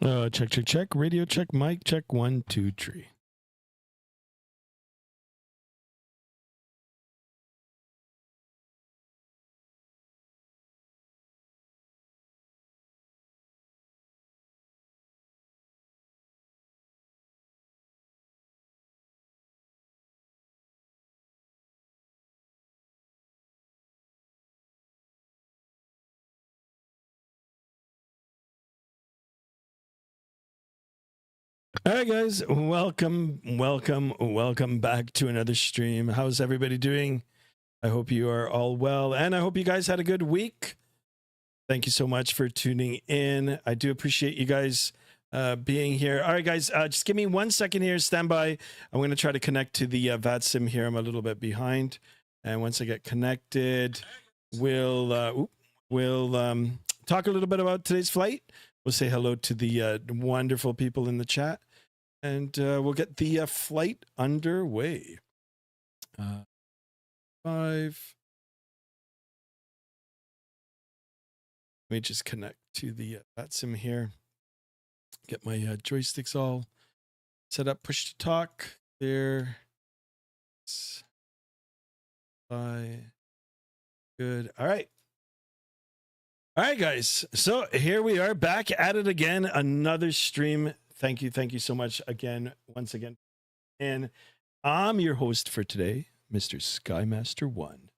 Check, check, check. Radio check. Mic check. 1, 2, 3. All right, guys. Welcome back to another stream. How's everybody doing? I hope you are all well, and I hope you guys had a good week. Thank you so much for tuning in. I do appreciate you guys being here. All right, guys, just give me 1 second here. Stand by. I'm going to try to connect to the Vatsim here. I'm a little bit behind, and once I get connected, we'll talk a little bit about today's flight. We'll say hello to the wonderful people in the chat, and we'll get the flight underway. 5. Let me just connect to the Vatsim here. Get my joysticks all set up. Push to talk. There. Good. All right. All right, guys. So here we are back at it again. Another stream. Thank you. Thank you so much again, once again. And I'm your host for today, Mr. Skymaster 1.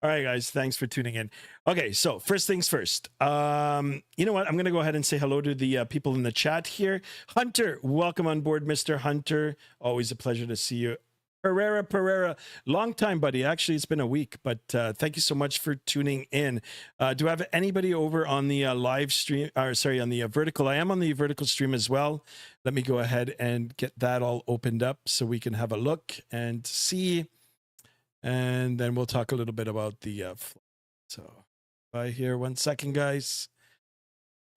All right, guys. Thanks for tuning in. Okay, so first things first. You know what? I'm going to go ahead and say hello to the people in the chat here. Hunter, welcome on board, Mr. Hunter. Always a pleasure to see you. Pereira, long time, buddy. Actually, it's been a week, but thank you so much for tuning in. Do I have anybody over on the live stream? Or sorry, on the vertical? I am on the vertical stream as well. Let me go ahead and get that all opened up so we can have a look and see. And then we'll talk a little bit about the flight. So, by here, 1 second, guys.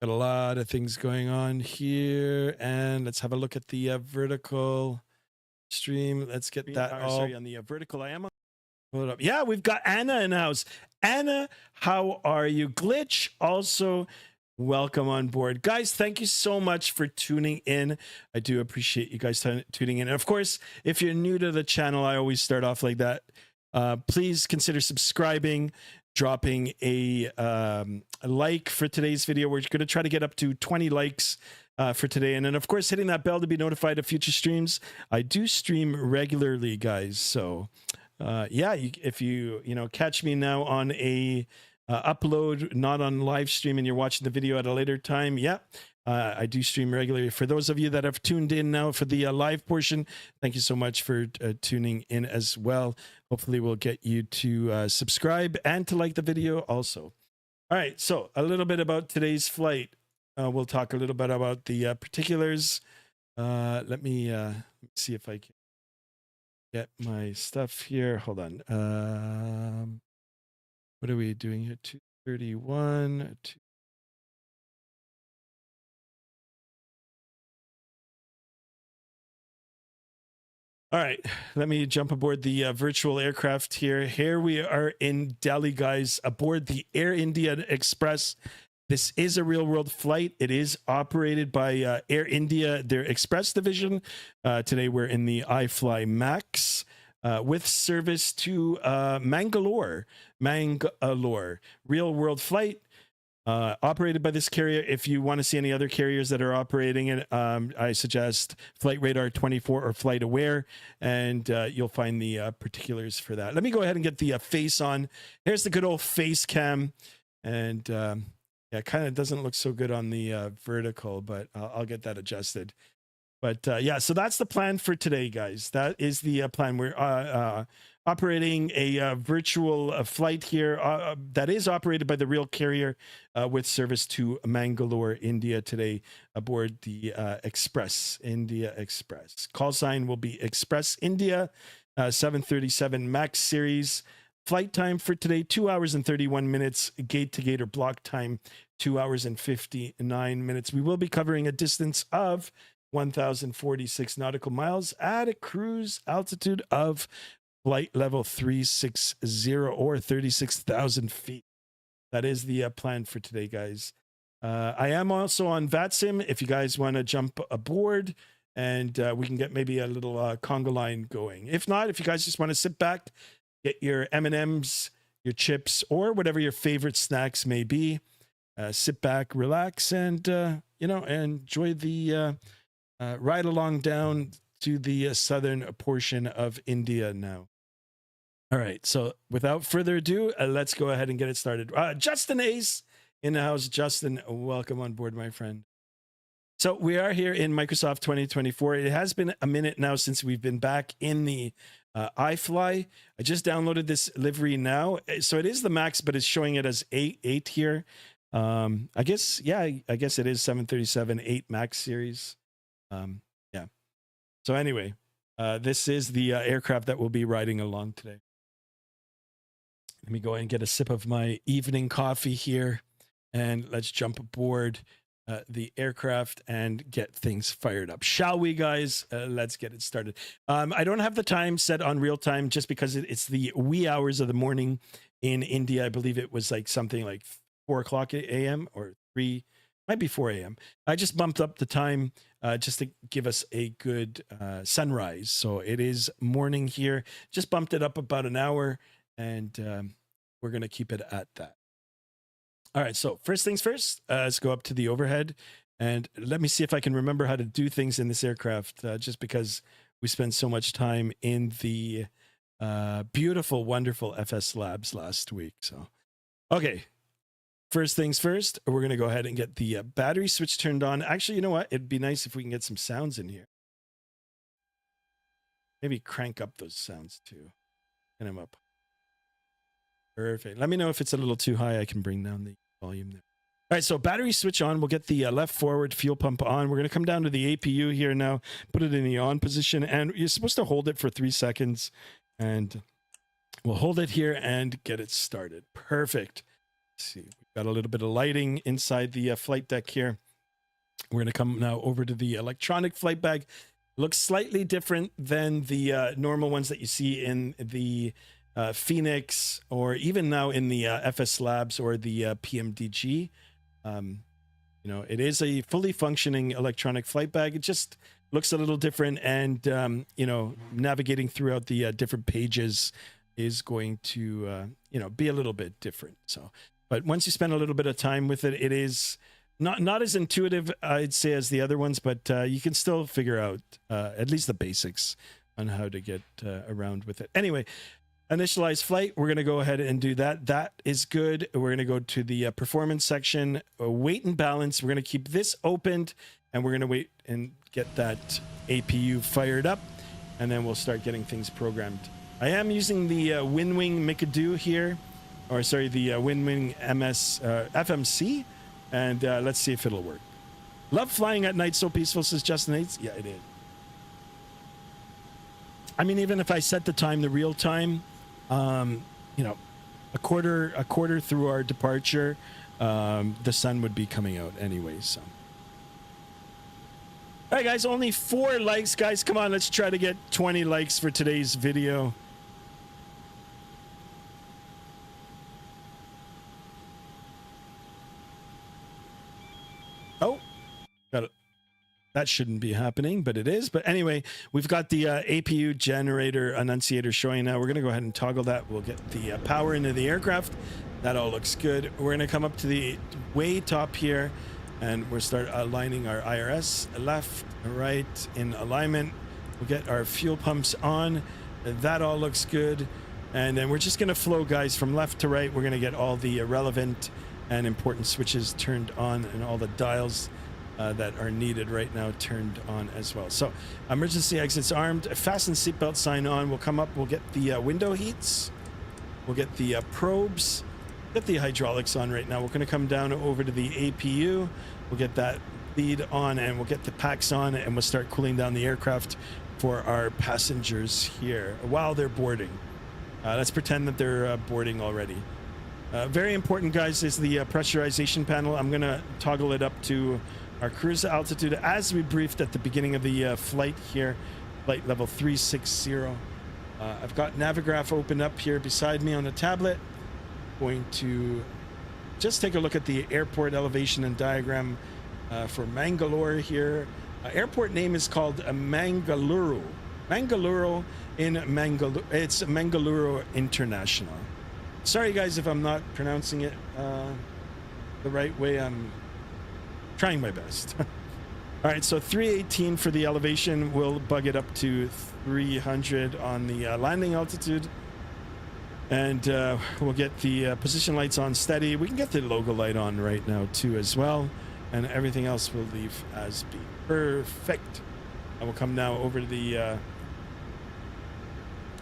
Got a lot of things going on here, and let's have a look at the vertical stream. Let's get that all. Sorry, on the vertical. I am on. Hold up. Yeah, we've got Anna in the house. Anna, how are you? Glitch, also welcome on board, guys. Thank you so much for tuning in. I do appreciate you guys tuning in. And of course, if you're new to the channel, I always start off like that. Please consider subscribing, dropping a like for today's video. We're going to try to get up to 20 likes for today, and then of course hitting that bell to be notified of future streams. I do stream regularly, guys, so yeah, if you catch me now on a upload, not on live stream, and you're watching the video at a later time, yeah, I do stream regularly. For those of you that have tuned in now for the live portion, thank you so much for tuning in as well. Hopefully we'll get you to subscribe and to like the video also. All right, so a little bit about today's flight. We'll talk a little bit about the particulars. Let me see if I can get my stuff here. Hold on. What are we doing here? 231. All right, let me jump aboard the virtual aircraft here. Here we are in Delhi, guys, aboard the Air India Express. This is a real-world flight. It is operated by Air India, their Express division. Today we're in the iFLY Max with service to Mangalore. Real-world flight. Operated by this carrier. If you want to see any other carriers that are operating it, I suggest Flight Radar 24 or Flight Aware, and you'll find the particulars for that. Let me go ahead and get the face on. Here's the good old face cam, and yeah, it kind of doesn't look so good on the vertical, but I'll get that adjusted. But yeah, so that's the plan for today, guys. That is the plan. We're operating a virtual flight here that is operated by the real carrier with service to Mangalore, India today aboard the India Express. Call sign will be Express India 737 Max series. Flight time for today, 2 hours and 31 minutes. Gate to gate or block time, 2 hours and 59 minutes. We will be covering a distance of 1,046 nautical miles at a cruise altitude of flight level 360 or 36,000 feet. That is the plan for today, guys. I am also on Vatsim if you guys want to jump aboard, and we can get maybe a little conga line going. If not, if you guys just want to sit back, get your M&Ms, your chips, or whatever your favorite snacks may be, sit back, relax, and enjoy the ride along down to the southern portion of India now. All right, so without further ado, let's go ahead and get it started. Justin Ace in the house. Justin, welcome on board, my friend. So we are here in Microsoft 2024. It has been a minute now since we've been back in the iFLY. I just downloaded this livery now. So it is the max, but it's showing it as 8 here. I guess it is 737 8 max series. Yeah. So anyway, this is the aircraft that we'll be riding along today. Let me go and get a sip of my evening coffee here, and let's jump aboard the aircraft and get things fired up. Shall we, guys? Let's get it started. I don't have the time set on real time just because it's the wee hours of the morning in India. I believe it was like something like 4 o'clock a.m. or 3, might be 4 a.m. I just bumped up the time just to give us a good sunrise. So it is morning here. Just bumped it up about an hour, and we're going to keep it at that. All right, so first things first, let's go up to the overhead, and let me see if I can remember how to do things in this aircraft, just because we spent so much time in the beautiful, wonderful FS Labs last week. So, okay, first things first, we're going to go ahead and get the battery switch turned on. Actually, you know what? It'd be nice if we can get some sounds in here. Maybe crank up those sounds too. Turn them up. Perfect. Let me know if it's a little too high. I can bring down the volume there. All right, so battery switch on. We'll get the left forward fuel pump on. We're going to come down to the APU here now, put it in the on position, and you're supposed to hold it for 3 seconds. And we'll hold it here and get it started. Perfect. Let's see, we've got a little bit of lighting inside the flight deck here. We're going to come now over to the electronic flight bag. Looks slightly different than the normal ones that you see in the Phoenix, or even now in the FS Labs or the PMDG. It is a fully functioning electronic flight bag. It just looks a little different, and navigating throughout the different pages is going to be a little bit different. So, but once you spend a little bit of time with it, it is not as intuitive, I'd say, as the other ones, but you can still figure out at least the basics on how to get around with it. Anyway, initialize flight. We're going to go ahead and do that. That is good. We're going to go to the performance section, weight and balance. We're going to keep this opened, and we're going to wait and get that APU fired up, and then we'll start getting things programmed. I am using the Winwing Mikado here, or sorry, the Winwing FMC, and let's see if it'll work. Love flying at night, so peaceful, says Justin Hates. Yeah, it is. I mean, even if I set the time, the real time, a quarter through our departure, the sun would be coming out anyway. So, all right, guys, only 4 likes, guys. Come on, let's try to get 20 likes for today's video. Oh, got it. That shouldn't be happening, but it is. But anyway, we've got the APU generator annunciator showing now. We're going to go ahead and toggle that. We'll get the power into the aircraft. That all looks good. We're going to come up to the way top here, and we'll start aligning our IRS left, right in alignment. We'll get our fuel pumps on. That all looks good. And then we're just going to flow, guys, from left to right. We're going to get all the relevant and important switches turned on, and all the dials that are needed right now turned on as well. So emergency exits armed, fasten seatbelt sign on. We'll come up, we'll get the window heats, we'll get the probes, get the hydraulics on right now. We're going to come down over to the APU, we'll get that lead on, and we'll get the packs on, and we'll start cooling down the aircraft for our passengers here while they're boarding. Let's pretend that they're boarding already. Very important, guys, is the pressurization panel. I'm going to toggle it up to our cruise altitude as we briefed at the beginning of the flight here, flight level 360. I've got Navigraph open up here beside me on the tablet. Going to just take a look at the airport elevation and diagram for Mangalore here. Airport name is called Mangalore. Mangalore in Mangalore. It's Mangalore International. Sorry guys if I'm not pronouncing it the right way. I'm trying my best. All right, so 318 for the elevation. We'll bug it up to 300 on the landing altitude. And we'll get the position lights on steady. We can get the logo light on right now too as well. And everything else will leave as be. Perfect. I will come now over to the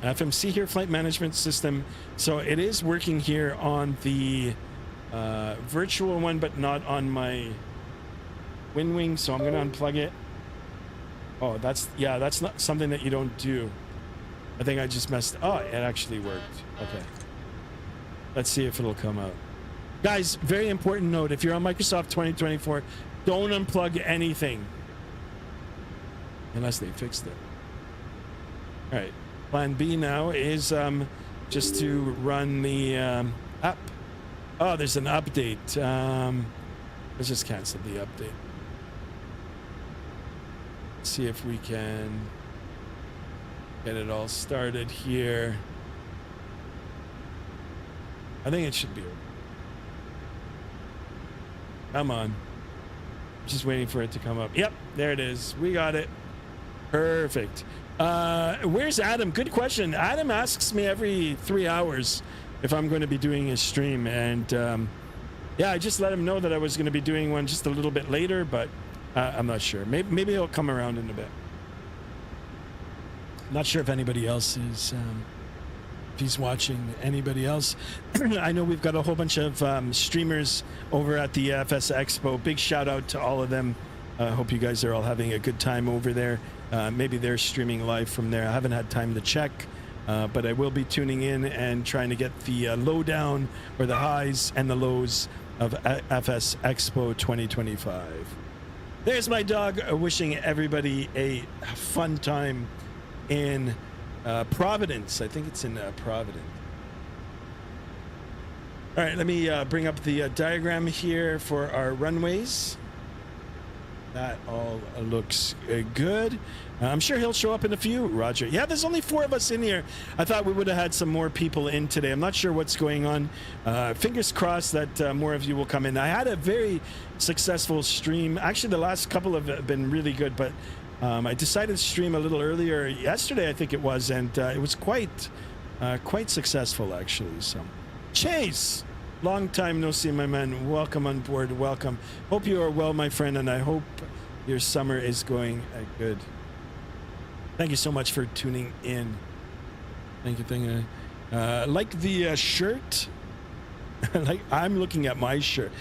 FMC here, flight management system. So it is working here on the virtual one, but not on my WinWing. So I'm going to unplug it. Oh, that's not something that you don't do. I think I just messed. Oh, it actually worked. Okay. Let's see if it'll come out. Guys, very important note. If you're on Microsoft 2024, don't unplug anything. Unless they fixed it. All right. Plan B now is just to run the app. Oh, there's an update. Let's just cancel the update. Let's see if we can get it all started here. I think it should be. Come on. Just waiting for it to come up. Yep, there it is. We got it. Perfect. Where's Adam? Good question. Adam asks me every 3 hours if I'm going to be doing a stream. And yeah, I just let him know that I was going to be doing one just a little bit later, but I'm not sure. Maybe he'll come around in a bit. Not sure if anybody else is, if he's watching anybody else. I know we've got a whole bunch of streamers over at the FS Expo. Big shout out to all of them. I hope you guys are all having a good time over there. Maybe they're streaming live from there. I haven't had time to check, but I will be tuning in and trying to get the lowdown or the highs and the lows of FS Expo 2025. There's my dog wishing everybody a fun time in Providence. I think it's in Providence. All right, let me bring up the diagram here for our runways. That all looks good. I'm sure he'll show up in a few. Roger. Yeah, there's only 4 of us in here. I thought we would have had some more people in today. I'm not sure what's going on. Fingers crossed that more of you will come in. I had a very successful stream. Actually, the last couple have been really good, but I decided to stream a little earlier yesterday, I think it was, and it was quite successful, actually. So, Chase, long time no see, my man. Welcome on board. Welcome. Hope you are well, my friend, and I hope your summer is going good. Thank you so much for tuning in. Thank you. Like the shirt. Like I'm looking at my shirt.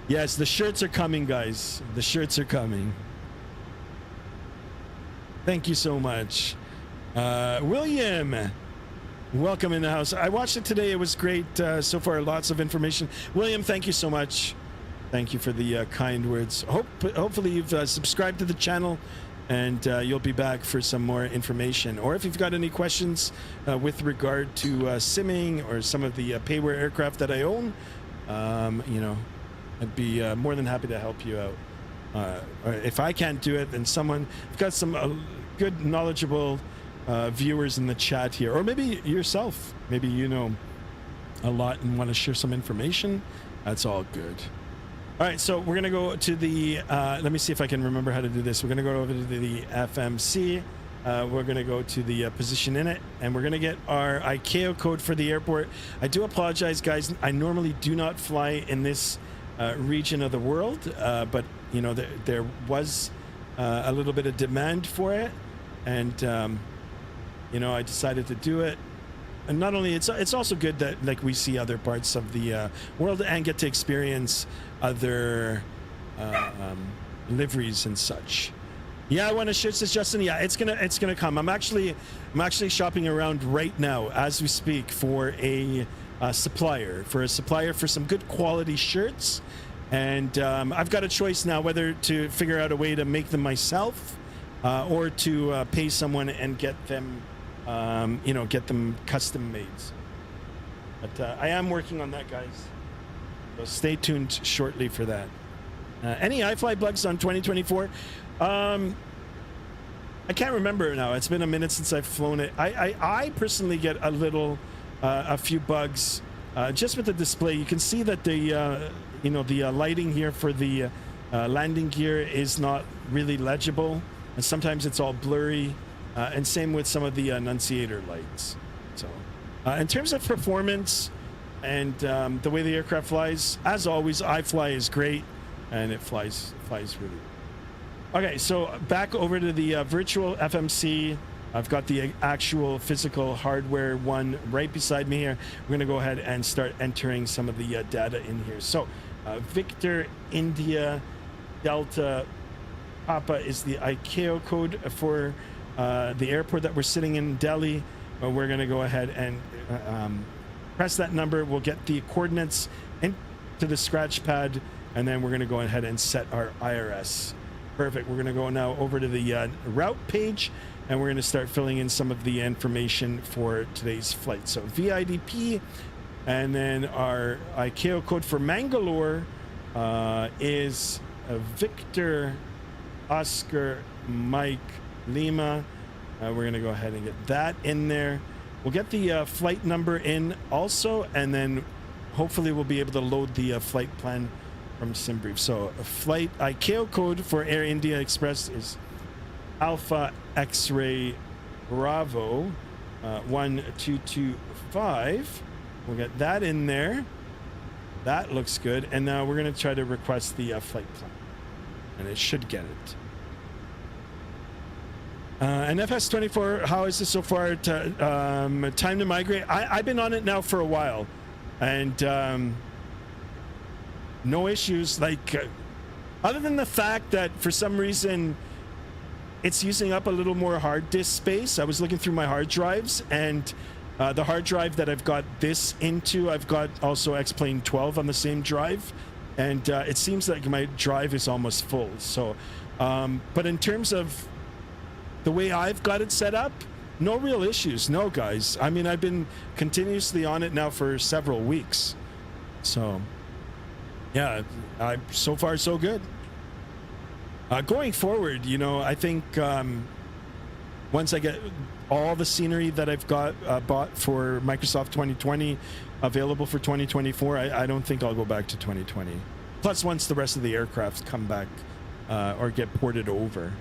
Yes, the shirts are coming, guys. The shirts are coming. Thank you so much. William, welcome in the house. I watched it today. It was great so far. Lots of information. William, thank you so much. Thank you for the kind words. Hopefully you've subscribed to the channel and you'll be back for some more information. Or if you've got any questions with regard to simming or some of the payware aircraft that I own, you know, I'd be more than happy to help you out. Or if I can't do it, then someone, I've got some good knowledgeable viewers in the chat here, or maybe yourself, maybe you know a lot and want to share some information. That's all good. All right, so we're gonna go to the let me see if I can remember how to do this. We're gonna go over to the FMC. We're gonna go to the position in it, and we're gonna get our ICAO code for the airport. I do apologize, guys. I normally do not fly in this region of the world, but you know there was a little bit of demand for it, and you know I decided to do it. And not only it's also good that like we see other parts of the world and get to experience other liveries and such. Yeah, I want to share this, Justin. Yeah, it's gonna come. I'm actually shopping around right now as we speak for a supplier for some good quality shirts, and I've got a choice now whether to figure out a way to make them myself or to pay someone and get them you know, get them custom made. But I am working on that, guys. So stay tuned shortly for that. Any iFLY bugs on 2024? I can't remember now. It's been a minute since I've flown it. I personally get a few bugs just with the display. You can see that the the lighting here for the landing gear is not really legible, and sometimes it's all blurry, and same with some of the annunciator lights. So in terms of performance and the way the aircraft flies, as always, iFLY is great, and it flies really well. Okay, so back over to the virtual FMC. I've got the actual physical hardware one right beside me here. We're going to go ahead and start entering some of the data in here. So Victor, India, Delta, Papa is the ICAO code for the airport that we're sitting in, Delhi. We're going to go ahead and press that number. We'll get the coordinates into the scratch pad, and then we're going to go ahead and set our IRS. Perfect. We're going to go now over to the route page, and we're going to start filling in some of the information for today's flight. So VIDP, and then our ICAO code for Mangalore is Victor Oscar Mike Lima. We're going to go ahead and get that in there. We'll get the flight number in also, and then hopefully we'll be able to load the flight plan from SimBrief. So flight ICAO code for Air India Express is Alpha X-Ray Bravo 1225. We'll get that in there. That looks good. And now we're going to try to request the flight plan, and it should get it. And FS24, how is this so far? Time to migrate. I've been on it now for a while, and no issues, like other than the fact that for some reason it's using up a little more hard disk space. I was looking through my hard drives, and the hard drive that I've got this into, I've got also X-Plane 12 on the same drive, and it seems like my drive is almost full. So but in terms of the way I've got it set up, no real issues. No, guys, I mean, I've been continuously on it now for several weeks, so yeah, so far so good. Going forward, you know, I think once I get all the scenery that I've got bought for Microsoft 2020 available for 2024, I don't think I'll go back to 2020. Plus, once the rest of the aircraft come back or get ported over.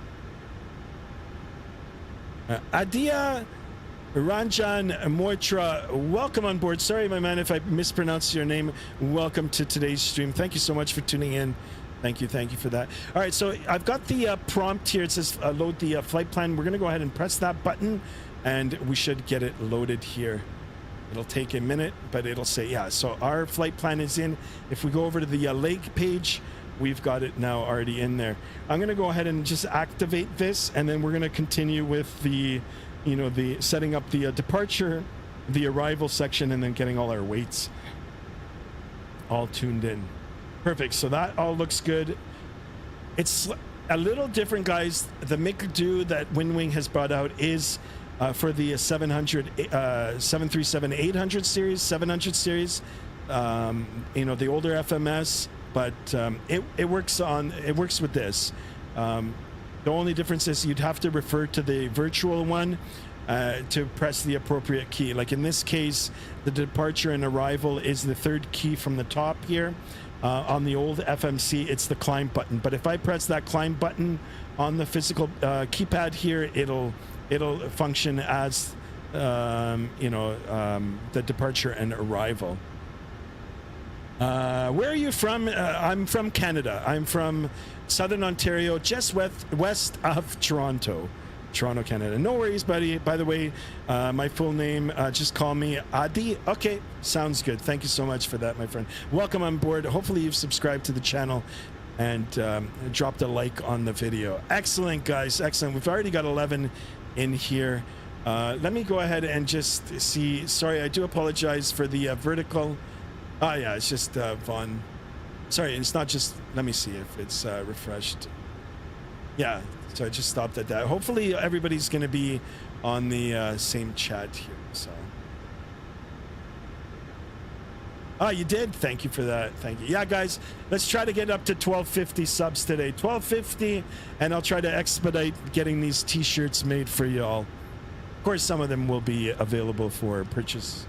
Adia Ranjan Moitra, welcome on board. Sorry, my man, if I mispronounced your name. Welcome to today's stream. Thank you so much for tuning in. Thank you for that. All right, so I've got the prompt here. It says load the flight plan. We're going to go ahead and press that button, and we should get it loaded here. It'll take a minute, but it'll say, yeah, so our flight plan is in. If we go over to the lake page, we've got it now already in there. I'm going to go ahead and just activate this, and then we're going to continue with the the setting up the departure, the arrival section, and then getting all our weights all tuned in. Perfect. So that all looks good. It's a little different, guys. The McDo that WinWing has brought out is for the 737-800 series, 700 series, the older FMS, but it works with this. The only difference is you'd have to refer to the virtual one to press the appropriate key. Like in this case, the departure and arrival is the third key from the top here. On the old FMC, it's the climb button. But if I press that climb button on the physical keypad here, it'll function as the departure and arrival. Where are you from? I'm from Canada. I'm from Southern Ontario, just west of Toronto, Canada. No worries, buddy. By the way, my full name, just call me Adi. Okay, sounds good. Thank you so much for that, my friend. Welcome on board. Hopefully you've subscribed to the channel and dropped a like on the video. Excellent, guys. Excellent. We've already got 11 in here. Let me go ahead and just see. Sorry, I do apologize for the vertical. Oh, yeah, it's just Vaughn. Sorry, it's not just, let me see if it's refreshed. Yeah, so I just stopped at that. Hopefully everybody's going to be on the same chat here. So Oh, you did? Thank you for that. Thank you. Yeah, guys, let's try to get up to 1250 subs today. 1250, and I'll try to expedite getting these t-shirts made for y'all. Of course, some of them will be available for purchase.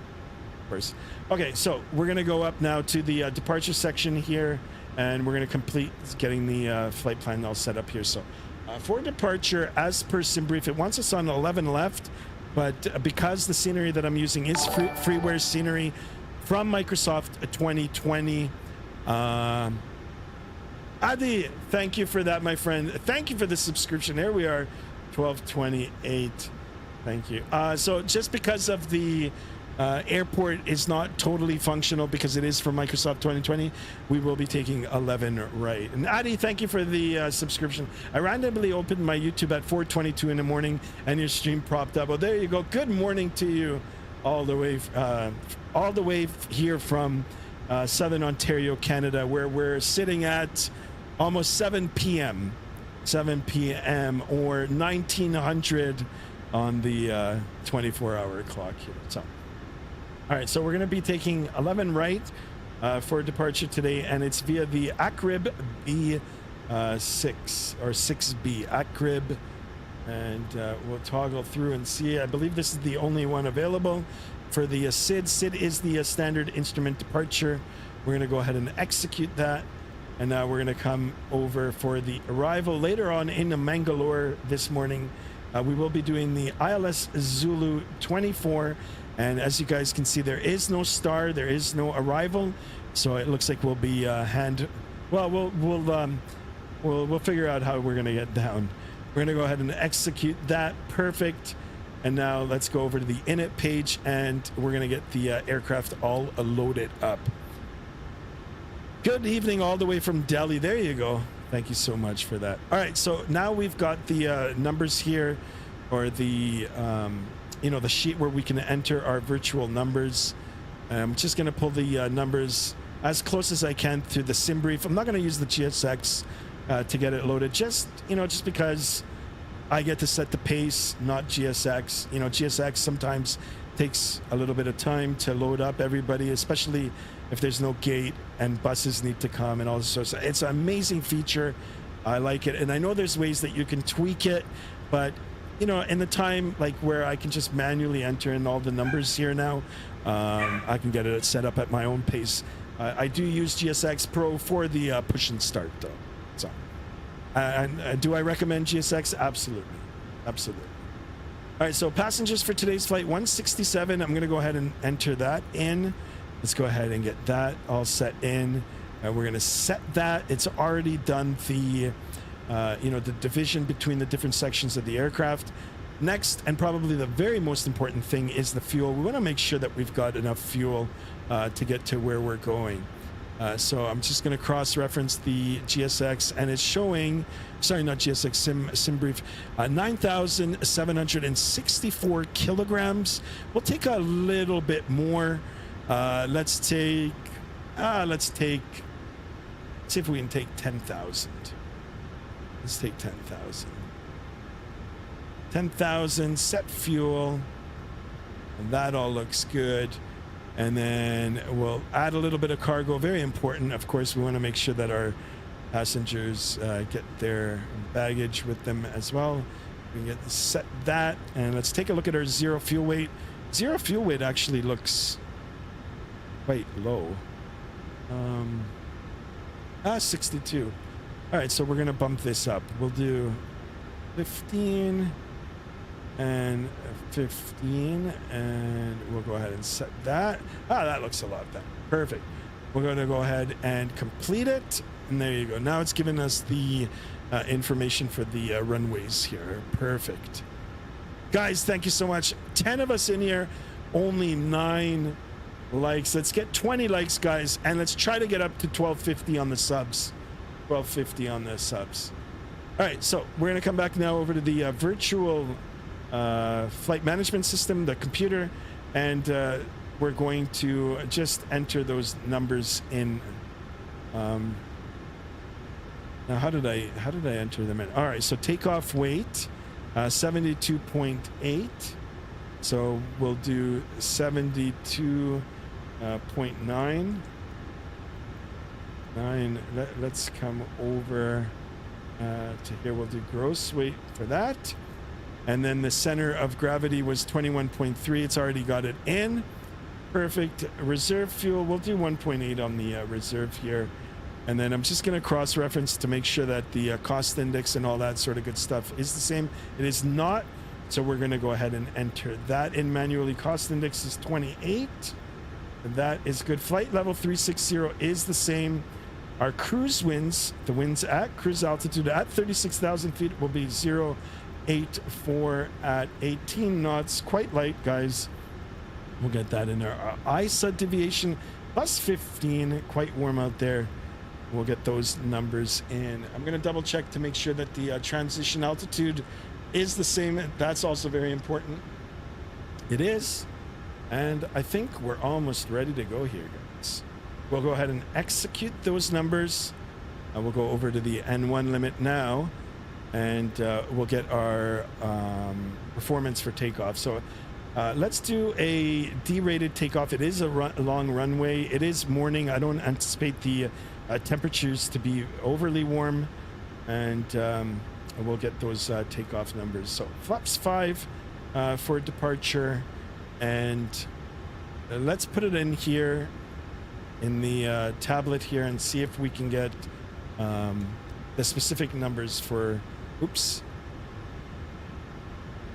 Of course. Okay, so we're going to go up now to the departure section here, and we're going to complete getting the flight plan all set up here. So for departure, as per SimBrief, it wants us on 11 left, but because the scenery that I'm using is freeware scenery from Microsoft 2020. Adi, thank you for that, my friend. Thank you for the subscription. There we are, 1228. Thank you. So just because of the airport is not totally functional because it is from Microsoft 2020, we will be taking 11 right. And Adi, thank you for the subscription. I randomly opened my YouTube at 4:22 in the morning and your stream popped up. Well, there you go. Good morning to you all the way here from Southern Ontario, Canada, where we're sitting at almost 7 p.m. 7 p.m. or 1900 on the 24-hour clock here. So all right, so we're going to be taking 11 right for departure today, and it's via the ACRIB B6 or 6B ACRIB, and we'll toggle through and see. I believe this is the only one available for the SID. SID is the standard instrument departure. We're going to go ahead and execute that, and now we're going to come over for the arrival later on in Mangalore this morning. We will be doing the ILS Zulu 24. And as you guys can see, there is no star, there is no arrival, so it looks like we'll be we'll figure out how we're going to get down. We're going to go ahead and execute that. Perfect. And now let's go over to the init page, and we're going to get the aircraft all loaded up. Good evening, all the way from Delhi. There you go. Thank you so much for that. All right, so now we've got the numbers here, or the the sheet where we can enter our virtual numbers. I'm just going to pull the numbers as close as I can through the SimBrief. I'm not going to use the GSX to get it loaded, just because I get to set the pace, not GSX. GSX sometimes takes a little bit of time to load up everybody, especially if there's no gate and buses need to come and all this sort of stuff. It's an amazing feature. I like it, and I know there's ways that you can tweak it, but in the time where I can just manually enter in all the numbers here now, I can get it set up at my own pace. I do use GSX Pro for the push and start, though. So, and do I recommend GSX? Absolutely, absolutely. All right, so passengers for today's flight 167. I'm going to go ahead and enter that in. Let's go ahead and get that all set in. And we're going to set that. It's already done the the division between the different sections of the aircraft. Next, and probably the very most important thing, is the fuel. We want to make sure that we've got enough fuel to get to where we're going. So I'm just going to cross-reference the GSX, and it's showing, sorry, not GSX, SimBrief, 9,764 kilograms. We'll take a little bit more. Let's see if we can take 10,000. Let's take 10,000. 10,000, set fuel, and that all looks good. And then we'll add a little bit of cargo. Very important, of course, we want to make sure that our passengers get their baggage with them as well. We can set that, and let's take a look at our zero fuel weight. Zero fuel weight actually looks quite low. 62. All right, so we're gonna bump this up. We'll do 15 and 15, and we'll go ahead and set that. That looks a lot better. Perfect. We're going to go ahead and complete it, and there you go. Now it's giving us the information for the runways here. Perfect. Guys, thank you so much. 10 of us in here, only 9 likes. Let's get 20 likes, guys, and let's try to get up to 1250 on the subs. 1250 on the subs. All right, so we're going to come back now over to the virtual flight management system, the computer, and we're going to just enter those numbers in. Now, how did I enter them in? All right, so takeoff weight 72.8. So we'll do 72 0.9. Let's come over to here. We'll do gross weight for that. And then the center of gravity was 21.3. It's already got it in. Perfect. Reserve fuel, we'll do 1.8 on the reserve here. And then I'm just going to cross-reference to make sure that the cost index and all that sort of good stuff is the same. It is not. So we're going to go ahead and enter that in manually. Cost index is 28. That is good. Flight level 360 is the same. Our cruise winds, the winds at cruise altitude at 36,000 feet will be 0.84 at 18 knots. Quite light, guys. We'll get that in there. ISA deviation plus 15. Quite warm out there. We'll get those numbers in. I'm going to double check to make sure that the transition altitude is the same. That's also very important. It is. And I think we're almost ready to go here, guys. We'll go ahead and execute those numbers. We'll go over to the N1 limit now, and we'll get our performance for takeoff. So let's do a derated takeoff. It is a long runway. It is morning. I don't anticipate the temperatures to be overly warm, and we'll get those takeoff numbers. So flaps 5 for departure, and let's put it in here in the tablet here and see if we can get the specific numbers for oops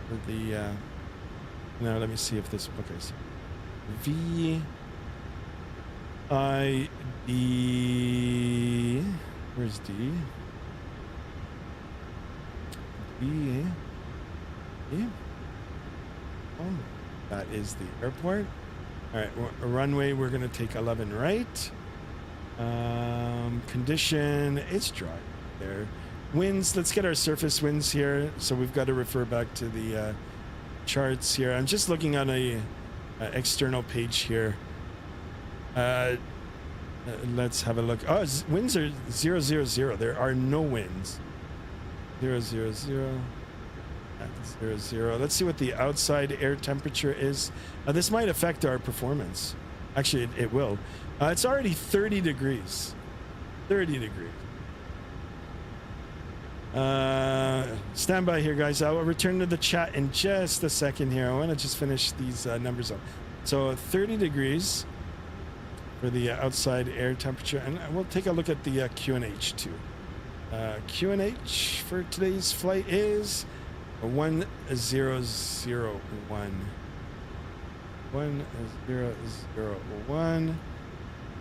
for the now let me see if this okay, so VID, where's D? D. Oh, that is the airport. All right, runway, we're going to take 11 right. Condition, it's dry there. Winds, let's get our surface winds here. So we've got to refer back to the charts here. I'm just looking on a external page here. Let's have a look. Oh, winds are 000. There are no winds. 000. 0. Let's see what the outside air temperature is. This might affect our performance. Actually, it will. It's already 30 degrees. 30 degrees. Stand by here, guys. I will return to the chat in just a second here. I want to just finish these numbers up. So 30 degrees for the outside air temperature. And we'll take a look at the QNH too. QNH for today's flight is 1001. 1001.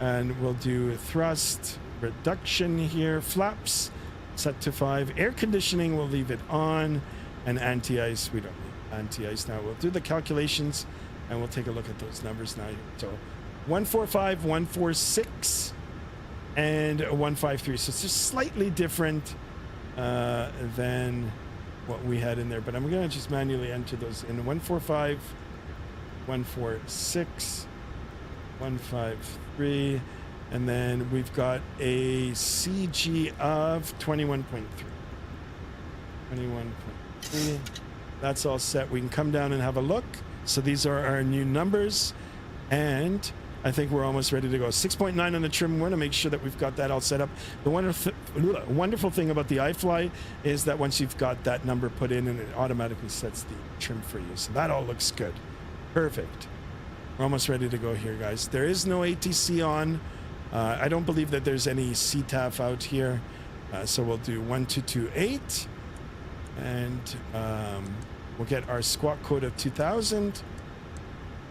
And we'll do thrust reduction here. Flaps set to 5. Air conditioning, we'll leave it on. And anti-ice, we don't need anti-ice now. We'll do the calculations and we'll take a look at those numbers now. So 145, 146, and 153. So it's just slightly different than what we had in there. But I'm going to just manually enter those in. 145, 146, 153. And then we've got a CG of 21.3. 21.3. That's all set. We can come down and have a look. So these are our new numbers. And I think we're almost ready to go. 6.9 on the trim. We're going to make sure that we've got that all set up. The wonderful thing about the iFLY is that once you've got that number put in, and it automatically sets the trim for you. So that all looks good. Perfect. We're almost ready to go here, guys. There is no ATC on. I don't believe that there's any CTAF out here. So we'll do 1228. And we'll get our squawk code of 2000.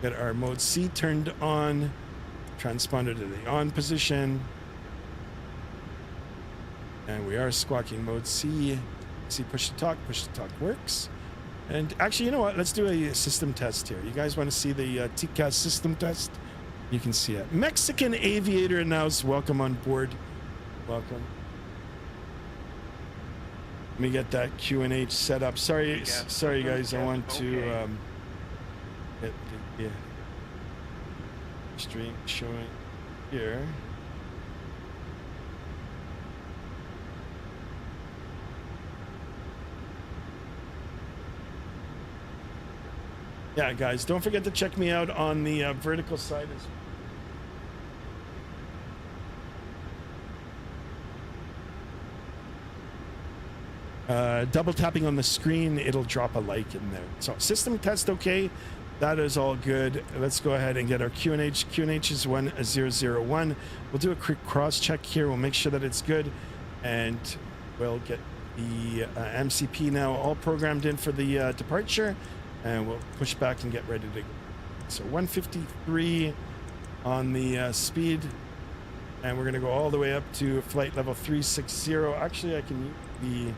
Get our mode C turned on. Transponder to the on position. And we are squawking mode C. See, push to talk works. And actually, you know what? Let's do a system test here. You guys want to see the TCAS system test? You can see it. Mexican Aviator announced, welcome on board. Welcome. Let me get that QNH set up. Sorry, guys. I want to get the stream showing here. Yeah, guys, don't forget to check me out on the vertical side as well. double tapping on the screen, it'll drop a like in there. So system test okay, that is all good. Let's go ahead and get our QNH. QNH is 1001. We'll do a quick cross check here. We'll make sure that it's good, and we'll get the MCP now all programmed in for the departure, and we'll push back and get ready to go. So 153 on the speed, and we're going to go all the way up to flight level 360. Actually, I can use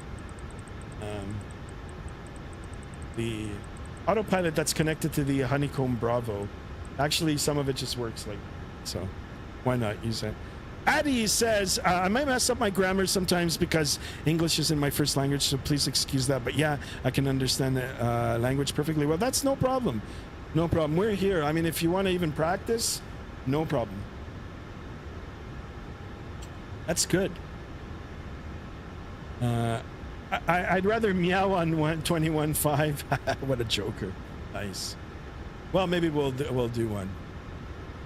the autopilot that's connected to the Honeycomb Bravo. Actually, some of it just works like that, so why not use it? Addy says, I might mess up my grammar sometimes because English isn't my first language, so please excuse that. But yeah, I can understand the language perfectly well. That's no problem. No problem. We're here. I mean, if you want to even practice, no problem. That's good. I'd rather meow on 21.5. What a joker. Nice. Well, maybe we'll do one.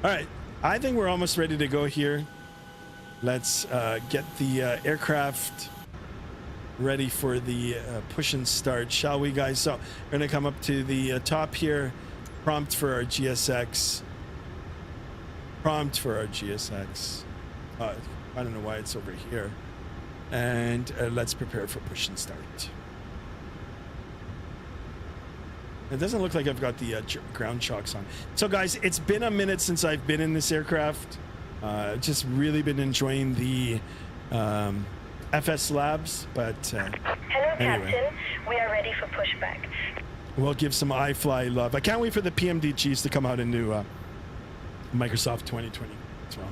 All right. I think we're almost ready to go here. Let's get the aircraft ready for the push and start, shall we, guys? So we're going to come up to the top here. Prompt for our GSX. Prompt for our GSX. I don't know why it's over here. And let's prepare for push and start. It doesn't look like I've got the ground shocks on. So guys, it's been a minute since I've been in this aircraft. Just really been enjoying the FS Labs, but Hello, anyway. Captain. We are ready for pushback. We'll give some iFLY love. I can't wait for the PMDGs to come out into Microsoft 2020 as well.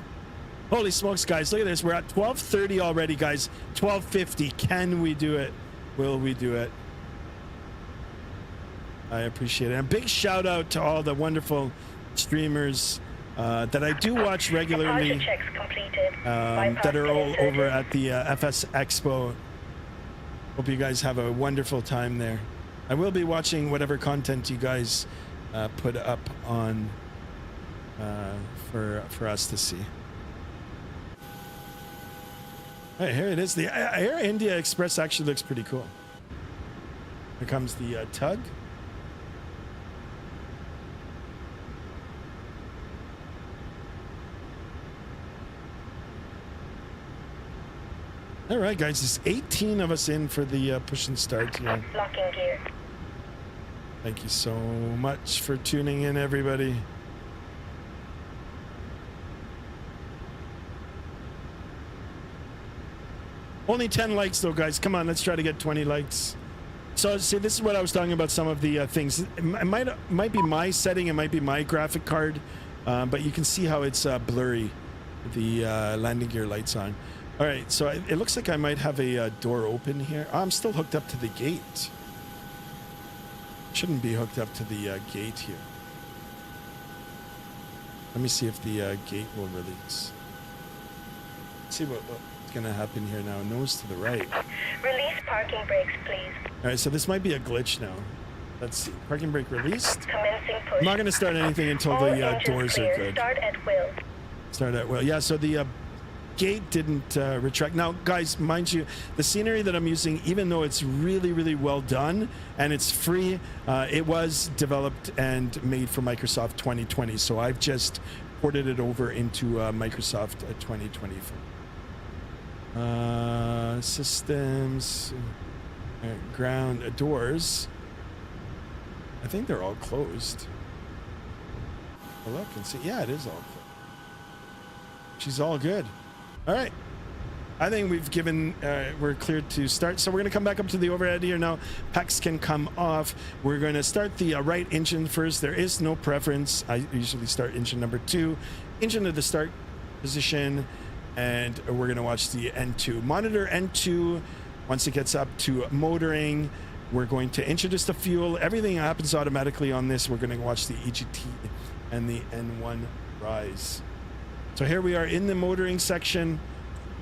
Holy smokes, guys, look at this. We're at 12:30 already, guys. 12:50. Can we do it? Will we do it? I appreciate it. And a big shout out to all the wonderful streamers that I do watch regularly, that are all over at the FS Expo. Hope you guys have a wonderful time there. I will be watching whatever content you guys put up on for us to see. Hey, here it is. The Air India Express actually looks pretty cool. Here comes the tug. All right, guys, there's 18 of us in for the push and start here. Locking gear. Thank you so much for tuning in, everybody. Only 10 likes, though, guys. Come on, let's try to get 20 likes. So, see, this is what I was talking about, some of the things. It might be my setting, it might be my graphic card, but you can see how it's blurry, the landing gear lights on. All right, so it looks like I might have a door open here. Oh, I'm still hooked up to the gate. Shouldn't be hooked up to the gate here. Let me see if the gate will release. Let's see what's gonna happen here now. Nose to the right. Release parking brakes, please. All right, so this might be a glitch now. Let's see. Parking brake released. Commencing push. I'm not gonna start anything until All the doors clear. are good. Start at will. Start at will. Yeah, so the gate didn't retract. Now, guys, mind you, the scenery that I'm using, even though it's really, really well done and it's free, it was developed and made for Microsoft 2020. So I've just ported it over into Microsoft 2024. Systems, ground, doors. I think they're all closed. I'll look and see. Yeah, it is all closed. She's all good. All right. I think we've given, we're cleared to start. So we're going to come back up to the overhead here now. Packs can come off. We're going to start the right engine first. There is no preference. I usually start engine number 2. Engine to the start position. And we're going to watch the N2. Monitor N2. Once it gets up to motoring, we're going to introduce the fuel. Everything happens automatically on this. We're going to watch the EGT and the N1 rise. So here we are in the motoring section.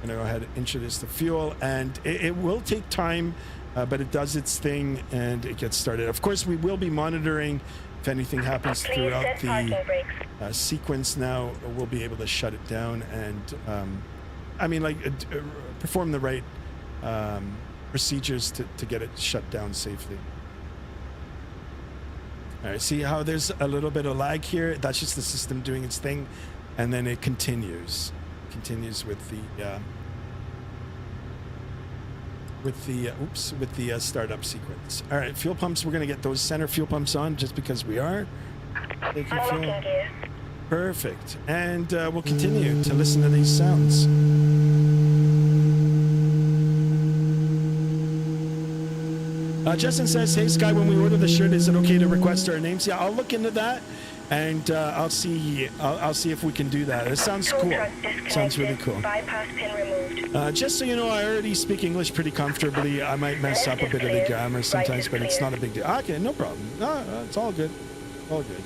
I'm going to go ahead and introduce the fuel, and it will take time, but it does its thing and it gets started. Of course, we will be monitoring if anything happens throughout the sequence. Now we'll be able to shut it down and, I mean, like, perform the right procedures to get it shut down safely. All right, see how there's a little bit of lag here? That's just the system doing its thing, and then it continues with the startup sequence. All right, fuel pumps. We're gonna get those center fuel pumps on just because we are. Taking fuel. Gear. Perfect, and we'll continue to listen to these sounds. Justin says, "Hey Sky, when we order the shirt, is it okay to request our names?" Yeah, I'll look into that, and I'll see if we can do that. It sounds cool. Sounds really cool. Bypass pin removed. Just so you know, I already speak English pretty comfortably. I might mess up a bit of the grammar sometimes, but it's not a big deal. Okay, no problem. No, it's all good. All good.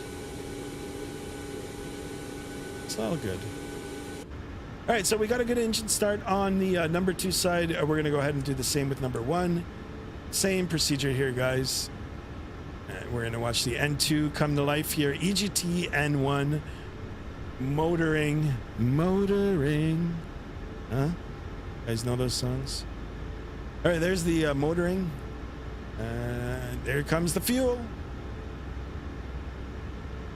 It's all good. All right, so we got a good engine start on the number 2 side. We're going to go ahead and do the same with number 1. Same procedure here, guys. We're going to watch the N2 come to life here. EGT N1 motoring. Huh? You guys know those songs? All right, there's the motoring. There comes the fuel.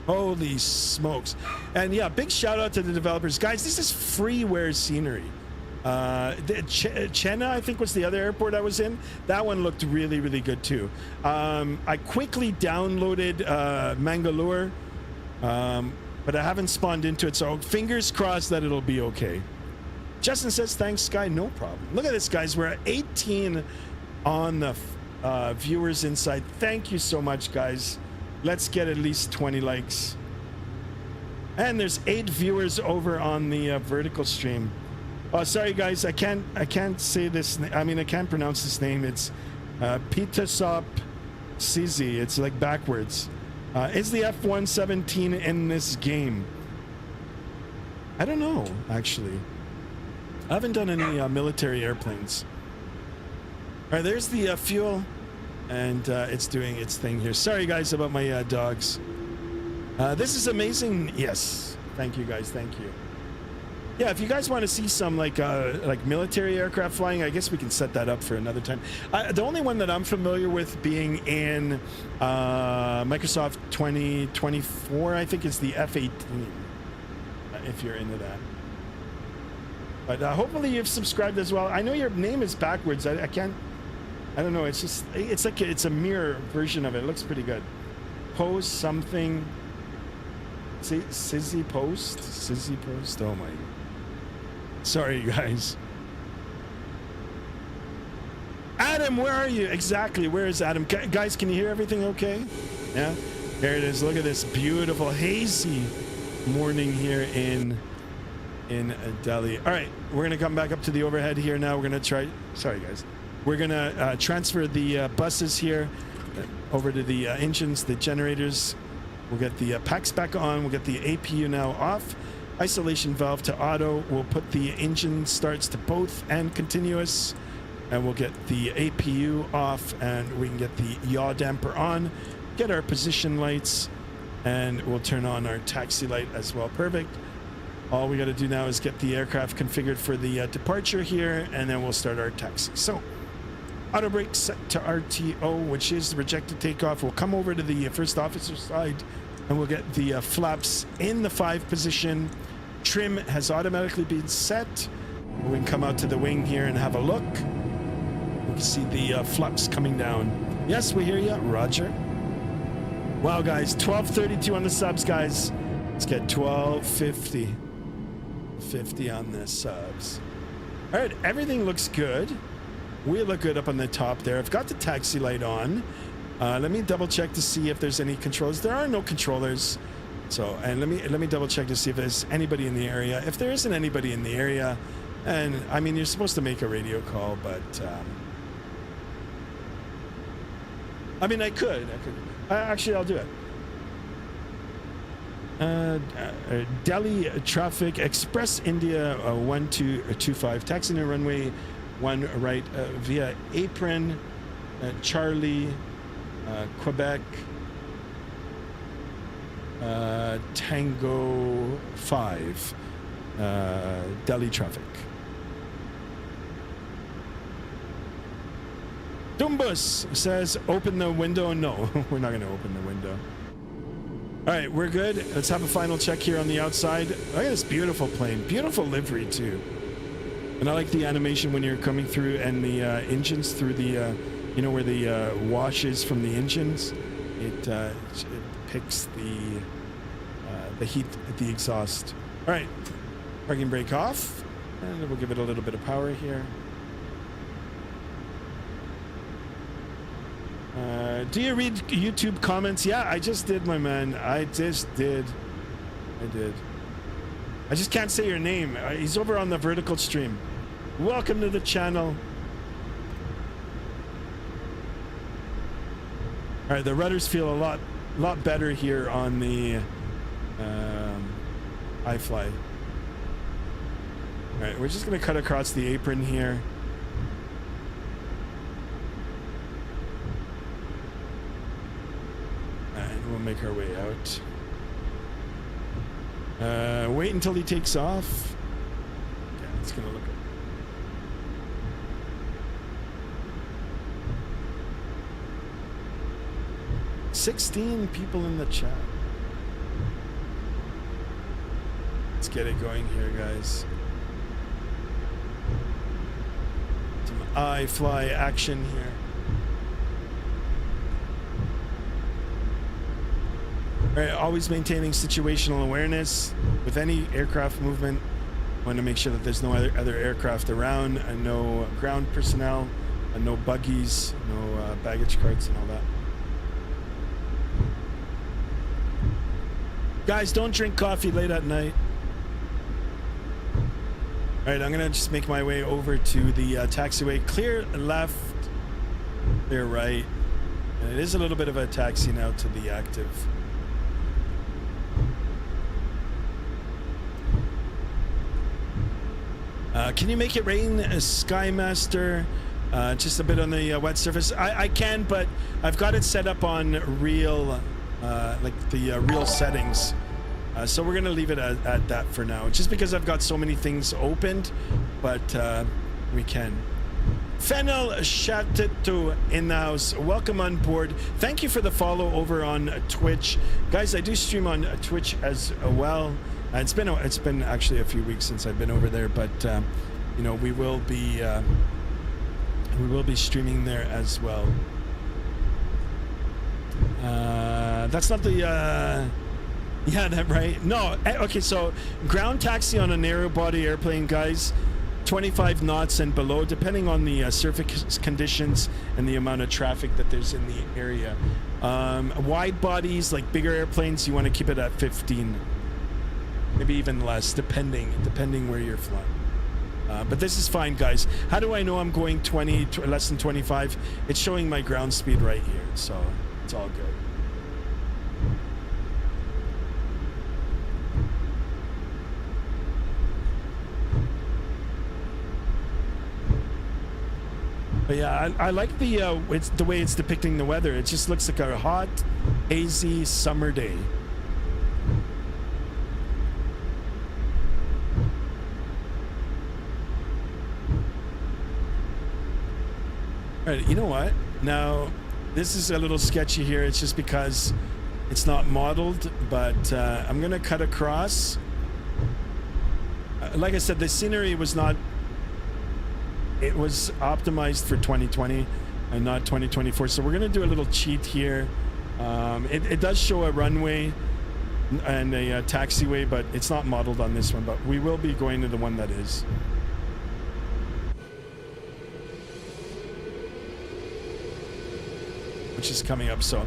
Holy smokes. And yeah, big shout out to the developers. Guys, this is freeware scenery. Chennai, I think, was the other airport I was in. That one looked really, really good too. I quickly downloaded Mangalore, but I haven't spawned into it, so fingers crossed that it'll be okay. Justin says, thanks, Sky. No problem. Look at this, guys. We're at 18 on the viewers inside. Thank you so much, guys. Let's get at least 20 likes. And there's 8 viewers over on the vertical stream. Oh, sorry guys, I can't say this. I mean, I can't pronounce this name. It's Pitasop Sizi. It's like backwards. Is the F-117 in this game? I don't know, actually. I haven't done any military airplanes. All right, there's the fuel, and it's doing its thing here. Sorry guys about my dogs. This is amazing. Yes, thank you guys. Thank you. Yeah, if you guys want to see some like military aircraft flying, I guess we can set that up for another time. The only one that I'm familiar with being in Microsoft 2024, I think, is the F-18. If you're into that. But hopefully you've subscribed as well. I know your name is backwards. I don't know. It's just, it's like it's a mirror version of it. It looks pretty good. Post something. See, Sizzy Post. Oh my. Sorry, guys. Adam, where are you? Exactly. Where is Adam? Guys, can you hear everything okay? Yeah. There it is. Look at this beautiful hazy morning here in Delhi. All right, we're gonna come back up to the overhead here now. We're gonna try. Sorry, guys. We're gonna transfer the buses here over to the engines, the generators. We'll get the packs back on. We'll get the APU now off. Isolation valve to auto. We'll put the engine starts to both and continuous. And we'll get the APU off, and we can get the yaw damper on. Get our position lights, and we'll turn on our taxi light as well. Perfect. All we got to do now is get the aircraft configured for the departure here, and then we'll start our taxi. So, auto brake set to RTO, which is rejected takeoff. We'll come over to the first officer side, and we'll get the flaps in the 5 position. Trim has automatically been set. We can come out to the wing here and have a look. We can see the flaps coming down. Yes, we hear you, Roger. Wow, guys, 1232 on the subs, guys. Let's get 1250. 50 on the subs. All right, everything looks good. We look good up on the top there. I've got the taxi light on. Let me double check to see if there's any controls. There are no controllers. So, and let me double check to see if there's anybody in the area. If there isn't anybody in the area, and I mean, you're supposed to make a radio call, but I mean, I could. Actually, I'll do it. Delhi traffic, Express India 1225, taxi to runway 1 right via apron, Charlie, Quebec, Tango 5, Delhi traffic. Dumbus says, open the window. No, we're not going to open the window. All right, we're good. Let's have a final check here on the outside. Look at this beautiful plane. Beautiful livery, too. And I like the animation when you're coming through and the engines through the, you know, where the wash is from the engines. It picks the heat at the exhaust. All right, parking brake off. And we'll give it a little bit of power here. Do you read YouTube comments? Yeah, I just did, my man. I just did. I did. I just can't say your name. He's over on the vertical stream. Welcome to the channel. All right, the rudders feel a lot better here on the iFLY. All right, we're just gonna cut across the apron here. And we'll make our way out. Wait until he takes off. Yeah, it's gonna look good. 16 people in the chat. Let's get it going here, guys. Some iFLY action here. All right, always maintaining situational awareness with any aircraft movement. Want to make sure that there's no other aircraft around, and no ground personnel, and no buggies, no baggage carts and all that. Guys, don't drink coffee late at night. All right, I'm gonna just make my way over to the taxiway. Clear left, clear right. And it is a little bit of a taxi now to the active. Can you make it rain, Skymaster? Just a bit on the wet surface. I can, but I've got it set up on real, like the real settings. So we're gonna leave it at that for now, just because I've got so many things opened, but we can. Fennel Shatito in the house. Welcome on board. Thank you for the follow over on Twitch. Guys, I do stream on Twitch as well. It's been actually a few weeks since I've been over there, but you know, we will be streaming there as well. That's not the yeah, that right. No, okay, so ground taxi on a narrow body airplane, guys, 25 knots and below, depending on the surface conditions and the amount of traffic that there's in the area. Wide bodies, like bigger airplanes, you want to keep it at 15. Maybe even less, depending where you're flying. But this is fine, guys. How do I know I'm going less than 25? It's showing my ground speed right here, so it's all good. But yeah, I like the way it's depicting the weather. It just looks like a hot, hazy summer day. All right, you know what? Now, this is a little sketchy here. It's just because it's not modeled, but I'm gonna cut across. Like I said, the scenery was not, it was optimized for 2020 and not 2024. So we're gonna do a little cheat here. It does show a runway and a taxiway, but it's not modeled on this one, but we will be going to the one that is. Which is coming up, so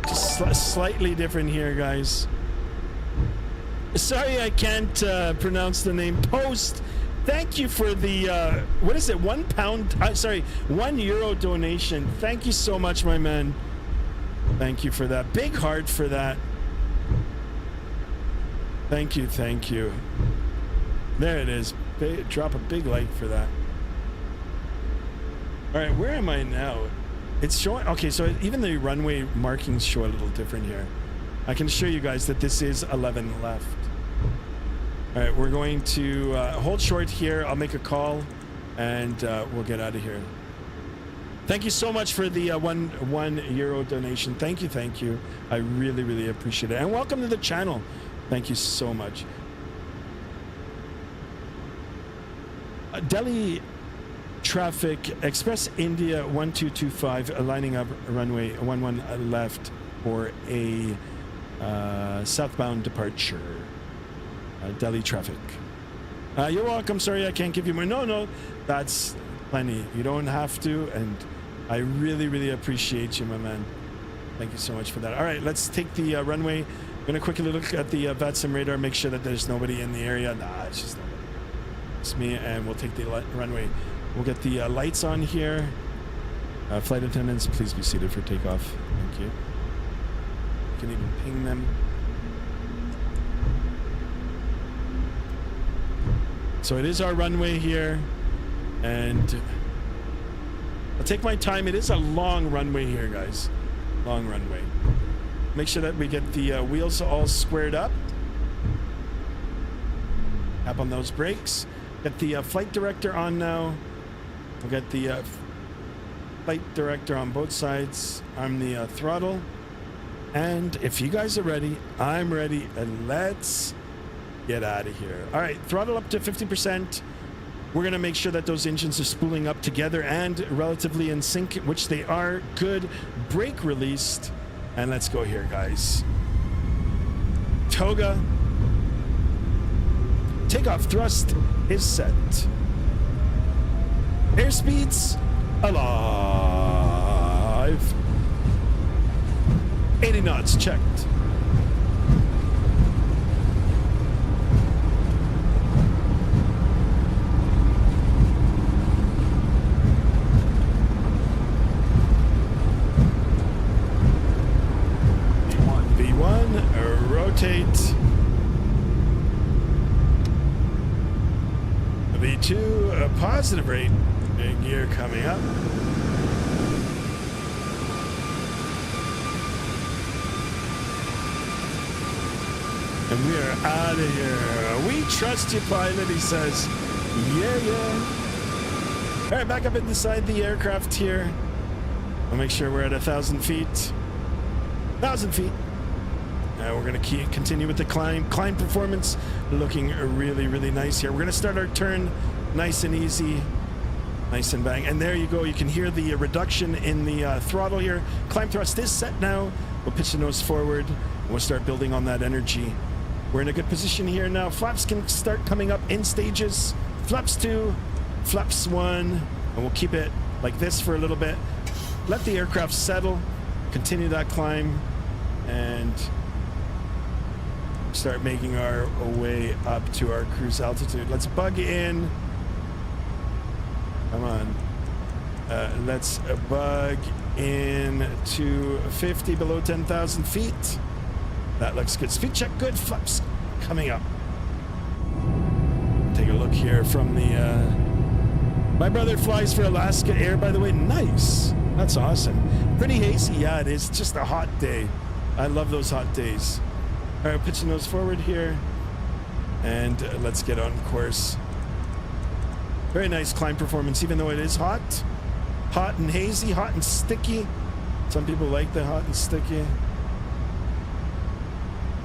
just slightly different here, guys. Sorry I can't pronounce the name. Post, thank you for the what is it, €1 donation. Thank you so much, my man. Thank you for that. Big heart for that. Thank you, thank you. There it is. Drop a big like for that. All right, where am I now? It's showing, okay, so even the runway markings show a little different here. I can show you guys that this is 11 left. All right, we're going to hold short here. I'll make a call and we'll get out of here. Thank you so much for the €1 donation. Thank you. I really appreciate it. And welcome to the channel. Thank you so much. Delhi traffic, Express India 1225, aligning up runway 11 left for a southbound departure. Delhi traffic. You're welcome. Sorry, I can't give you more. No, that's plenty. You don't have to, and I really appreciate you, my man. Thank you so much for that. All right, let's take the runway. I'm gonna quickly look at the Vatsim radar, make sure that there's nobody in the area. Nah, it's just nobody. It's me, and we'll take the runway. We'll get the lights on here. Flight attendants, please be seated for takeoff. Thank you. You can even ping them. So it is our runway here, and I'll take my time. It is a long runway here, guys. Long runway. Make sure that we get the wheels all squared up. Tap on those brakes. Get the flight director on now. We'll get the flight director on both sides. I'm the throttle. And if you guys are ready, I'm ready, and let's get out of here. All right, throttle up to 50%. We're going to make sure that those engines are spooling up together and relatively in sync, which they are. Good. Brake released. And let's go here, guys. Toga. Takeoff thrust is set. Airspeeds alive. 80 knots checked. Rotate. V2, a positive rate. Big gear coming up. And we are out of here. We trust you, pilot, he says. Yeah. All right, back up inside the aircraft here. We'll make sure we're at 1,000 feet. 1,000 feet. We're going to continue with the climb. Climb performance looking really nice here. We're going to start our turn nice and easy. Nice and bang. And there you go. You can hear the reduction in the throttle here. Climb thrust is set now. We'll pitch the nose forward. And we'll start building on that energy. We're in a good position here now. Flaps can start coming up in stages. Flaps 2, flaps 1. And we'll keep it like this for a little bit. Let the aircraft settle. Continue that climb. And start making our way up to our cruise altitude. Let's bug in. Come on. Let's bug in to 50 below 10,000 feet. That looks good. Speed check good. Flaps coming up. Take a look here from the... My brother flies for Alaska Air, by the way. Nice. That's awesome. Pretty hazy. Yeah, it is. Just a hot day. I love those hot days. All right, pitching those forward here. And let's get on course. Very nice climb performance, even though it is hot. Hot and hazy, hot and sticky. Some people like the hot and sticky.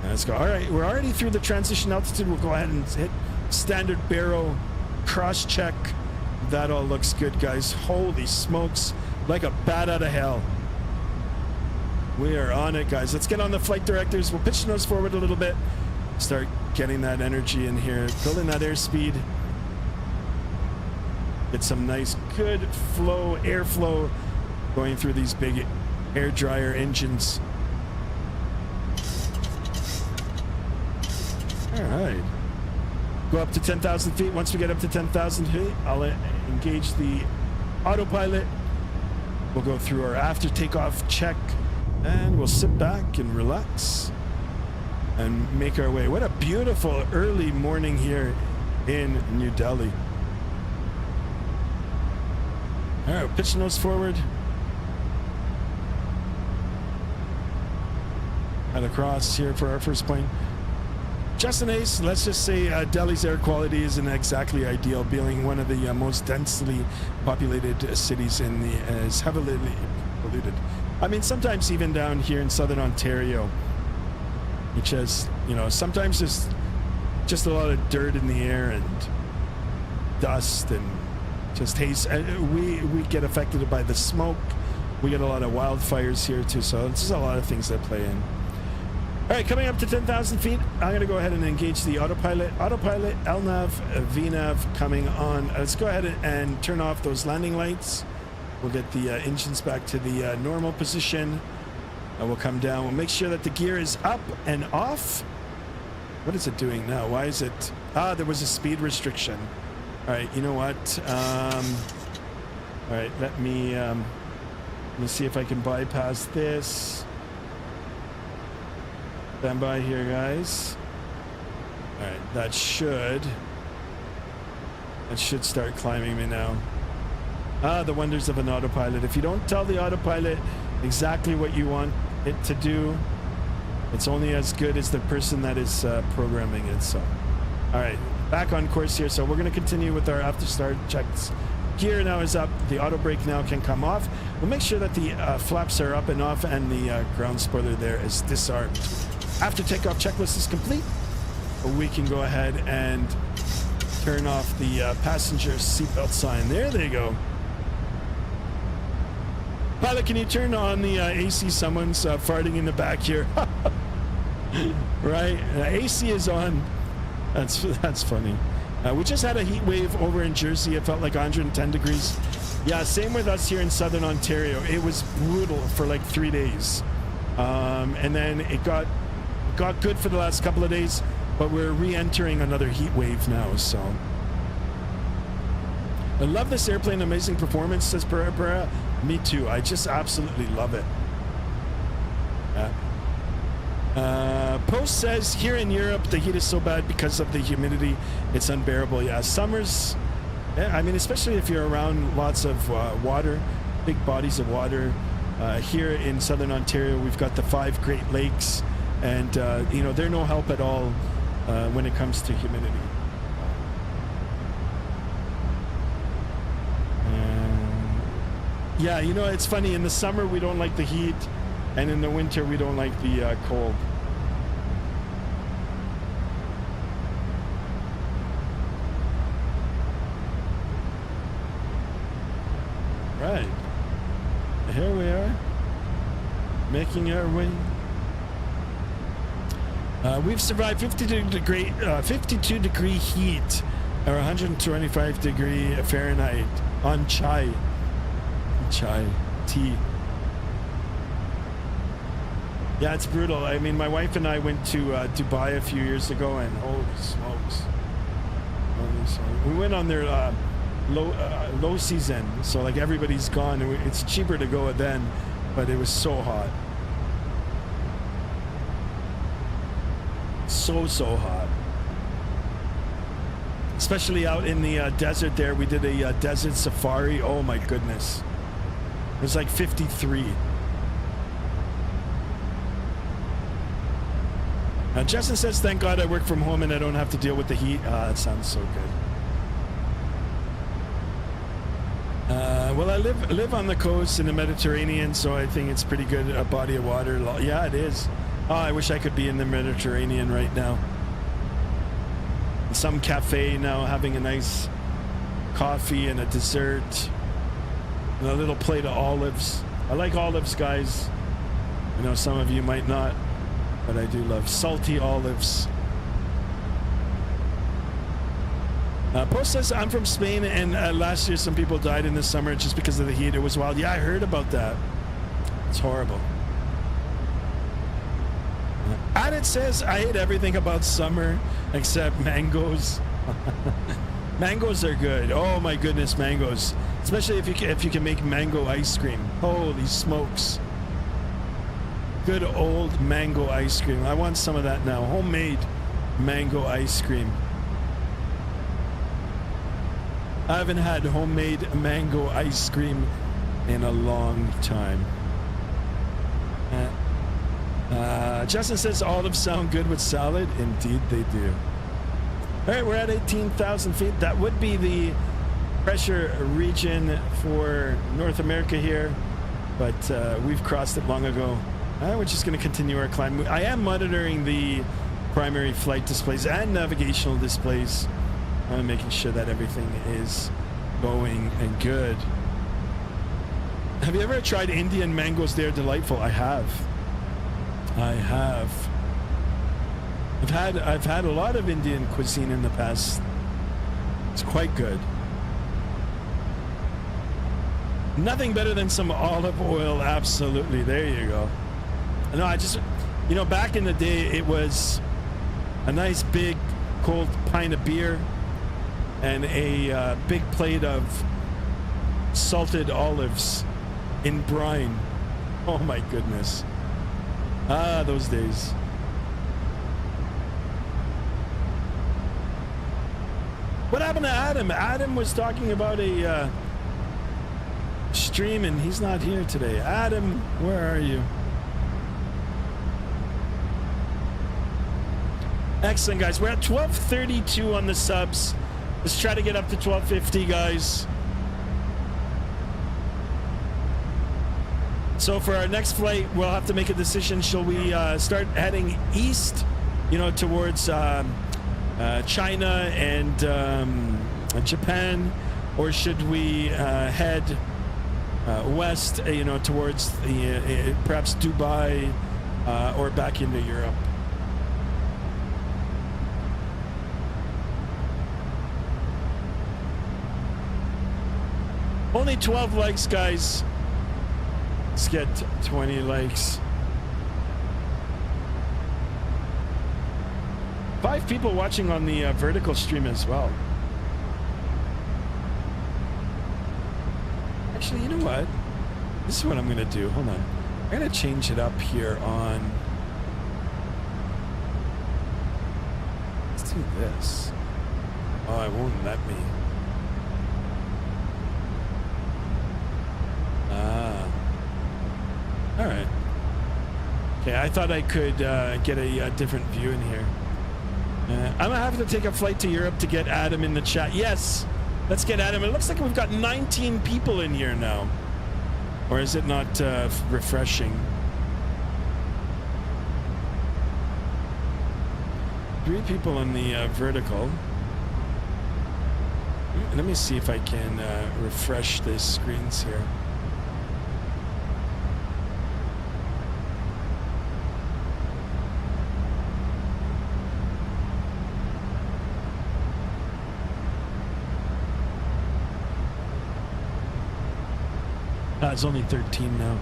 Let's go. All right, we're already through the transition altitude. We'll go ahead and hit standard barrel cross check. That all looks good, guys. Holy smokes, like a bat out of hell. We are on it, guys. Let's get on the flight directors. We'll pitch the nose forward a little bit. Start getting that energy in here. Building that airspeed. Get some nice, good flow, airflow going through these big air dryer engines. All right. Go up to 10,000 feet. Once we get up to 10,000 feet, I'll engage the autopilot. We'll go through our after takeoff check. And we'll sit back and relax and make our way. What a beautiful early morning here in New Delhi. All right, pitch the nose forward. Head across here for our first plane. Justin Ace, let's just say Delhi's air quality isn't exactly ideal, being one of the most densely populated cities in the is heavily polluted. I mean, sometimes even down here in southern Ontario, which has, you know, sometimes there's just a lot of dirt in the air and dust and just haze. We get affected by the smoke. We get a lot of wildfires here too, so there's a lot of things that play in. All right, coming up to 10,000 feet, I'm going to go ahead and engage the autopilot. Autopilot, LNAV, VNAV coming on. Let's go ahead and turn off those landing lights. We'll get the engines back to the normal position. We'll come down. We'll make sure that the gear is up and off. What is it doing now? Why is it? Ah, there was a speed restriction. All right, you know what? All right, let me see if I can bypass this. Stand by here, guys. All right, that should start climbing me now. Ah, the wonders of an autopilot. If you don't tell the autopilot exactly what you want it to do, it's only as good as the person that is programming it. So, all right, back on course here. So we're going to continue with our after start checks. Gear now is up. The auto brake now can come off. We'll make sure that the flaps are up and off and the ground spoiler there is disarmed. After takeoff checklist is complete, we can go ahead and turn off the passenger seatbelt sign. There they go. Pilot, can you turn on the AC? Someone's farting in the back here. Right? AC is on. That's funny. We just had a heat wave over in Jersey. It felt like 110 degrees. Yeah, same with us here in southern Ontario. It was brutal for like 3 days. And then it got good for the last couple of days, but we're re-entering another heat wave now. So I love this airplane. Amazing performance, says Pereira. Me too. I just absolutely love it. Post says here in Europe the heat is so bad because of the humidity, it's unbearable. Yeah, summers, yeah, I mean, especially if you're around lots of water, big bodies of water. Here in southern Ontario, we've got the 5 Great Lakes, and you know, they're no help at all when it comes to humidity. Yeah, you know, it's funny, in the summer we don't like the heat, and in the winter we don't like the cold. Right, here we are, making our way. We've survived 52 degree heat, or 125 degree Fahrenheit on chai tea. Yeah, it's brutal. I mean, my wife and I went to Dubai a few years ago, and holy smokes, we went on their low season, so like everybody's gone, and it's cheaper to go then, but it was so hot, so hot, especially out in the desert there. We did a desert safari. Oh my goodness, it was like 53. Justin says, thank God I work from home and I don't have to deal with the heat. That sounds so good. Well, I live on the coast in the Mediterranean, so I think it's pretty good, a body of water. Yeah, it is. Oh, I wish I could be in the Mediterranean right now. Some cafe now, having a nice coffee and a dessert and a little plate of olives. I like olives, guys. I know some of you might not, but I do love salty olives. Post says, I'm from Spain, and last year some people died in the summer just because of the heat. It was wild. Yeah, I heard about that. It's horrible. Adit says, I hate everything about summer except mangoes. Mangoes are good. Oh my goodness, mangoes. Especially if you can make mango ice cream. Holy smokes. Good old mango ice cream. I want some of that now. Homemade mango ice cream. I haven't had homemade mango ice cream in a long time. Justin says olives sound good with salad. Indeed they do. All right, we're at 18,000 feet. That would be the pressure region for North America here, but we've crossed it long ago. We're just going to continue our climb. I am monitoring the primary flight displays and navigational displays. I'm making sure that everything is going and good. Have you ever tried Indian mangoes? They're delightful. I have. I've had a lot of Indian cuisine in the past. It's quite good. Nothing better than some olive oil. Absolutely. There you go. No, I just, you know, back in the day, it was a nice big cold pint of beer and a big plate of salted olives in brine. Oh my goodness. Ah, those days. What happened to Adam? Adam was talking about a stream and he's not here today. Adam, where are you? Excellent, guys. We're at 1232 on the subs. Let's try to get up to 1250, guys. So for our next flight, we'll have to make a decision. Shall we start heading east, you know, towards China and Japan, or should we head west, you know, towards the perhaps Dubai or back into Europe? Only 12 likes, guys. Let's get 20 likes. 5 people watching on the vertical stream as well. Actually, you know what? This is what I'm gonna do. Hold on. I'm gonna change it up here on. Let's do this. Oh, it won't let me. All right. Okay, I thought I could get a different view in here. I'm gonna have to take a flight to Europe to get Adam in the chat. Yes, let's get Adam. It looks like we've got 19 people in here now. Or is it not refreshing? 3 people on the vertical. Let me see if I can refresh the screens here. It's only 13 now.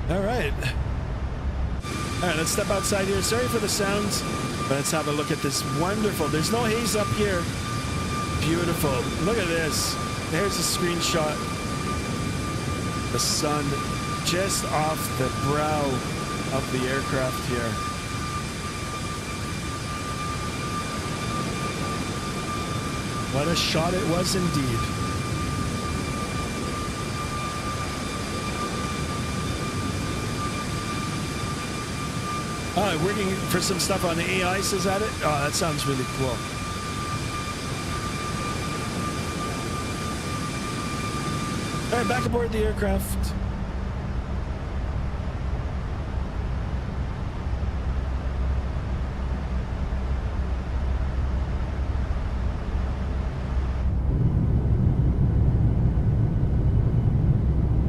All right. All right, let's step outside here. Sorry for the sounds, but let's have a look at this wonderful. There's no haze up here. Beautiful. Look at this. There's a screenshot. The sun just off the brow of the aircraft here. What a shot it was indeed. Oh, working for some stuff on the AI, says at it? Oh, that sounds really cool. All right, back aboard the aircraft.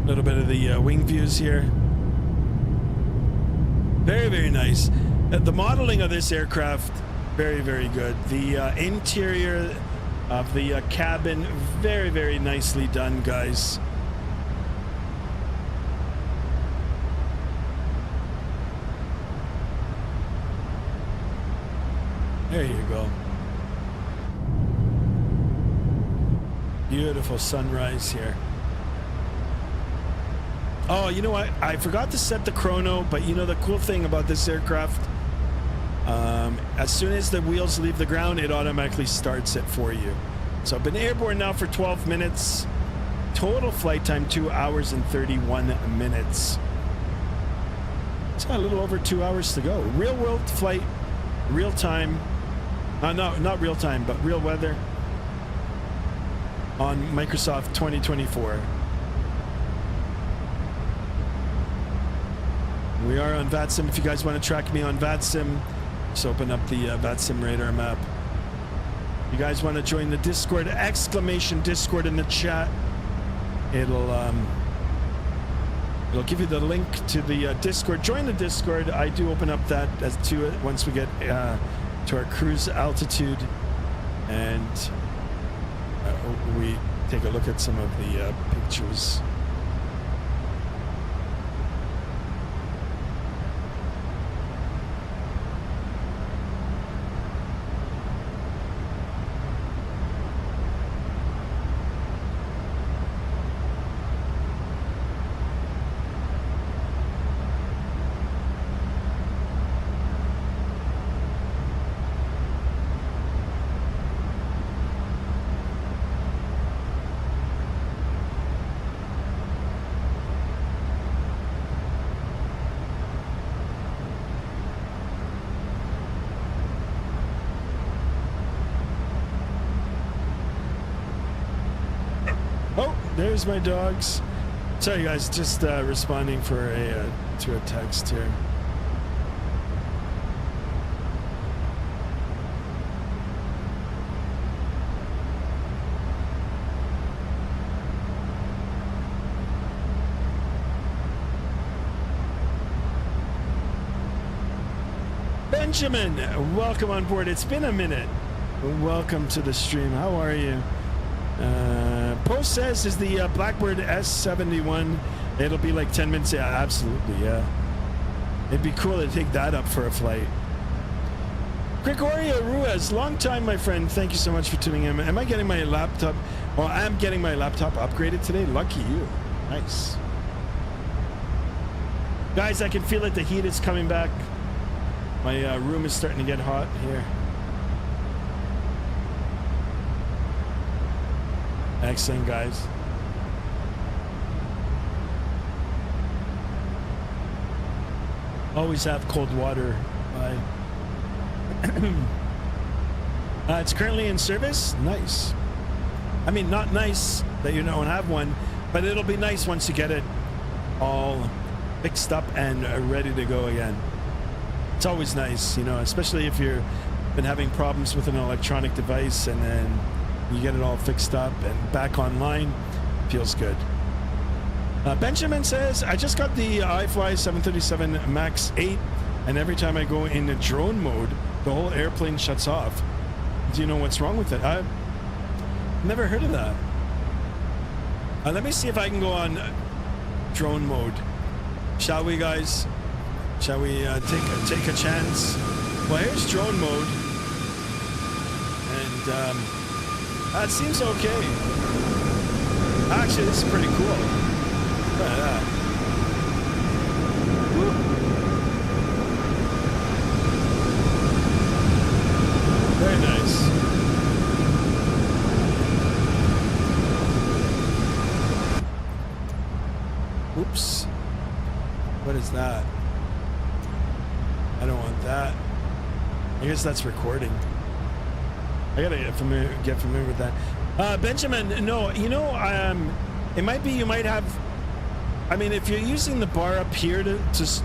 A little bit of the wing views here. Very, very nice. The modeling of this aircraft, very, very good. The interior of the cabin, very, very nicely done, guys. There you go. Beautiful sunrise here. Oh, you know what? I forgot to set the chrono, but you know the cool thing about this aircraft, as soon as the wheels leave the ground, it automatically starts it for you. So I've been airborne now for 12 minutes, total flight time 2 hours and 31 minutes. It's got a little over 2 hours to go. Real world flight, real time. No, not real time, but real weather on Microsoft 2024. We are on Vatsim. If you guys want to track me on Vatsim, just open up the Vatsim radar map. You guys want to join the Discord, exclamation Discord in the chat. It'll give you the link to the Discord. Join the Discord. I do open up that as to it once we get to our cruise altitude, and we take a look at some of the pictures. There's my dogs. Sorry guys, just responding for to a text here. Benjamin, welcome on board. It's been a minute. Welcome to the stream. How are you? Post says, is the Blackbird S71, it'll be like 10 minutes. Yeah, absolutely. Yeah, it'd be cool to take that up for a flight. Gregorio Ruiz, long time, my friend. Thank you so much for tuning in. Am I getting my laptop? Well, I'm getting my laptop upgraded today. Lucky you. Nice. Guys, I can feel it. The heat is coming back. My room is starting to get hot here. Excellent, guys. Always have cold water. It's currently in service. Nice. I mean, not nice that you don't have one, but it'll be nice once you get it all fixed up and ready to go again. It's always nice, you know, especially if you've been having problems with an electronic device and then you get it all fixed up and back online. Feels good. Benjamin says, I just got the iFLY 737 MAX 8, and every time I go into drone mode, the whole airplane shuts off. Do you know what's wrong with it? I've never heard of that. Let me see if I can go on drone mode. Shall we, guys? Shall we take a chance? Well, here's drone mode. And that seems okay. Actually, this is pretty cool. Look at that. Woo. Very nice. Oops. What is that? I don't want that. I guess that's recording. I gotta get familiar with that. Benjamin, no, you know, it might be, you might have, I mean, if you're using the bar up here to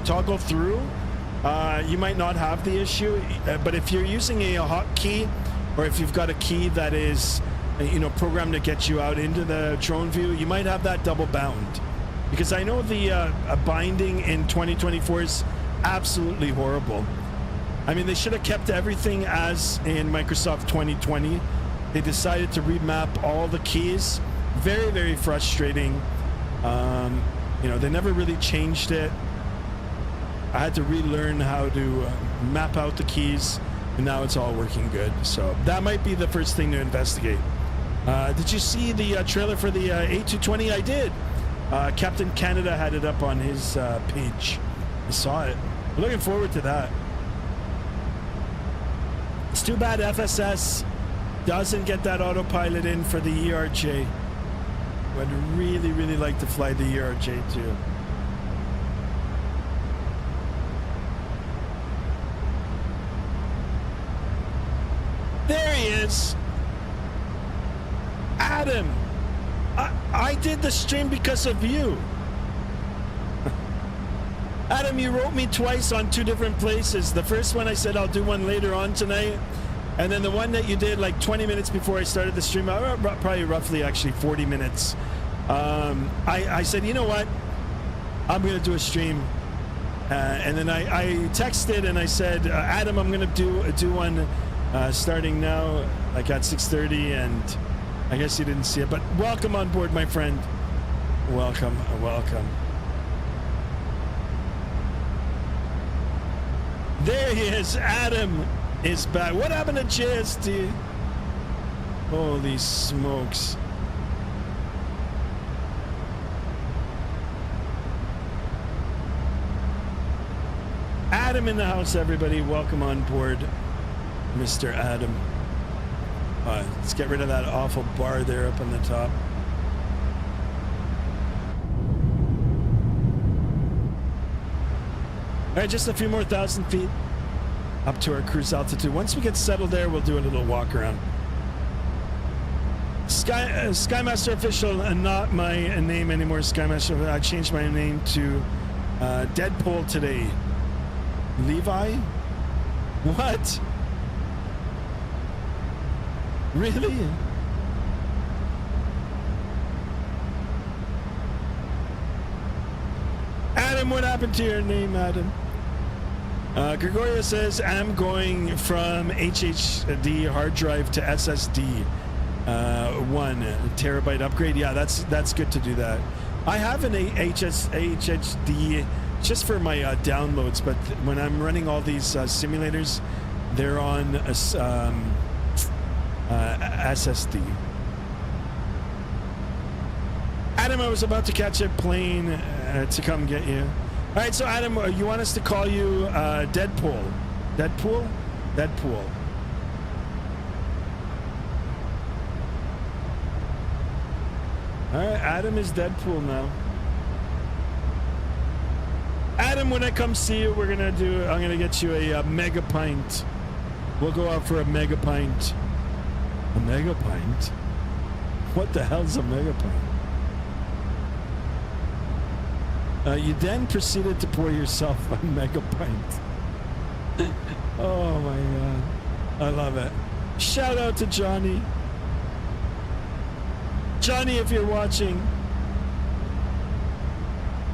toggle through, you might not have the issue, but if you're using a hotkey, or if you've got a key that is, you know, programmed to get you out into the drone view, you might have that double bound. Because I know the binding in 2024 is absolutely horrible. I mean, they should have kept everything as in Microsoft 2020. They decided to remap all the keys. Very, very frustrating. You know, they never really changed it. I had to relearn how to map out the keys, and now it's all working good. So that might be the first thing to investigate. Did you see the trailer for the A220? I did. Captain Canada had it up on his page. I saw it. I'm looking forward to that. It's too bad FSS doesn't get that autopilot in for the ERJ. would really, really like to fly the Euro J2. There he is. Adam, I did the stream because of you. Adam, you wrote me twice on 2 different places. The first one I said I'll do one later on tonight. And then the one that you did like 20 minutes before I started the stream, probably roughly actually 40 minutes. I said, you know what? I'm going to do a stream. And then I texted and I said, Adam, I'm going to do one starting now, like at 6:30. And I guess you didn't see it, but welcome on board, my friend. Welcome, welcome. There he is. Adam is back. What happened to JST? Holy smokes. Adam in the house, everybody. Welcome on board, Mr. Adam. Let's get rid of that awful bar there up on the top. All right, just a few more 1,000 feet up to our cruise altitude. Once we get settled there, we'll do a little walk around. Skymaster Official, not my name anymore. Skymaster, I changed my name to Deadpool today. Levi? What? Really? Adam, what happened to your name, Adam? Gregorio says, I'm going from HDD hard drive to SSD. 1 terabyte upgrade. Yeah, that's good to do that. I have an HDD just for my downloads, but when I'm running all these simulators, they're on SSD. Adam, I was about to catch a plane to come get you. All right, so Adam, you want us to call you Deadpool? Deadpool? Deadpool. All right, Adam is Deadpool now. Adam, when I come see you, I'm gonna get you a mega pint. We'll go out for a mega pint. A mega pint? What the hell's a mega pint? You then proceeded to pour yourself a mega pint. Oh my god. I love it. Shout out to Johnny. Johnny, if you're watching,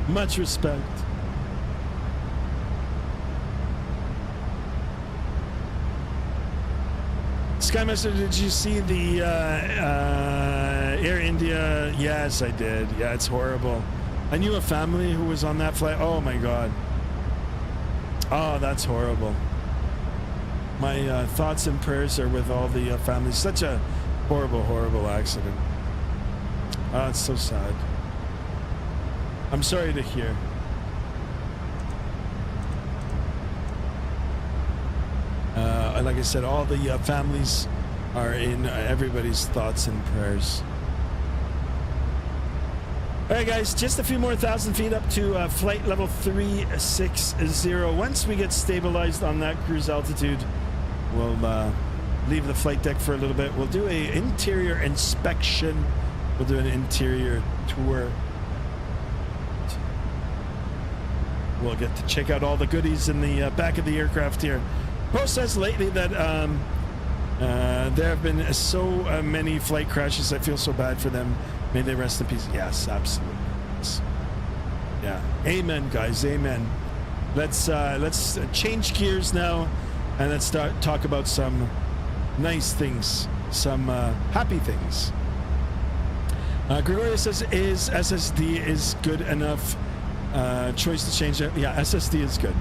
much respect. Skymaster, did you see the Air India? Yes, I did. Yeah, it's horrible. I knew a family who was on that flight. Oh my god. Oh, that's horrible. My thoughts and prayers are with all the families. Such a horrible, horrible accident. Oh, it's so sad. I'm sorry to hear. Like I said, all the families are in everybody's thoughts and prayers. All right, guys, just a few more 1,000 feet up to flight level 360. Once we get stabilized on that cruise altitude, we'll leave the flight deck for a little bit. We'll do an interior inspection. We'll do an interior tour. We'll get to check out all the goodies in the back of the aircraft here. Post says lately that there have been so many flight crashes. I feel so bad for them. May they rest in peace. Yes, absolutely. Yes. Yeah. Amen, guys. Amen. Let's change gears now, and let's talk about some nice things, some happy things. Gregorio says, "Is SSD is good enough choice to change it?" Yeah, SSD is good.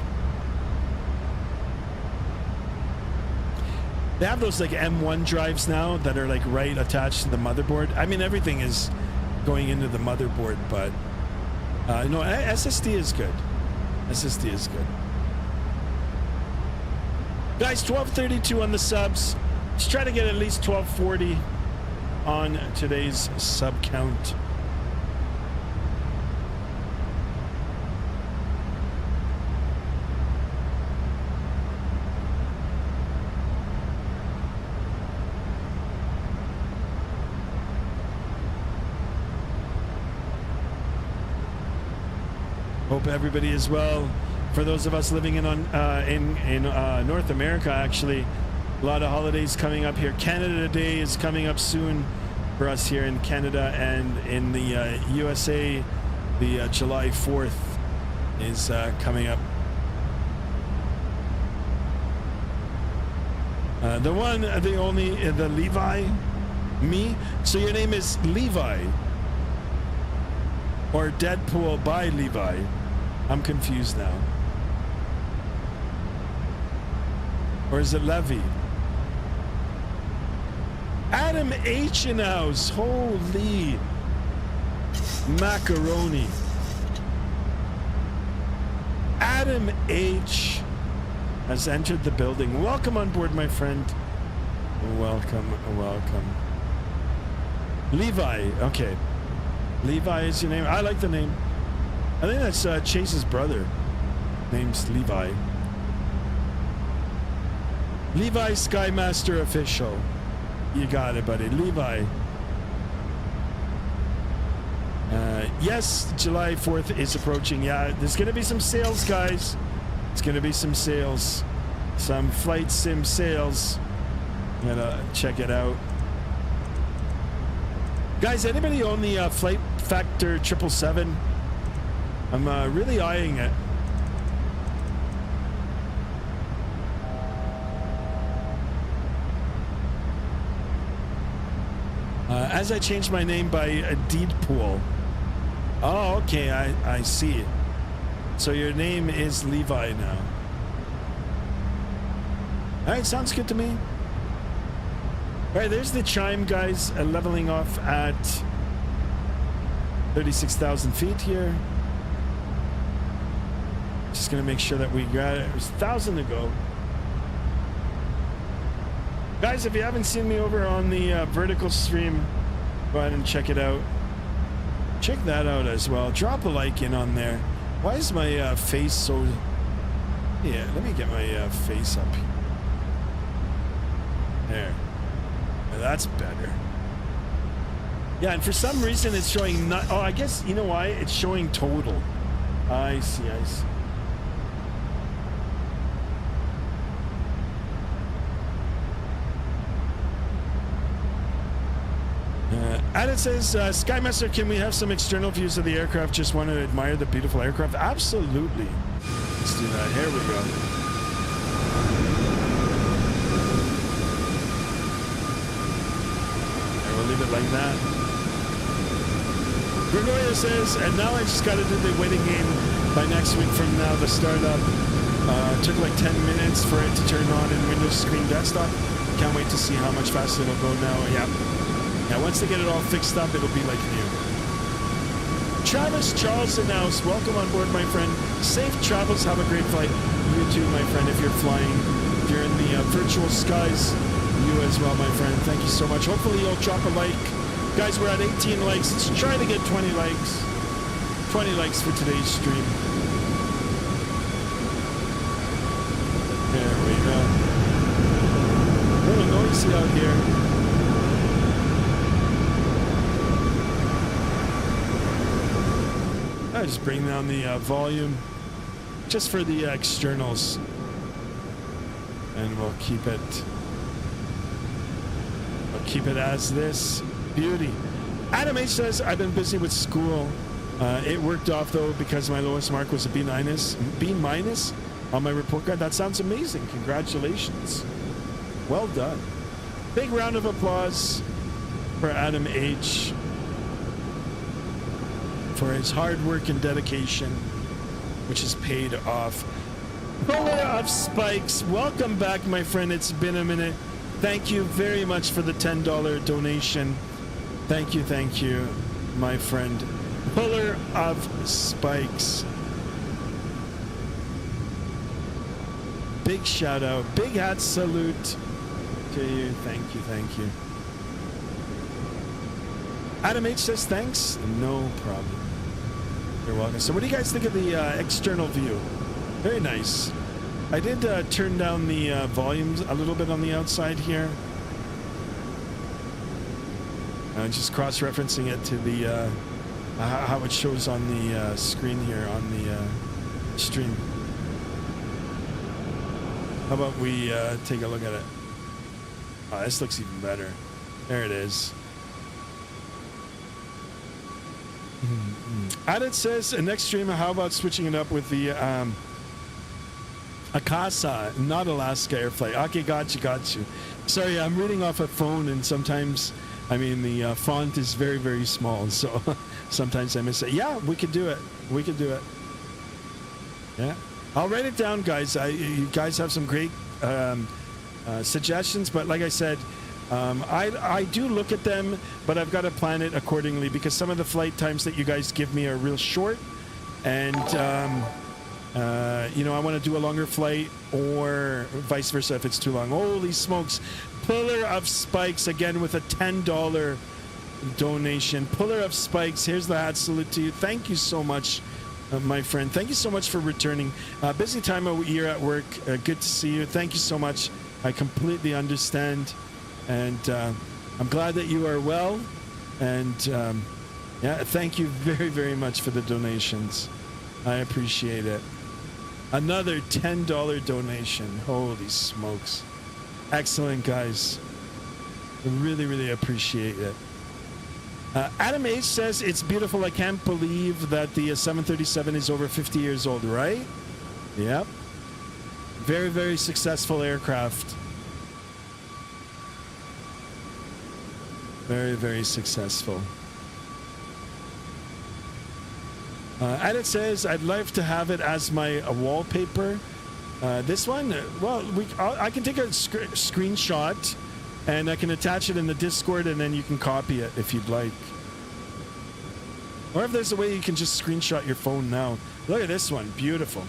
They have those like M1 drives now that are like right attached to the motherboard. I mean, everything is going into the motherboard, but no, SSD is good. SSD is good. Guys, 1232 on the subs. Let's try to get at least 1240 on today's sub count. Hope everybody is well. For those of us living in North America, actually, a lot of holidays coming up here. Canada Day is coming up soon for us here in Canada, and in the USA, the July 4th is coming up. The one, the only, the Levi, me. So your name is Levi, or Deadpool by Levi. I'm confused now. Or is it Levy? Adam H in house. Holy macaroni. Adam H has entered the building. Welcome on board, my friend. Welcome, welcome. Levi, okay. Levi is your name. I like the name. I think that's Chase's brother. Name's Levi. Levi Skymaster official. You got it, buddy. Levi. Yes, July 4th is approaching. Yeah, there's going to be some sales, guys. It's going to be some sales. Some flight sim sales. I'm going to check it out. Guys, anybody own the Flight Factor 777? I'm really eyeing it. As I changed my name by Deedpool. Oh, okay, I see. So your name is Levi now. All right, sounds good to me. All right, there's the chime, guys, leveling off at 36,000 feet here. Just gonna make sure that we got it. There's 1,000 to go. Guys, if you haven't seen me over on the vertical stream, go ahead and check it out. Check that out as well. Drop a like in on there. Why is my face so... Yeah, let me get my face up here. There. That's better. Yeah, and for some reason it's showing not... Oh, I guess, you know why? It's showing total. I see, I see. And it says, Skymaster, can we have some external views of the aircraft? Just want to admire the beautiful aircraft. Absolutely. Let's do that. Here we go. And we'll leave it like that. Gregorio says, and now I just got to do the waiting game by next week from now, the startup. It took like 10 minutes for it to turn on in Windows Screen Desktop. Can't wait to see how much faster it'll go now. Yeah. Yeah, once they get it all fixed up, it'll be like new. Travis Charles announced, welcome on board, my friend. Safe travels, have a great flight. You too, my friend, if you're flying. If you're in the virtual skies, you as well, my friend. Thank you so much. Hopefully you'll drop a like. Guys, we're at 18 likes. Let's try to get 20 likes. 20 likes for today's stream. There we go. A little noisy out here. I just bring down the volume just for the externals, and we'll keep it as this. Beauty. Adam H says, I've been busy with school. It worked off though because my lowest mark was a B minus on my report card. That sounds amazing. Congratulations. Well done. Big round of applause for Adam H for his hard work and dedication, which is paid off. Puller of Spikes, welcome back, my friend. It's been a minute. Thank you very much for the $10 donation. Thank you, my friend. Puller of Spikes. Big shout out, big hat salute to you. Thank you. Adam H says thanks. No problem. You're welcome. So what do you guys think of the external view? Very nice. I did turn down the volumes a little bit on the outside here. Just cross-referencing it to the how it shows on the screen here on the stream. How about we take a look at it? Oh, this looks even better. There it is. Added says, next stream, how about switching it up with the Akasa, not Alaska iFLY. Okay, got you. Sorry, I'm reading off a phone, and sometimes, I mean, the font is very, very small, so sometimes I miss it. Yeah, we could do it. Yeah, I'll write it down, guys. You guys have some great suggestions, but like I said, I do look at them, but I've got to plan it accordingly because some of the flight times that you guys give me are real short, and you know, I want to do a longer flight or vice versa if it's too long. Holy smokes. Pillar of Spikes again with a $10 donation. Pillar of Spikes, here's the hat salute to you. Thank you so much, my friend. Thank you so much for returning. Busy time of year at work. Good to see you. Thank you so much. I completely understand. And I'm glad that you are well. And yeah, thank you very, very much for the donations. I appreciate it. Another $10 donation. Holy smokes. Excellent, guys. I really, really appreciate it. Adam H says, it's beautiful. I can't believe that the 737 is over 50 years old, right? Yep. Very, very successful aircraft. Very, very successful. And it says, I'd love to have it as my wallpaper. This one, well, I can take a screenshot and I can attach it in the Discord and then you can copy it if you'd like. Or if there's a way you can just screenshot your phone now. Look at this one, beautiful.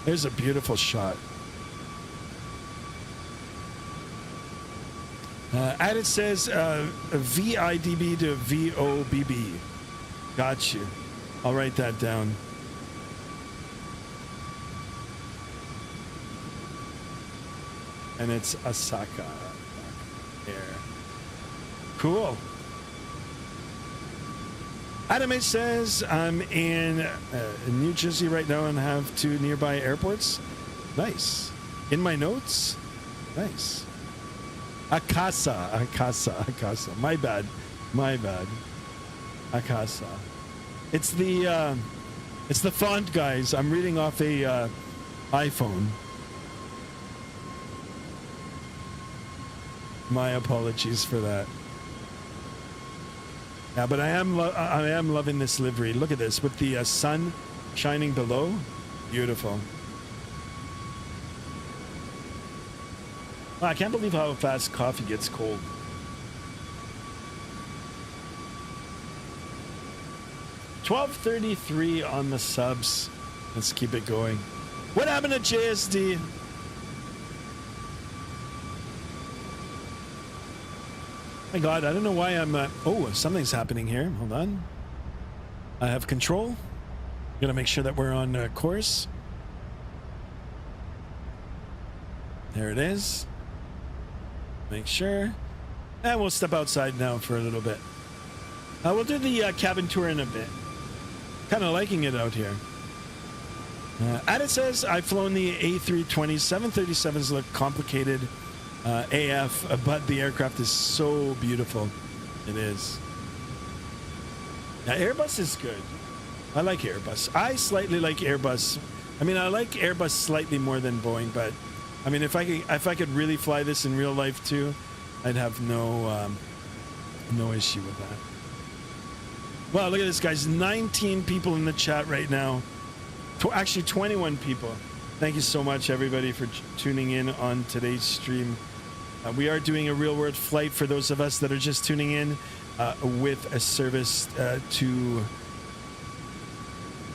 There's a beautiful shot. And it says VIDB to VOBB. Got you. I'll write that down. And it's Osaka Air. Cool. Adam H says, I'm in New Jersey right now and have 2 nearby airports. Nice. In my notes? Nice. Akasa. My bad. Akasa. It's the font, guys. I'm reading off a iPhone. My apologies for that. Yeah, but I am loving this livery. Look at this with the sun shining below. Beautiful. Wow, I can't believe how fast coffee gets cold. $12.33 on the subs. Let's keep it going. What happened to JSD? My God, I don't know why I'm... oh, something's happening here. Hold on. I have control. Gotta make sure that we're on course. There it is. Make sure. And we'll step outside now for a little bit. We'll do the cabin tour in a bit. Kind of liking it out here. And it says, I've flown the A320. 737s look complicated AF, but the aircraft is so beautiful. It is. Now, Airbus is good. I like Airbus. I slightly like Airbus. I mean, I like Airbus slightly more than Boeing, but I mean, if I could really fly this in real life too, I'd have no issue with that. Wow, look at this, guys. 19 people in the chat right now. Actually, 21 people. Thank you so much, everybody, for tuning in on today's stream. We are doing a real-world flight for those of us that are just tuning in with a service to...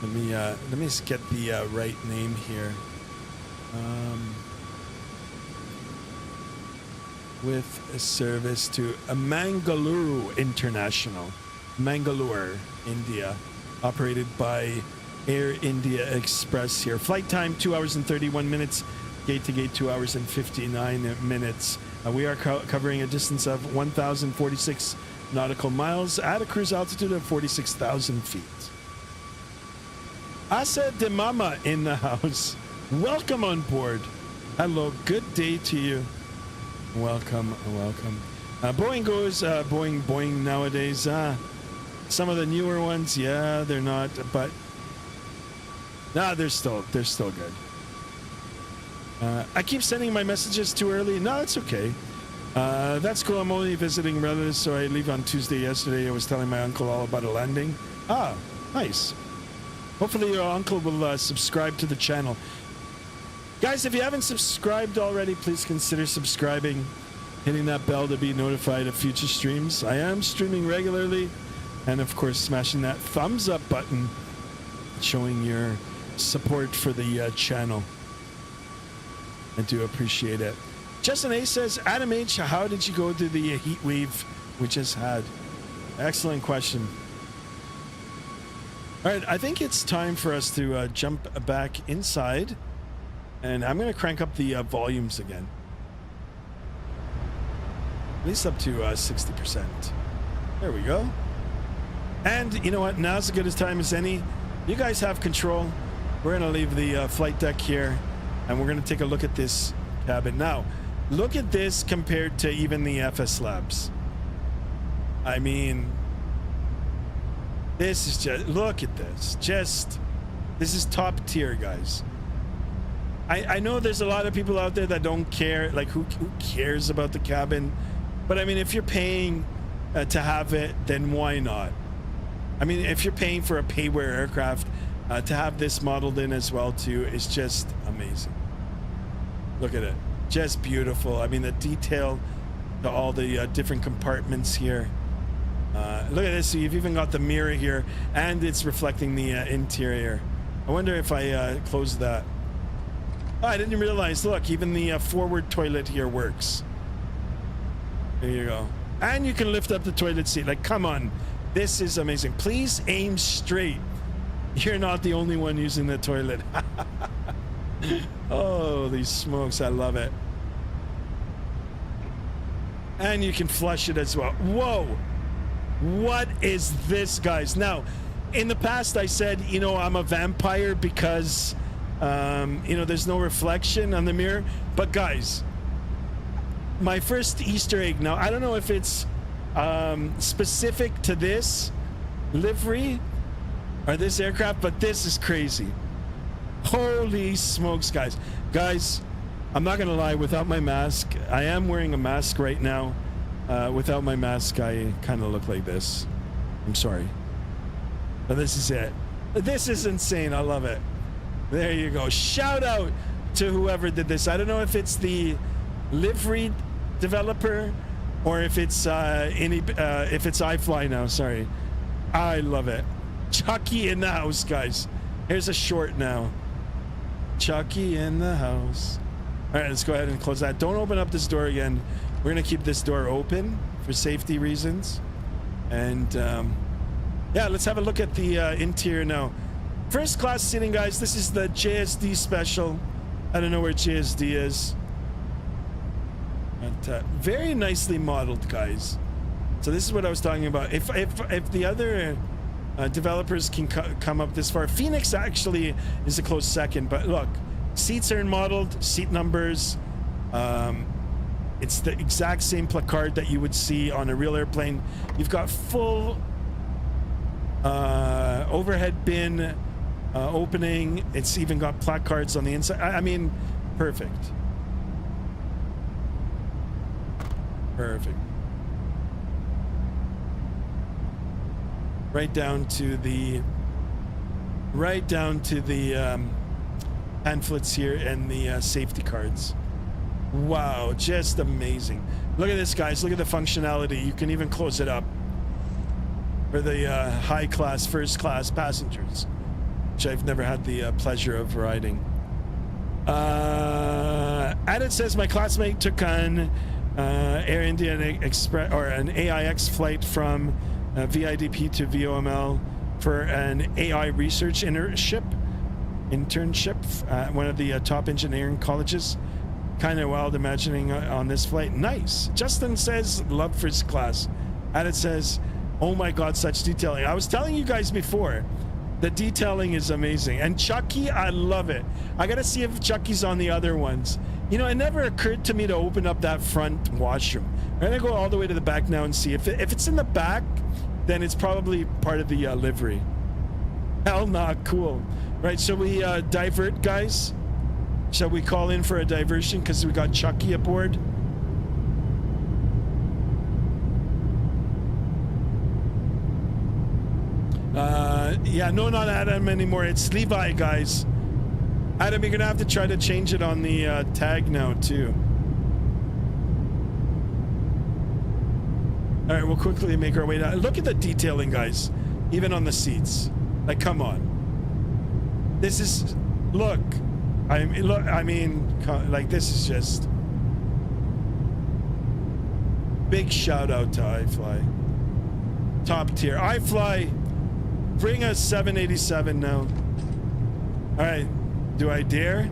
Let me just get the right name here. With a service to Mangalore International. Mangalore, India, operated by Air India Express here. Flight time 2 hours and 31 minutes, gate to gate 2 hours and 59 minutes. We are covering a distance of 1,046 nautical miles at a cruise altitude of 46,000 feet. Asa de Mama in the house. Welcome on board. Hello, good day to you. Welcome. Boeing goes Boeing nowadays. Some of the newer ones, yeah, they're not, but they're still good. I keep sending my messages too early. No, it's okay. That's cool. I'm only visiting relatives, so I leave on Tuesday. Yesterday, I was telling my uncle all about a landing. Ah, nice. Hopefully your uncle will subscribe to the channel. Guys, if you haven't subscribed already, please consider subscribing, hitting that bell to be notified of future streams. I am streaming regularly, and of course smashing that thumbs up button, showing your support for the channel. I do appreciate it. Justin A says, Adam H, how did you go through the heat wave we just had? Excellent question. All right, I think it's time for us to jump back inside, and I'm going to crank up the volumes again. At least up to 60%. There we go. And you know what? Now's as good a time as any. You guys have control. We're going to leave the flight deck here, and we're going to take a look at this cabin. Now, look at this compared to even the FS Labs. I mean, this is just, look at this. This is top tier, guys. I know there's a lot of people out there that don't care. Like, who cares about the cabin? But I mean, if you're paying to have it, then why not? I mean, if you're paying for a payware aircraft, to have this modeled in as well too is just amazing. Look at it, just beautiful. I mean, the detail to all the different compartments here. Look at this. So you've even got the mirror here, and it's reflecting the interior. I wonder if I close that. Oh, I didn't realize. Look, even the forward toilet here works. There you go. And you can lift up the toilet seat. Like, come on. This is amazing. Please aim straight. You're not the only one using the toilet. Oh, these smokes. I love it. And you can flush it as well. Whoa. What is this, guys? Now, in the past, I said, you know, I'm a vampire because, you know, there's no reflection on the mirror. But, guys, my first Easter egg. Now, I don't know if it's specific to this livery or this aircraft, but this is crazy. Holy smokes, guys. Guys, I'm not gonna lie, without my mask, I am wearing a mask right now. Without my mask, I kind of look like this. I'm sorry, but this is it. This is insane. I love it. There you go. Shout out to whoever did this. I don't know if it's the livery developer or if it's if it's iFLY now. Sorry. I love it. Chucky in the house, guys. Here's a short now. Chucky in the house. All right, let's go ahead and close that. Don't open up this door again. We're gonna keep this door open for safety reasons. And yeah, let's have a look at the interior now. First class seating, guys. This is the JSD special. I don't know where JSD is, but very nicely modeled, guys. So this is what I was talking about. If the other developers can come up this far, Phoenix actually is a close second. But look, seats are modeled, seat numbers. It's the exact same placard that you would see on a real airplane. You've got full overhead bin opening. It's even got placards on the inside. I mean, perfect. Perfect. Right down to the pamphlets here and the safety cards. Wow, just amazing. Look at this, guys. Look at the functionality. You can even close it up for the high class, first class passengers, which I've never had the pleasure of riding. Added says my classmate took an Air India Express or an AIX flight from VIDP to VOML for an AI research internship at one of the top engineering colleges. Kind of wild imagining on this flight. Nice. Justin says love first class. And it says, oh my God, such detailing. I was telling you guys before, the detailing is amazing. And Chucky, I love it. I got to see if Chucky's on the other ones. You know, it never occurred to me to open up that front washroom. I'm going to go all the way to the back now and see. If it's in the back, then it's probably part of the livery. Hell nah, cool. Right, so we divert, guys. Shall we call in for a diversion because we got Chucky aboard? Yeah, no, not Adam anymore. It's Levi, guys. Adam, you're gonna have to try to change it on the tag now too. All right, we'll quickly make our way down. Look at the detailing, guys. Even on the seats. Like, come on. This is, look. I mean, like, this is just big shout out to iFLY. Top tier. iFLY, bring us 787 now. All right, do I dare?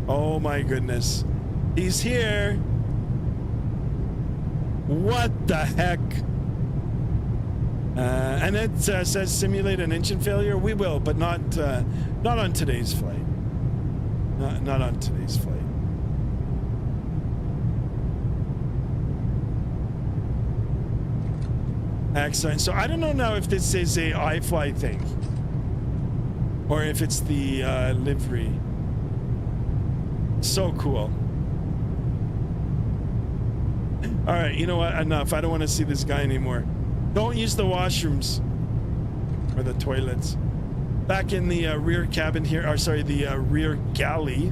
Oh my goodness, he's here. What the heck? And it says simulate an engine failure. We will, but not on today's flight. Not on today's flight. Excellent. So I don't know now if this is a iFLY thing or if it's the livery. So cool. All right, you know what? Enough. I don't want to see this guy anymore. Don't use the washrooms or the toilets. Back in the rear cabin here, or sorry, the rear galley.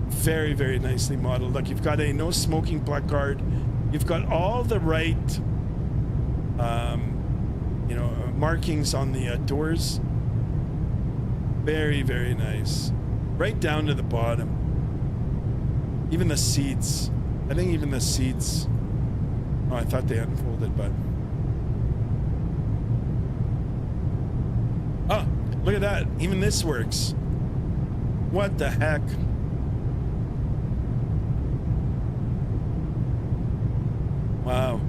Very, very nicely modeled. Look, you've got a no smoking placard. You've got all the right, you know, markings on the doors. Very, very nice. Right down to the bottom. Even the seats. I think even the seats. Oh, I thought they unfolded, but. Oh, look at that. Even this works. What the heck? Wow.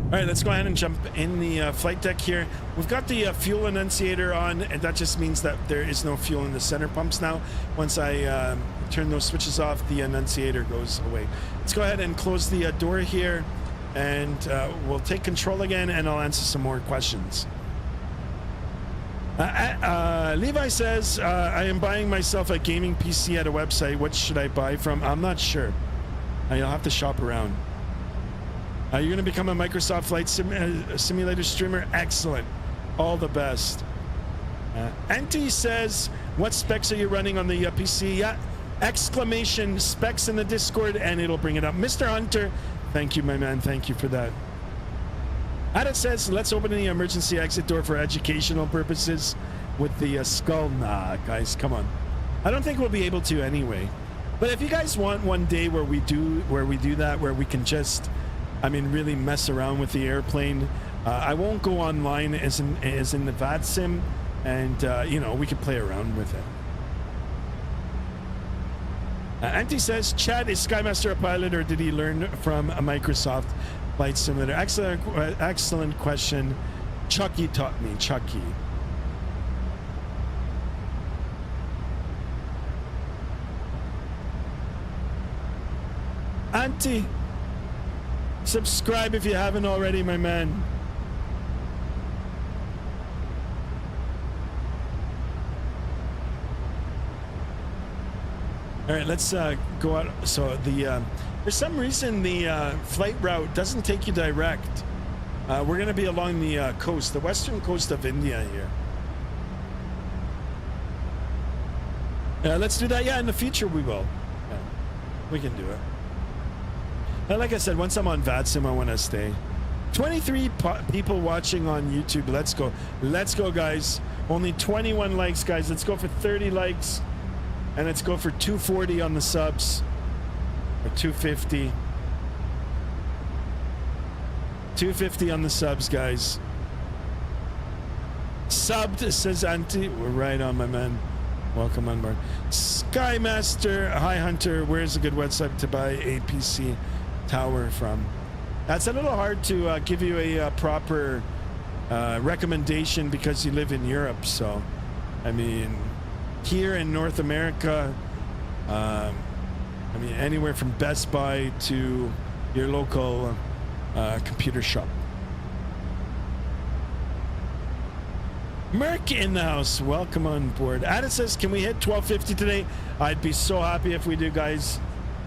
All right, let's go ahead and jump in the flight deck here. We've got the fuel annunciator on, and that just means that there is no fuel in the center pumps now. Once I turn those switches off, the annunciator goes away. Let's go ahead and close the door here, and we'll take control again, and I'll answer some more questions. Levi says, I am buying myself a gaming PC at a website. What should I buy from? I'm not sure. You'll have to shop around. You're going to become a Microsoft Flight Simulator streamer. Excellent. All the best. Antti says, what specs are you running on the PC? Yeah, exclamation specs in the Discord, and it'll bring it up. Mr. Hunter, thank you, my man. Thank you for that. Adam says, let's open the emergency exit door for educational purposes with the skull. Nah, guys, come on. I don't think we'll be able to anyway. But if you guys want one day where we do that, where we can just, I mean, really mess around with the airplane. I won't go online as in the Vatsim, and you know, we can play around with it. Antti says, Chad, is Skymaster a pilot, or did he learn from a Microsoft Flight Simulator? Excellent question. Chucky taught me. Chucky. Antti, subscribe if you haven't already, my man. All right, let's go out. So the for some reason the flight route doesn't take you direct. We're going to be along the coast, the western coast of India here. Let's do that. Yeah, in the future we will. Yeah, we can do it. Like I said, once I'm on Vatsim, I want to stay. 23 people watching on YouTube. Let's go. Let's go, guys. Only 21 likes, guys. Let's go for 30 likes. And let's go for 240 on the subs. Or 250. 250 on the subs, guys. Subbed, says Antti. We're right on, my man. Welcome on board. Skymaster, hi Hunter, where's a good website to buy a PC tower from? That's a little hard to give you a proper recommendation because you live in Europe. So, I mean, here in North America, I mean, anywhere from Best Buy to your local computer shop. Merc in the house, welcome on board. Adam says, can we hit 1250 today? I'd be so happy if we do, guys.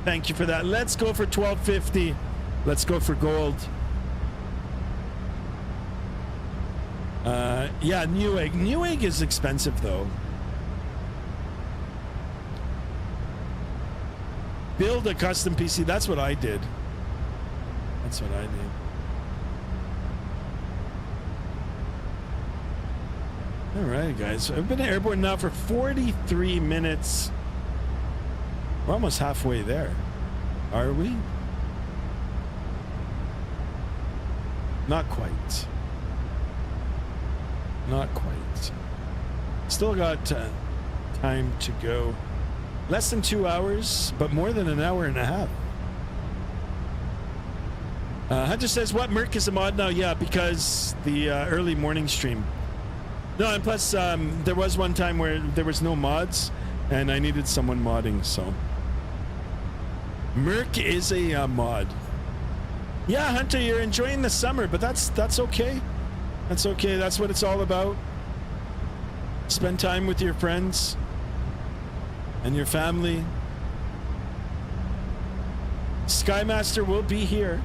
Thank you for that. Let's go for 1250. Let's go for gold. Yeah, Newegg. Newegg is expensive though. Build a custom PC. That's what I did. That's what I did. All right, guys. I've been airborne now for 43 minutes. We're almost halfway there. Are we? Not quite. Not quite. Still got time to go. Less than 2 hours, but more than an hour and a half. Hunter says, what, Merc is a mod now? Yeah, because the early morning stream. No, and plus, there was one time where there was no mods, and I needed someone modding, so. Merc is a mod. Yeah, Hunter, you're enjoying the summer, but that's okay. That's okay. That's what it's all about. Spend time with your friends and your family. Skymaster will be here,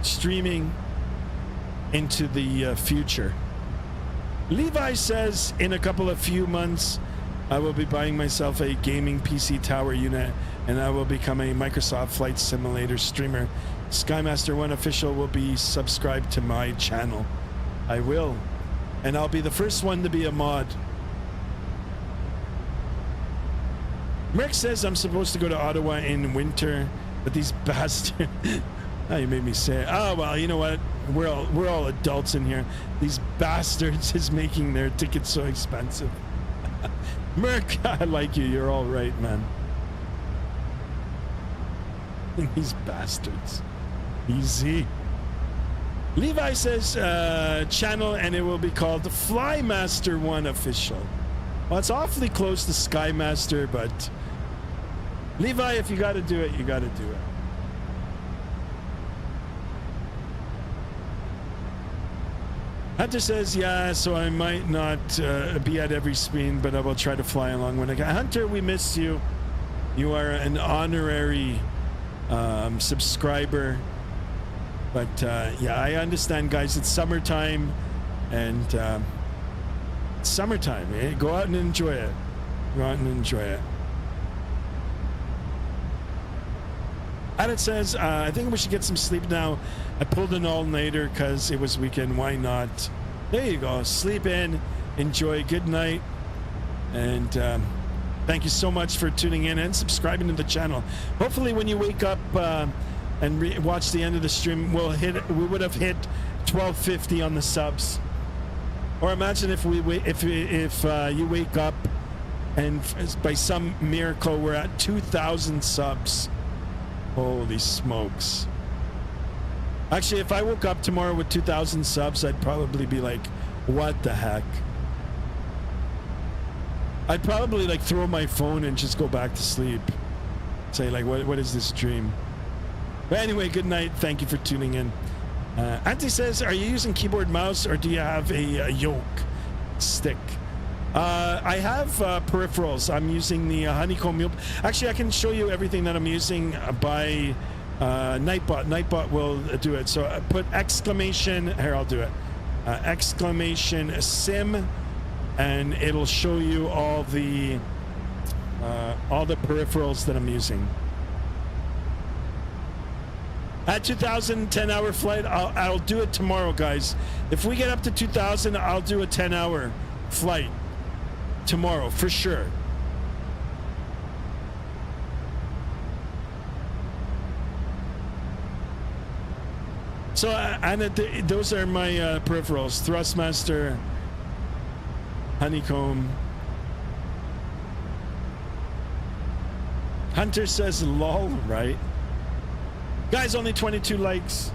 streaming into the future. Levi says, in a few months, I will be buying myself a gaming PC tower unit, and I will become a Microsoft Flight Simulator streamer. Skymaster 1 official will be subscribed to my channel. I will, and I'll be the first one to be a mod. Merck says I'm supposed to go to Ottawa in winter, but these bastards. Oh, you made me say it. Oh, well, you know what? We're all adults in here. These bastards is making their tickets so expensive. Merc, I like you. You're all right, man. These bastards. Easy. Levi says channel, and it will be called the Flymaster 1 official. Well, it's awfully close to Skymaster, but Levi, if you got to do it, you got to do it. Hunter says, yeah, so I might not be at every stream, but I will try to fly along when I can. Hunter, we miss you. You are an honorary subscriber. But yeah, I understand, guys. It's summertime, and it's summertime. Eh? Go out and enjoy it. Go out and enjoy it. And it says, I think we should get some sleep now. I pulled an all-nighter because it was weekend. Why not? There you go. Sleep in. Enjoy. Good night. And thank you so much for tuning in and subscribing to the channel. Hopefully when you wake up and watch the end of the stream, we would have hit 1250 on the subs. Or imagine if you wake up and by some miracle we're at 2,000 subs. Holy smokes. Actually, if I woke up tomorrow with 2,000 subs, I'd probably be like, what the heck? I'd probably like throw my phone and just go back to sleep. Say like, what is this dream? But anyway, good night. Thank you for tuning in. Auntie says, are you using keyboard mouse or do you have a yoke stick? I have peripherals. I'm using the Honeycomb Mule. Actually, I can show you everything that I'm using by Nightbot. Nightbot will do it. So put exclamation, here, I'll do it. Exclamation sim, and it'll show you all the peripherals that I'm using. At 2,000 10-hour flight, I'll do it tomorrow, guys. If we get up to 2,000, I'll do a 10-hour flight tomorrow for sure. So and those are my peripherals: Thrustmaster, Honeycomb, Hunter says lol, right? Guys, only 22 likes.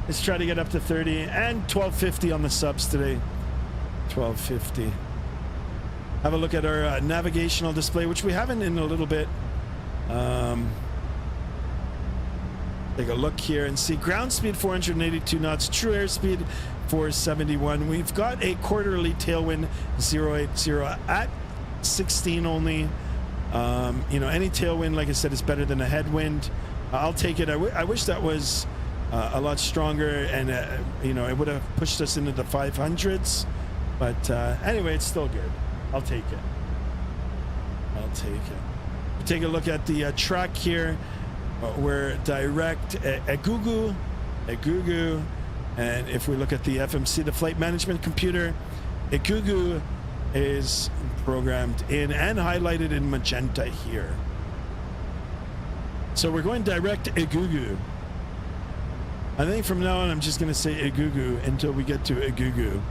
Let's try to get up to 30 and 1250 on the subs today. 1250. Have a look at our navigational display, which we haven't in a little bit. Take a look here and see ground speed 482 knots, true airspeed 471. We've got a quarterly tailwind 080 at 16 only. You know, any tailwind, like I said, is better than a headwind. I'll take it. I wish that was a lot stronger, and you know, it would have pushed us into the 500s. But anyway, it's still good. I'll take it. I'll take it. Take a look at the track here. We're direct Egugu, and if we look at the FMC, the flight management computer, Egugu is programmed in and highlighted in magenta here. So we're going direct Egugu. I think from now on I'm just going to say Egugu until we get to Egugu.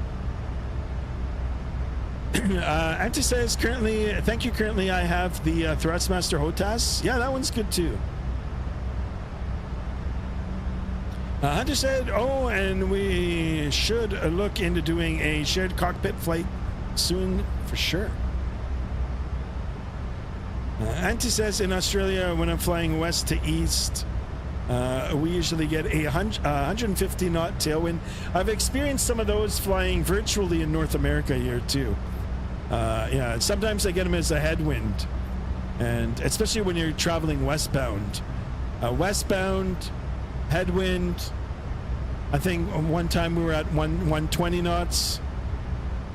Anti says currently, thank you. Currently, I have the Thrustmaster HOTAS. Yeah, that one's good too. Hunter said, oh, and we should look into doing a shared cockpit flight soon for sure. Anti says in Australia, when I'm flying west to east, we usually get a 150 knot tailwind. I've experienced some of those flying virtually in North America here too. Yeah, sometimes I get them as a headwind, and especially when you're traveling westbound. Westbound, headwind. I think one time we were at 120 knots,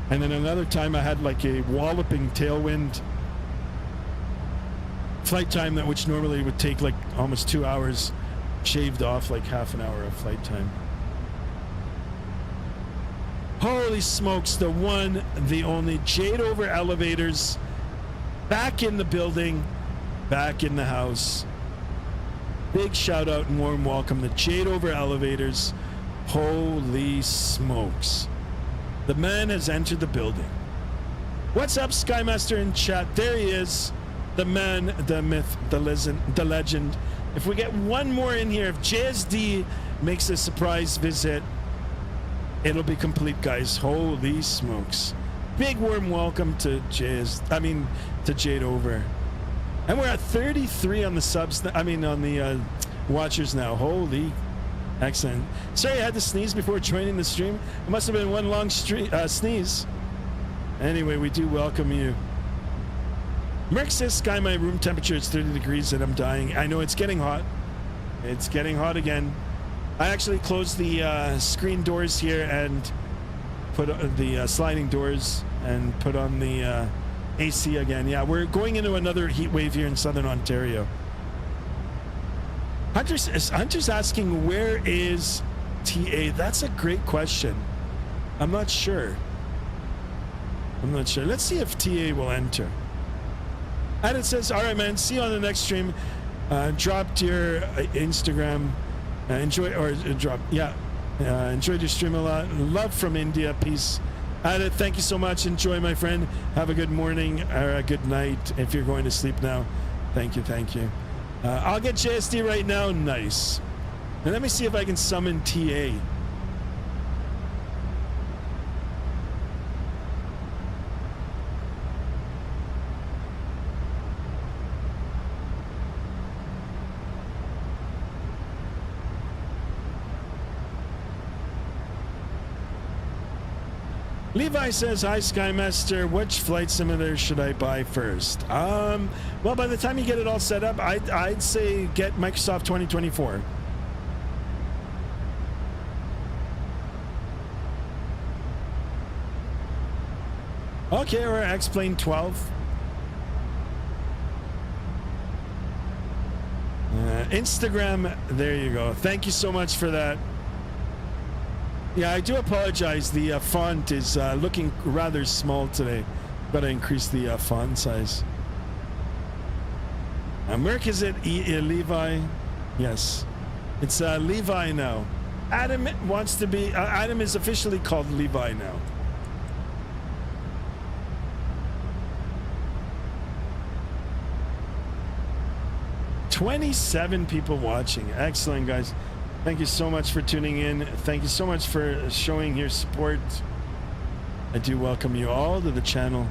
and then another time I had like a walloping tailwind. Flight time that which normally would take like almost 2 hours, shaved off like half an hour of flight time. Holy smokes, the one, the only Jade Over Elevators back in the building, back in the house. Big shout out and warm welcome to Jade Over Elevators. Holy smokes. The man has entered the building. What's up, Skymaster in chat? There he is. The man, the myth, the legend. If we get one more in here, if JSD makes a surprise visit, it'll be complete, guys. Holy smokes. Big warm welcome to to Jade Over. And we're at 33 on the subs, on the watchers now. Holy, excellent. Sorry I had to sneeze before joining the stream. It must have been one long sneeze. Anyway, we do welcome you. Merck says, Sky, my room temperature is 30 degrees and I'm dying. I know it's getting hot. It's getting hot again. I actually closed the screen doors here and put the sliding doors and put on the AC again. Yeah, we're going into another heat wave here in Southern Ontario. Hunter's asking, where is TA? That's a great question. I'm not sure. Let's see if TA will enter. And it says, all right, man, see you on the next stream. Dropped your Instagram. Enjoyed your stream a lot. Love from India. Peace. Adit, thank you so much. Enjoy, my friend. Have a good morning or a good night if you're going to sleep now. Thank you. I'll get JSD right now. Nice. And let me see if I can summon TA. Levi says, hi, Skymaster. Which flight simulator should I buy first? Well, by the time you get it all set up, I'd say get Microsoft 2024. Okay, or X-Plane 12. Instagram, there you go. Thank you so much for that. Yeah, I do apologize. The font is looking rather small today. Gotta increase the font size. Merc, is it Levi? Yes. It's Levi now. Adam wants to be... Adam is officially called Levi now. 27 people watching. Excellent, guys. Thank you so much for tuning in. Thank you so much for showing your support. I do welcome you all to the channel.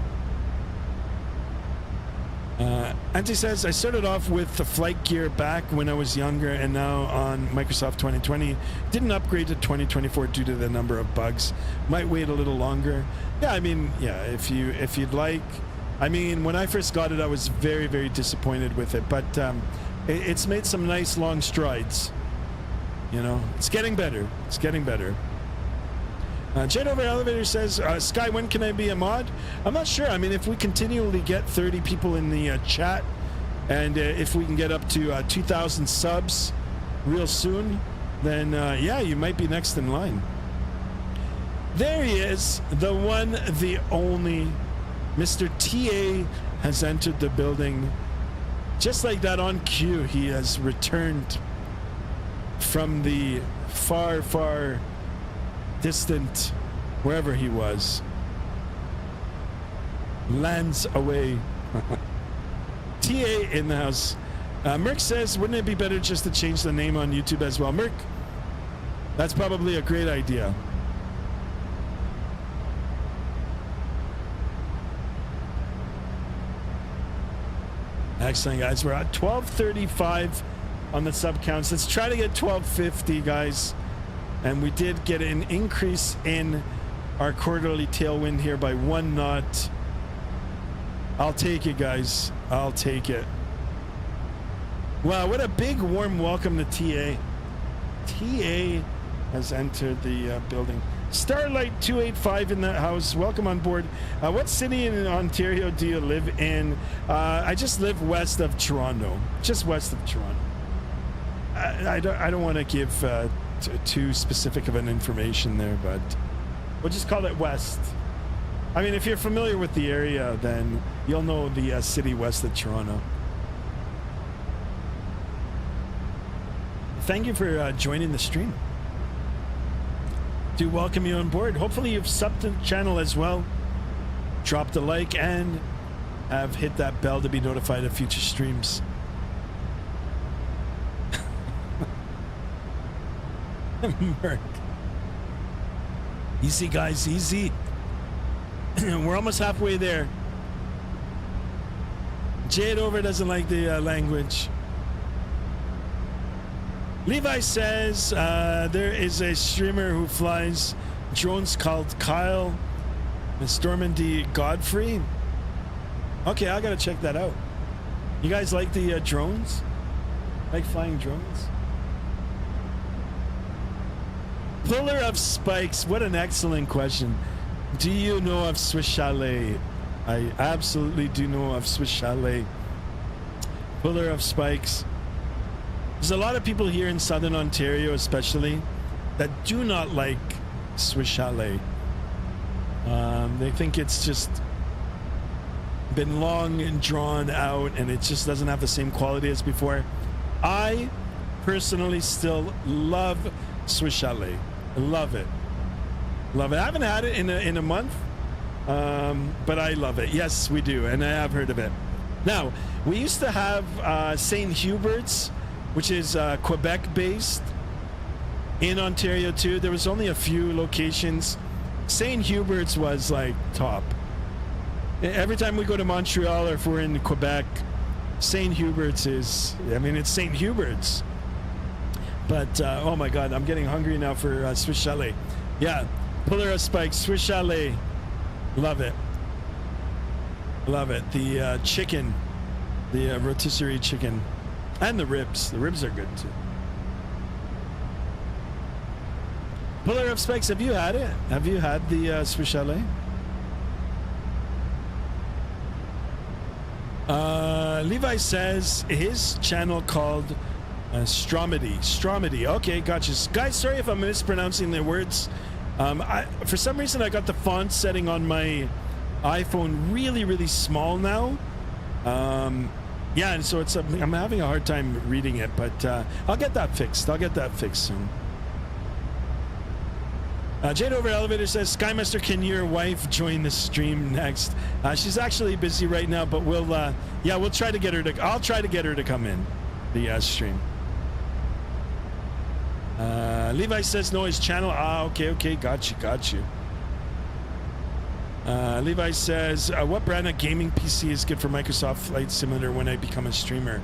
Auntie says, I started off with the flight gear back when I was younger and now on Microsoft 2020. Didn't upgrade to 2024 due to the number of bugs. Might wait a little longer. Yeah, I mean, yeah, if you'd like. I mean, when I first got it, I was very, very disappointed with it, but it's made some nice long strides. You know, it's getting better. It's getting better. Jet Over Elevator says, Sky, when can I be a mod? I'm not sure. I mean, if we continually get 30 people in the chat, and if we can get up to 2,000 subs real soon, then yeah, you might be next in line. There he is, the one, the only. Mr. TA has entered the building. Just like that, on cue, he has returned from the far, far distant, wherever he was. Lands away. TA in the house. Merc says, wouldn't it be better just to change the name on YouTube as well? Merc, that's probably a great idea. Excellent, guys. We're at 1235 on the sub counts. Let's try to get 1250, guys. And we did get an increase in our quarterly tailwind here by 1 knot. I'll take it, guys. I'll take it. Wow, what a big warm welcome to TA. TA has entered the building. Starlight 285 in the house. Welcome on board. What city in Ontario do you live in? I just live west of Toronto. Just west of Toronto. I don't want to give too specific of an information there, but we'll just call it west. I mean, if you're familiar with the area, then you'll know the city west of Toronto. Thank you for joining the stream. Do welcome you on board. Hopefully you've subbed to the channel as well. Dropped a like and have hit that bell to be notified of future streams. Merc. Easy, guys, easy. We're almost halfway there. Jade over doesn't like the language. Levi says there is a streamer who flies drones called Kyle and Stormandy Godfrey. Okay, I gotta check that out. You guys like the drones? Like flying drones? Puller of Spikes, what an excellent question. Do you know of Swiss Chalet? I absolutely do know of Swiss Chalet. Puller of Spikes. There's a lot of people here in Southern Ontario especially that do not like Swiss Chalet. They think it's just been long and drawn out and it just doesn't have the same quality as before. I personally still love Swiss Chalet. I love it. Love it. I haven't had it in a month, but I love it. Yes, we do, and I have heard of it. Now, we used to have St. Hubert's, which is Quebec-based, in Ontario too. There was only a few locations. St. Hubert's was like top. Every time we go to Montreal or if we're in Quebec, St. Hubert's is, I mean, it's St. Hubert's. But, oh my God, I'm getting hungry now for Swiss Chalet. Yeah, Puller of Spikes, Swiss Chalet. Love it. Love it. The chicken, the rotisserie chicken, and the ribs. The ribs are good too. Puller of Spikes, have you had it? Have you had the Swiss Chalet? Levi says his channel called Stromedy. Okay, gotcha. Guys, sorry if I'm mispronouncing the words. For some reason, I got the font setting on my iPhone really, really small now. Yeah, and so it's I'm having a hard time reading it, but I'll get that fixed. I'll get that fixed soon. Jade Over Elevator says, Skymaster, can your wife join the stream next? She's actually busy right now, but we'll yeah, we'll try to get her to. I'll try to get her to come in. the stream. Levi says no, his channel. Okay, got you. Levi says, what brand of gaming PC is good for Microsoft Flight Simulator when I become a streamer?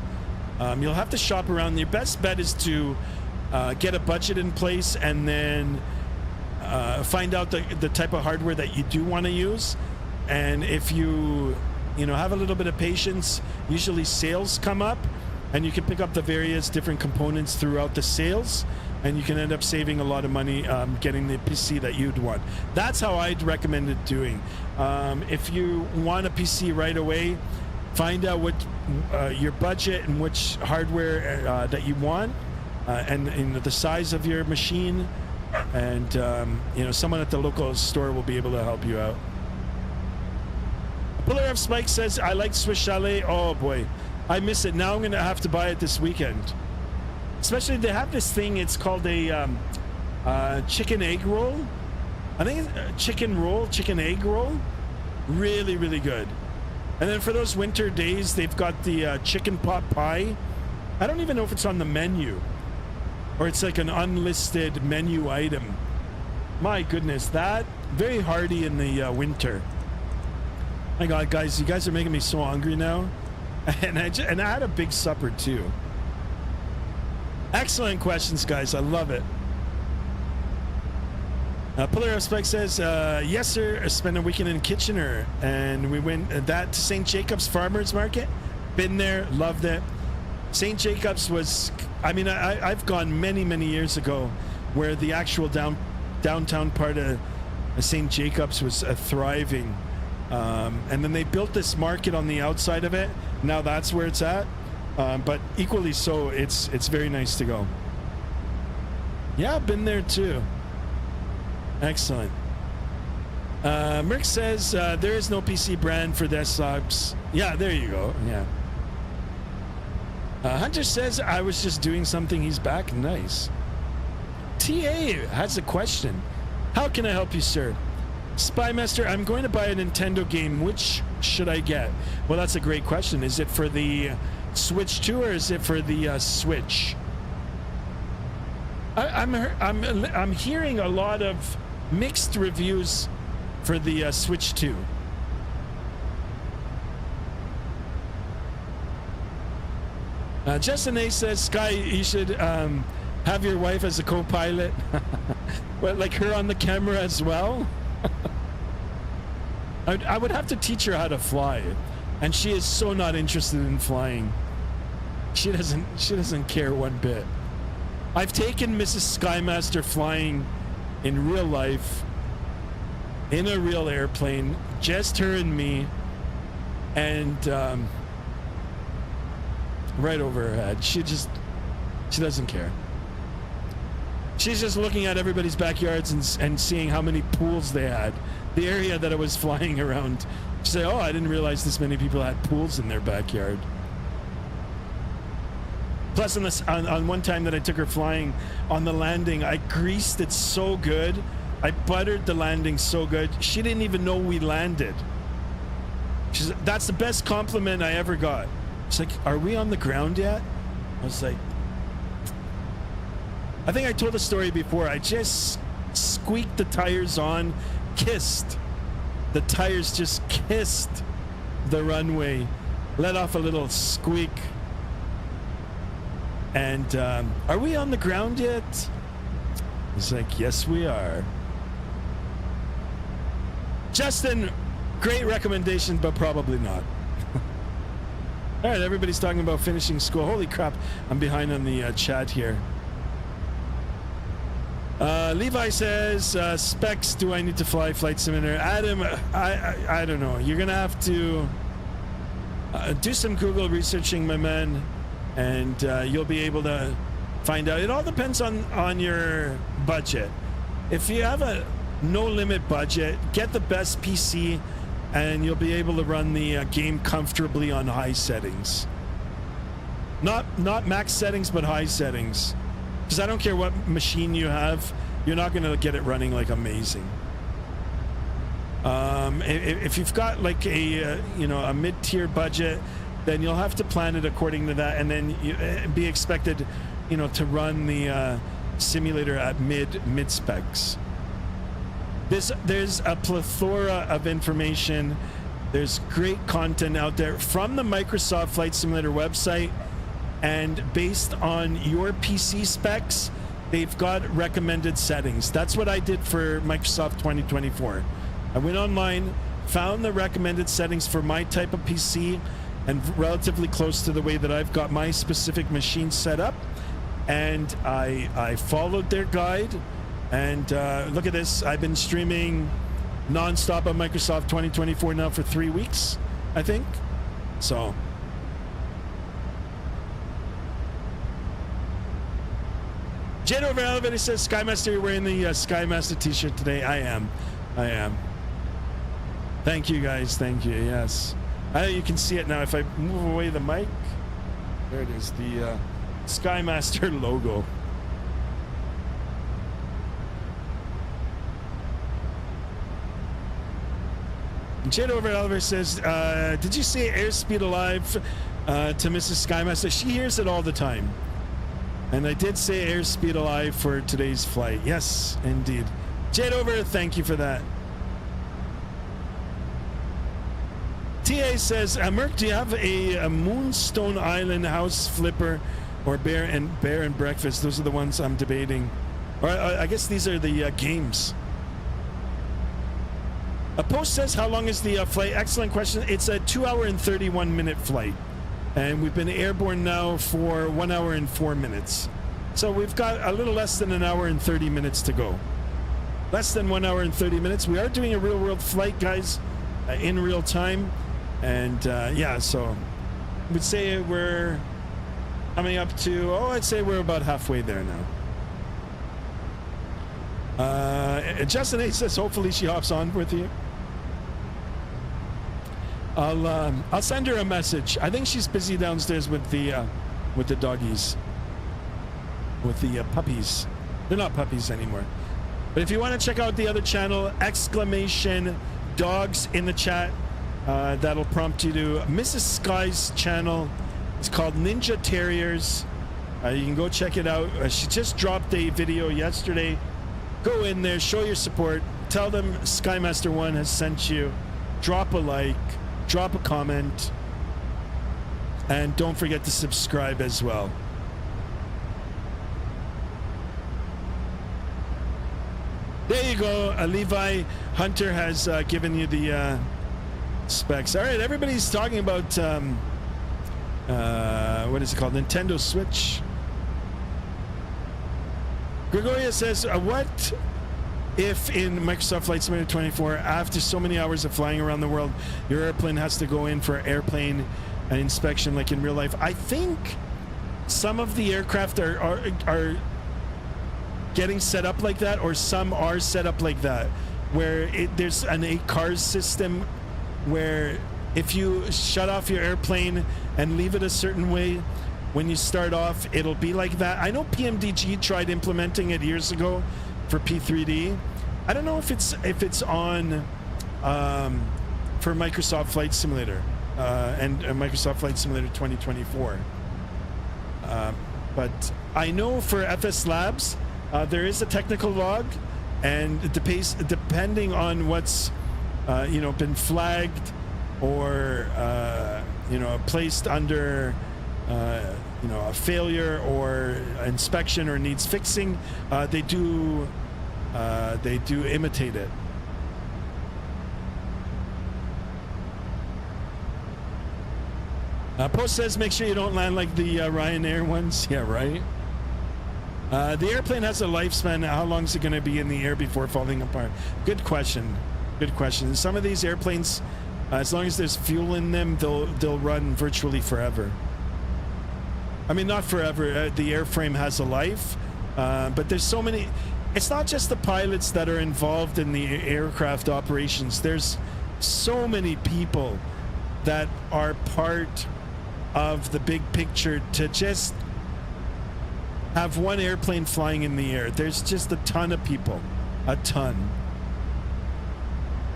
You'll have to shop around. Your best bet is to get a budget in place and then find out the type of hardware that you do want to use. And if you have a little bit of patience, usually sales come up and you can pick up the various different components throughout the sales, and you can end up saving a lot of money getting the PC that you'd want. That's how I'd recommend it doing. If you want a PC right away, find out what your budget and which hardware that you want, and the size of your machine, and someone at the local store will be able to help you out. Pillar of Spike says, I like Swiss Chalet. Oh boy, I miss it. Now I'm gonna have to buy it this weekend. Especially they have this thing, it's called a chicken egg roll. I think it's chicken egg roll. Really, really good. And then for those winter days, they've got the chicken pot pie. I don't even know if it's on the menu or it's like an unlisted menu item. My goodness, that very hearty in the winter. My God, guys, you guys are making me so hungry now. And I had a big supper too. Excellent questions, guys. I love it. Pillar of Spec says, yes, sir. I spent a weekend in Kitchener, and we went that to St. Jacobs Farmers Market. Been there, loved it. St. Jacobs was, I've gone many, many years ago where the actual downtown part of St. Jacobs was thriving. And then they built this market on the outside of it. Now that's where it's at. But equally so, it's very nice to go. Yeah, I've been there too. Excellent. Merck says there is no PC brand for desktops. Yeah, there you go. Yeah. Hunter says I was just doing something. He's back. Nice. TA has a question. How can I help you, sir? Spymaster, I'm going to buy a Nintendo game. Which should I get? Well, that's a great question. Is it for the Switch 2 or is it for the Switch? I'm hearing a lot of mixed reviews for the Switch 2. Justin A says, Sky, you should have your wife as a co-pilot. Well, like her on the camera as well. I would have to teach her how to fly, and she is so not interested in flying. She doesn't care one bit. I've taken Mrs. Skymaster flying in real life, in a real airplane, just her and me, and right over her head. She doesn't care. She's just looking at everybody's backyards and seeing how many pools they had. The area that I was flying around. She said, oh, I didn't realize this many people had pools in their backyard. Plus, on one time that I took her flying, on the landing, I greased it so good. I buttered the landing so good. She didn't even know we landed. She said, that's the best compliment I ever got. She's like, are we on the ground yet? I was like, I think I told the story before. I just squeaked the tires on, kissed. The tires just kissed the runway, let off a little squeak. And are we on the ground yet? He's like, yes, we are. Justin, great recommendation, but probably not. All right, everybody's talking about finishing school. Holy crap, I'm behind on the chat here. Levi says, specs, do I need to fly Flight Simulator? Adam, I don't know. You're going to have to do some Google researching, my man, and you'll be able to find out. It all depends on your budget. If you have a no-limit budget, get the best PC, and you'll be able to run the game comfortably on high settings. Not max settings, but high settings. Because I don't care what machine you have, you're not going to get it running like amazing. If you've got like a mid-tier budget, then you'll have to plan it according to that, and then you be expected, you know, to run the simulator at mid specs. There's a plethora of information. There's great content out there from the Microsoft Flight Simulator website, and based on your PC specs, they've got recommended settings. That's what I did for Microsoft 2024. I went online, found the recommended settings for my type of PC, and relatively close to the way that I've got my specific machine set up, and I followed their guide. And look at this, I've been streaming non-stop on Microsoft 2024 now for 3 weeks, I think. So Jet over elevator says, Skymaster, you're wearing the Skymaster t-shirt today. I am. Thank you guys, thank you. Yes, you can see it now if I move away the mic. There it is, the Skymaster logo. Jet over elevator says, did you say airspeed alive to Mrs. Skymaster? She hears it all the time. And I did say airspeed alive for today's flight. Yes, indeed. Jet over, thank you for that. TA says, Merc, do you have a Moonstone Island house flipper or bear and breakfast? Those are the ones I'm debating. Or I guess these are the games. A post says, how long is the flight? Excellent question. It's a 2 hour and 31 minute flight. And we've been airborne now for 1 hour and 4 minutes. So we've got a little less than an hour and 30 minutes to go. Less than 1 hour and 30 minutes. We are doing a real world flight, guys, in real time. And yeah, so I would say we're coming up to, I'd say we're about halfway there now. Justin A says, hopefully she hops on with you. I'll send her a message. I think she's busy downstairs with the doggies, with the puppies. They're not puppies anymore. But if you want to check out the other channel, exclamation dogs in the chat, that'll prompt you to Mrs. Sky's channel. It's called Ninja Terriers. You can go check it out. She just dropped a video yesterday. Go in there, show your support, tell them Skymaster 1 has sent you, drop a like, drop a comment, and don't forget to subscribe as well. There you go. Levi Hunter has given you the specs. All right, everybody's talking about what is it called? Nintendo Switch. Gregoria says, what if in Microsoft Flight Simulator 24, after so many hours of flying around the world, your airplane has to go in for airplane inspection like in real life? I think some of the aircraft are getting set up like that, or some are set up like that, where there's an 8 cars system where if you shut off your airplane and leave it a certain way, when you start off, it'll be like that. I know PMDG tried implementing it years ago for P3D. I don't know if it's on for Microsoft Flight Simulator and Microsoft Flight Simulator 2024. But I know for FS Labs, there is a technical log, and depending on what's been flagged or placed under a failure or inspection or needs fixing, they do imitate it. Post says, make sure you don't land like the Ryanair ones. Yeah, right. The airplane has a lifespan. How long is it going to be in the air before falling apart? Good question. Good question. Some of these airplanes, as long as there's fuel in them, they'll run virtually forever. I mean, not forever. The airframe has a life, but there's so many. It's not just the pilots that are involved in the aircraft operations. There's so many people that are part of the big picture to just have one airplane flying in the air. There's just a ton of people, a ton.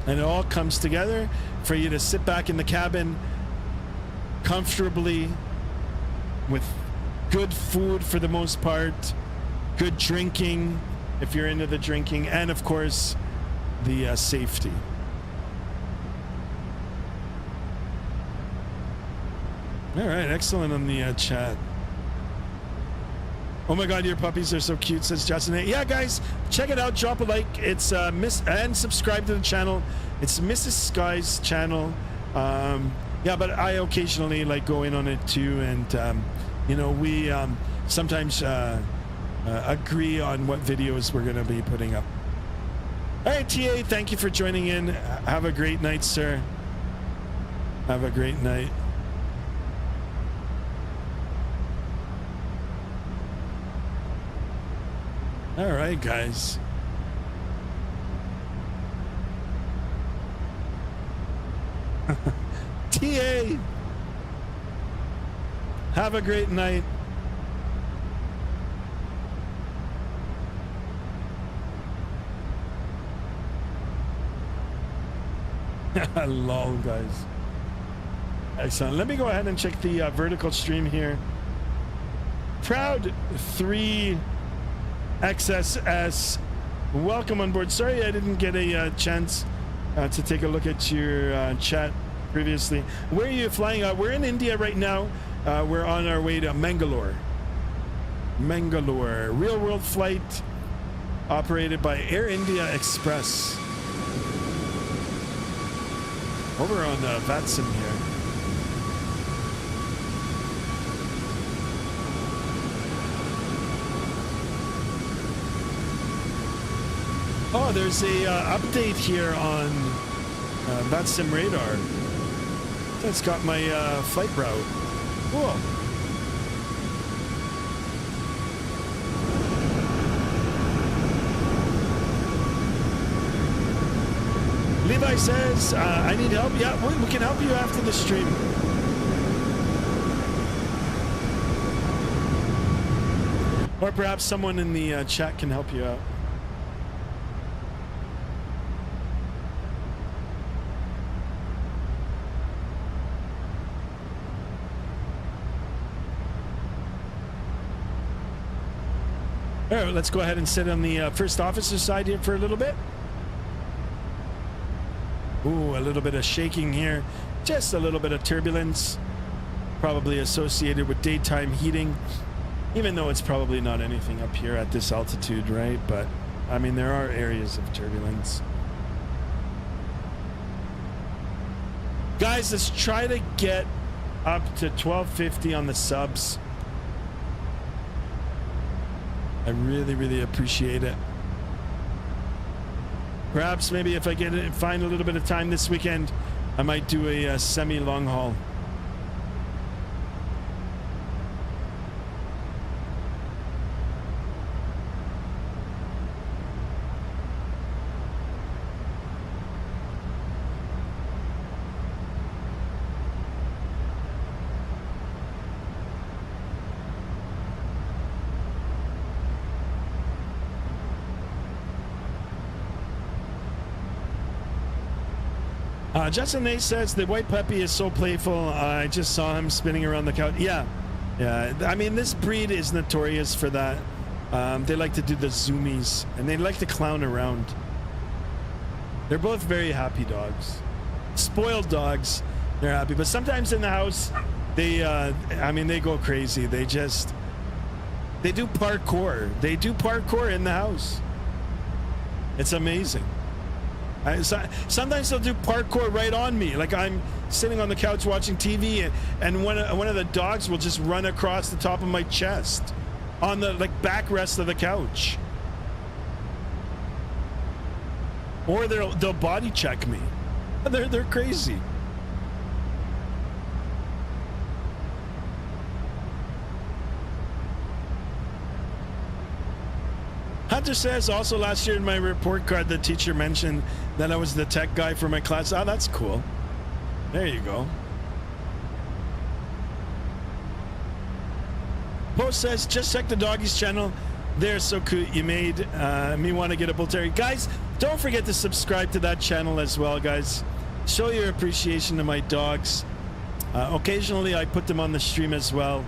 And it all comes together for you to sit back in the cabin comfortably with good food for the most part, good drinking if you're into the drinking, and of course the safety. All right, excellent on the chat. Oh my God, your puppies are so cute, says Justin. Yeah, guys, check it out. Drop a like. It's and subscribe to the channel. It's Mrs. Sky's channel. Yeah, but I occasionally like go in on it too, and you know, we sometimes agree on what videos we're going to be putting up. All right, TA, thank you for joining in. Have a great night, sir. Have a great night. All right, guys. TA, have a great night. Lol, guys. Excellent. Let me go ahead and check the vertical stream here. Proud 3 XSS, welcome on board. Sorry I didn't get a chance to take a look at your chat previously. Where are you flying? We're in India right now. We're on our way to Mangalore. Mangalore, real world flight operated by Air India Express. Over on Vatsim here. Oh, there's a update here on Vatsim radar. That's got my flight route. Cool. Levi says, I need help. Yeah, we can help you after the stream. Or perhaps someone in the chat can help you out. All right, let's go ahead and sit on the first officer side here for a little bit. Ooh, a little bit of shaking here. Just a little bit of turbulence. Probably associated with daytime heating. Even though it's probably not anything up here at this altitude, right? But, I mean, there are areas of turbulence. Guys, let's try to get up to 1250 on the subs. I really, really appreciate it. Perhaps maybe if I find a little bit of time this weekend, I might do a semi-long haul. Justin Nate says the white puppy is so playful. I just saw him spinning around the couch. Yeah. I mean, this breed is notorious for that. They like to do the zoomies and they like to clown around. They're both very happy dogs. Spoiled dogs. They're happy, but sometimes in the house, they, I mean, they go crazy. They do parkour. They do parkour in the house. It's amazing. Sometimes they'll do parkour right on me, like I'm sitting on the couch watching TV, and one of the dogs will just run across the top of my chest on the backrest of the couch, or they'll body check me. They're crazy. Hunter says, also last year in my report card, the teacher mentioned that I was the tech guy for my class. Oh, that's cool. There you go. Post says, just check the doggies channel. They're so cute. You made me want to get a bull terrier. Guys, don't forget to subscribe to that channel as well, guys. Show your appreciation to my dogs. Occasionally, I put them on the stream as well.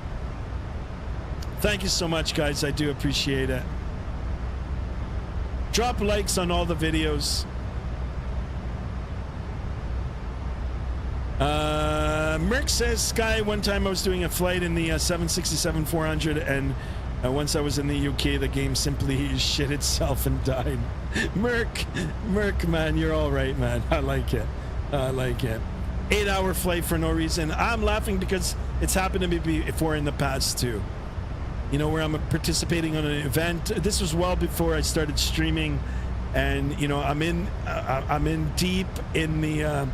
Thank you so much, guys. I do appreciate it. Drop likes on all the videos. Merck says, Sky, one time I was doing a flight in the 767-400, and once I was in the UK, the game simply shit itself and died. Merck, man, you're all right, man. I like it. I like it. 8-hour flight for no reason. I'm laughing because it's happened to me before in the past too. You know, where I'm participating on an event. This was well before I started streaming, and you know, I'm in deep in the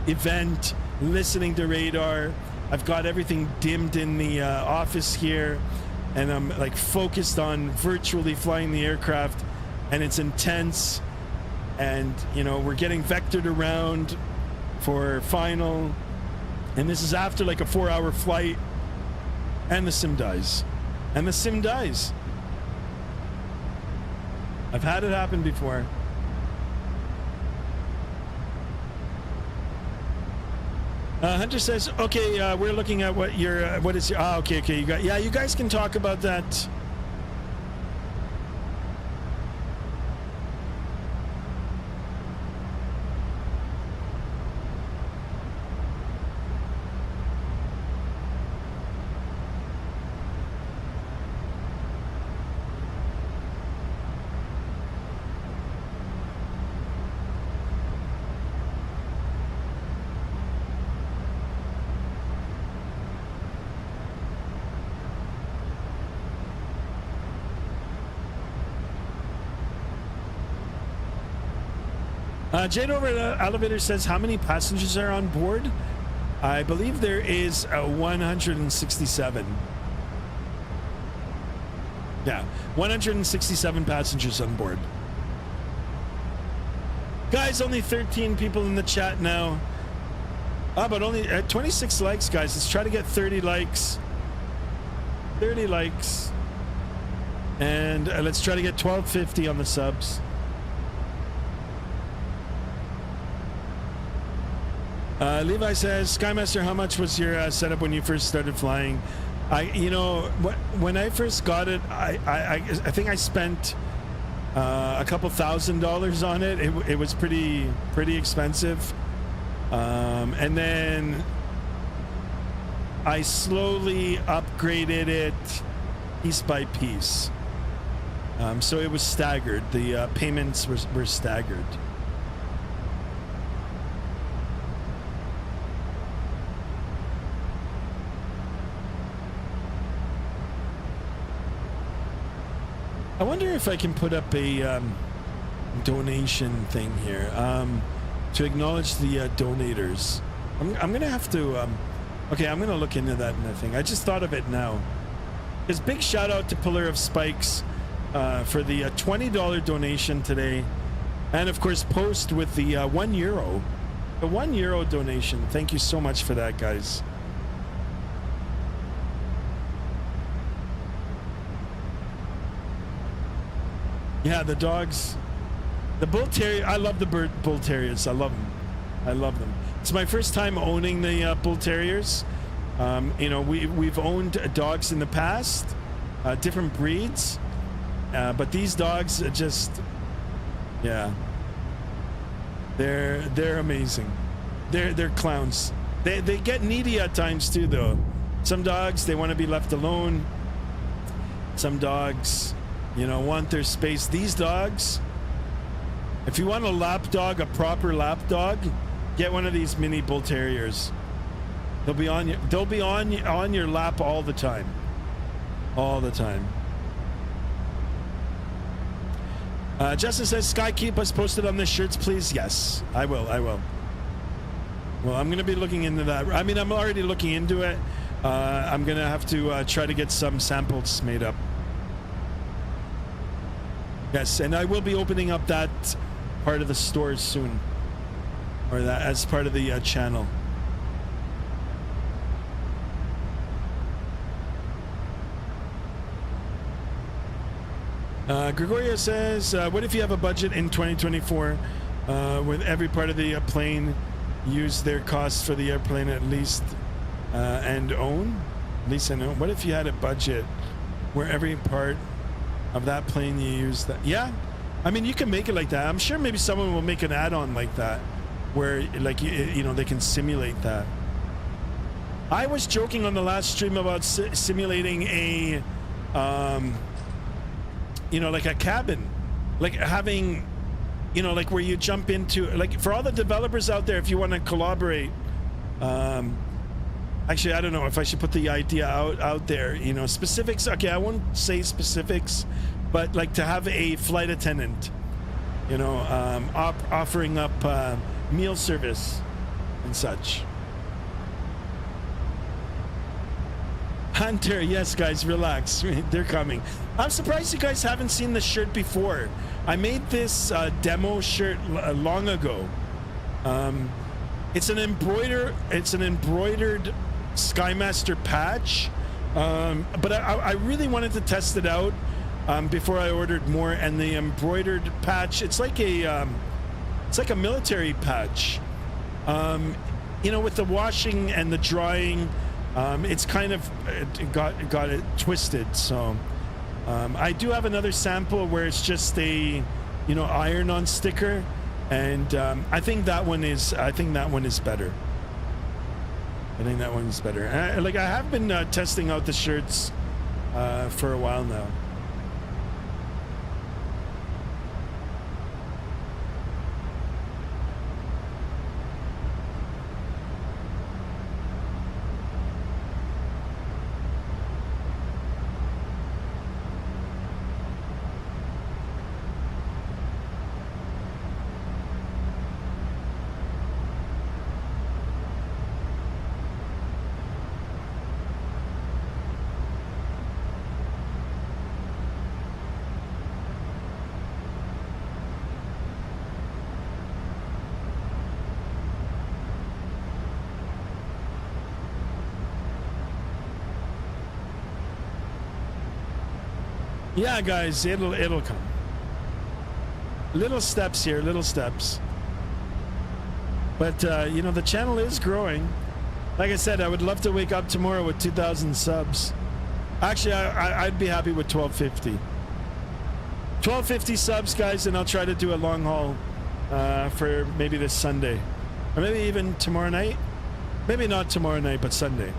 event, listening to radar. I've got everything dimmed in the office here, and I'm like focused on virtually flying the aircraft, and it's intense. And you know, we're getting vectored around for final, and this is after like a 4-hour flight, and the sim dies. And the sim dies. I've had it happen before. Hunter says, okay, we're looking at what your, what is your, okay, you got, yeah, you guys can talk about that. Jade over at Elevator says, how many passengers are on board? I believe there is 167. Yeah, 167 passengers on board. Guys, only 13 people in the chat now. But only 26 likes, guys. Let's try to get 30 likes. 30 likes. And let's try to get 1250 on the subs. Levi says, Skymaster, how much was your setup when you first started flying? You know, when I first got it, I think I spent a couple $1,000s on it. It was pretty expensive, and then I slowly upgraded it piece by piece. So it was staggered. The payments were staggered. I wonder if I can put up a donation thing here to acknowledge the donators. I'm gonna have to okay, I'm gonna look into that in the thing. I just thought of it now. Because big shout out to Pillar of Spikes for the $20 donation today, and of course Post with the €1, the €1 donation. Thank you so much for that, guys. Yeah, the dogs, the bull terrier. I love the bull terriers. I love them. I love them. It's my first time owning the bull terriers. You know, we've owned dogs in the past, different breeds, but these dogs are just, yeah, they're amazing. They're clowns. They get needy at times too, though. Some dogs, they want to be left alone. Some dogs, you know, want their space. These dogs, if you want a lap dog, a proper lap dog, get one of these mini bull terriers. They'll be on your lap all the time. All the time. Justin says, Sky, keep us posted on the shirts, please. Yes, I will. Well, I'm going to be looking into that. I mean, I'm already looking into it. I'm going to have to try to get some samples made up. Yes, and I will be opening up that part of the store soon, or that as part of the channel. Gregorio says, what if you have a budget in 2024 with every part of the plane use their costs for the airplane at least and own. At least I know. What if you had a budget where every part of that plane you use that? Yeah, I mean, you can make it like that. I'm sure maybe someone will make an add-on like that, where like you know, they can simulate that. I was joking on the last stream about simulating a, you know, like a cabin, like having, you know, like where you jump into, like for all the developers out there, if you want to collaborate. Actually, I don't know if I should put the idea out there, you know, specifics. Okay, I won't say specifics, but like to have a flight attendant, you know, offering up meal service and such. Hunter, yes, guys, relax. They're coming. I'm surprised you guys haven't seen the shirt before. I made this demo shirt long ago. It's an embroidered Skymaster patch, but I really wanted to test it out before I ordered more. And the embroidered patch, it's like a military patch. You know, with the washing and the drying, it's kind of got it twisted. So I do have another sample where it's just a, you know, iron-on sticker, and I think that one is better. I think that one is better. Like I have been testing out the shirts for a while now. Yeah, guys, it'll come. Little steps here, little steps. But you know, the channel is growing. Like I said, I would love to wake up tomorrow with 2,000 subs. Actually, I'd be happy with 1250. 1250 subs, guys, and I'll try to do a long haul for maybe this Sunday, or maybe even tomorrow night. Maybe not tomorrow night, but Sunday.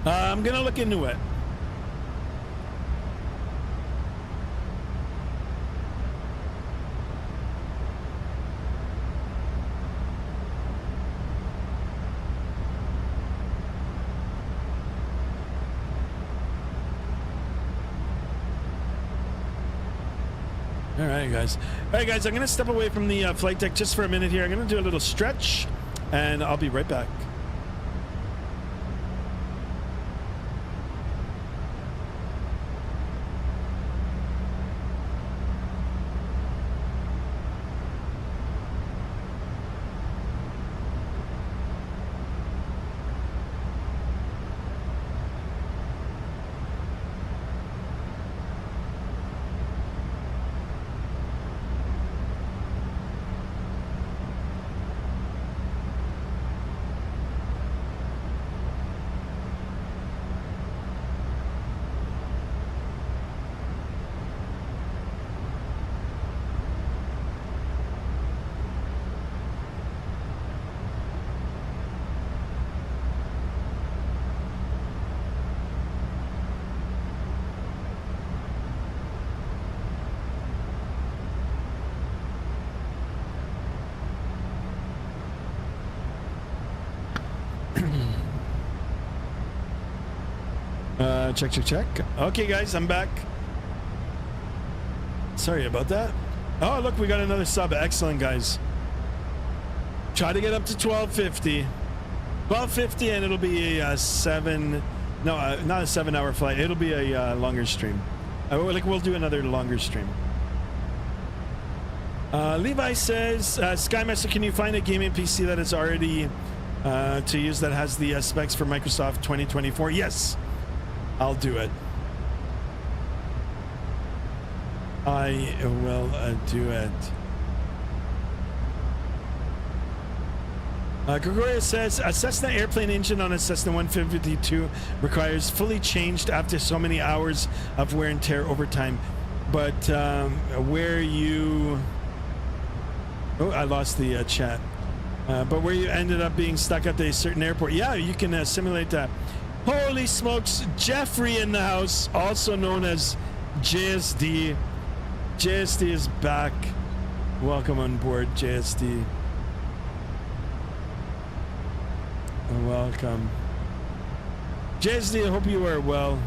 I'm gonna look into it. All right, guys. All right, guys, I'm gonna step away from the flight deck just for a minute here. I'm gonna do a little stretch, and I'll be right back. Check. Okay, guys, I'm back. Sorry about that. Oh, look, we got another sub. Excellent, guys. Try to get up to 1250. 1250, and it'll be a not a 7-hour flight. It'll be a longer stream. We'll do another longer stream. Levi says, Skymaster, can you find a gaming PC that is already to use that has the specs for Microsoft 2024? Yes. I'll do it. I will do it. Gregorio says a Cessna airplane engine on a Cessna 152 requires fully changed after so many hours of wear and tear over time. But where you... Oh, I lost the chat. But where you ended up being stuck at a certain airport. Yeah, you can simulate that. Holy smokes, Jeffrey in the house, also known as JSD. JSD is back. Welcome on board, JSD. Welcome. JSD, I hope you are well.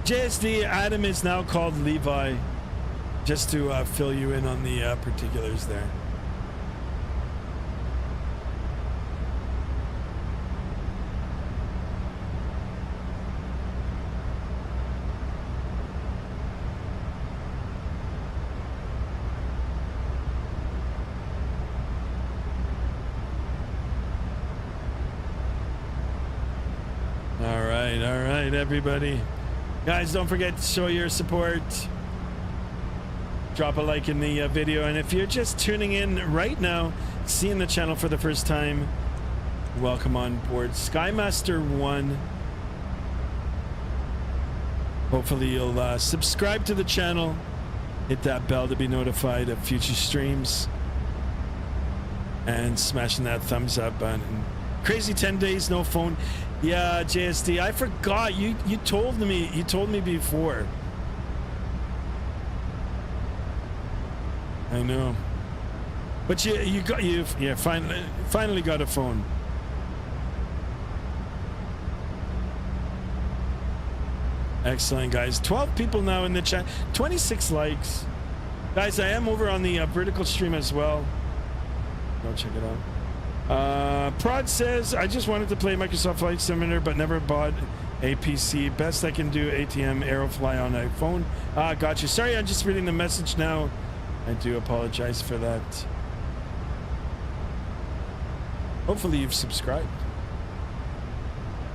JSD, Adam is now called Levi, just to fill you in on the particulars there. All right, everybody. Guys, don't forget to show your support. Drop a like in the video. And if you're just tuning in right now, seeing the channel for the first time, welcome on board. Skymaster 1. Hopefully you'll subscribe to the channel. Hit that bell to be notified of future streams. And smashing that thumbs up button. Crazy 10 days, no phone. Yeah, JSD, I forgot. You told me. You told me before. I know. But you've finally got a phone. Excellent, guys. 12 people now in the chat. 26 likes. Guys, I am over on the vertical stream as well. Go check it out. Prod says, I just wanted to play Microsoft Flight Simulator but never bought a PC. Best I can do ATM iFLY on iPhone. Got you. Sorry, I'm just reading the message now. I do apologize for that. Hopefully you've subscribed.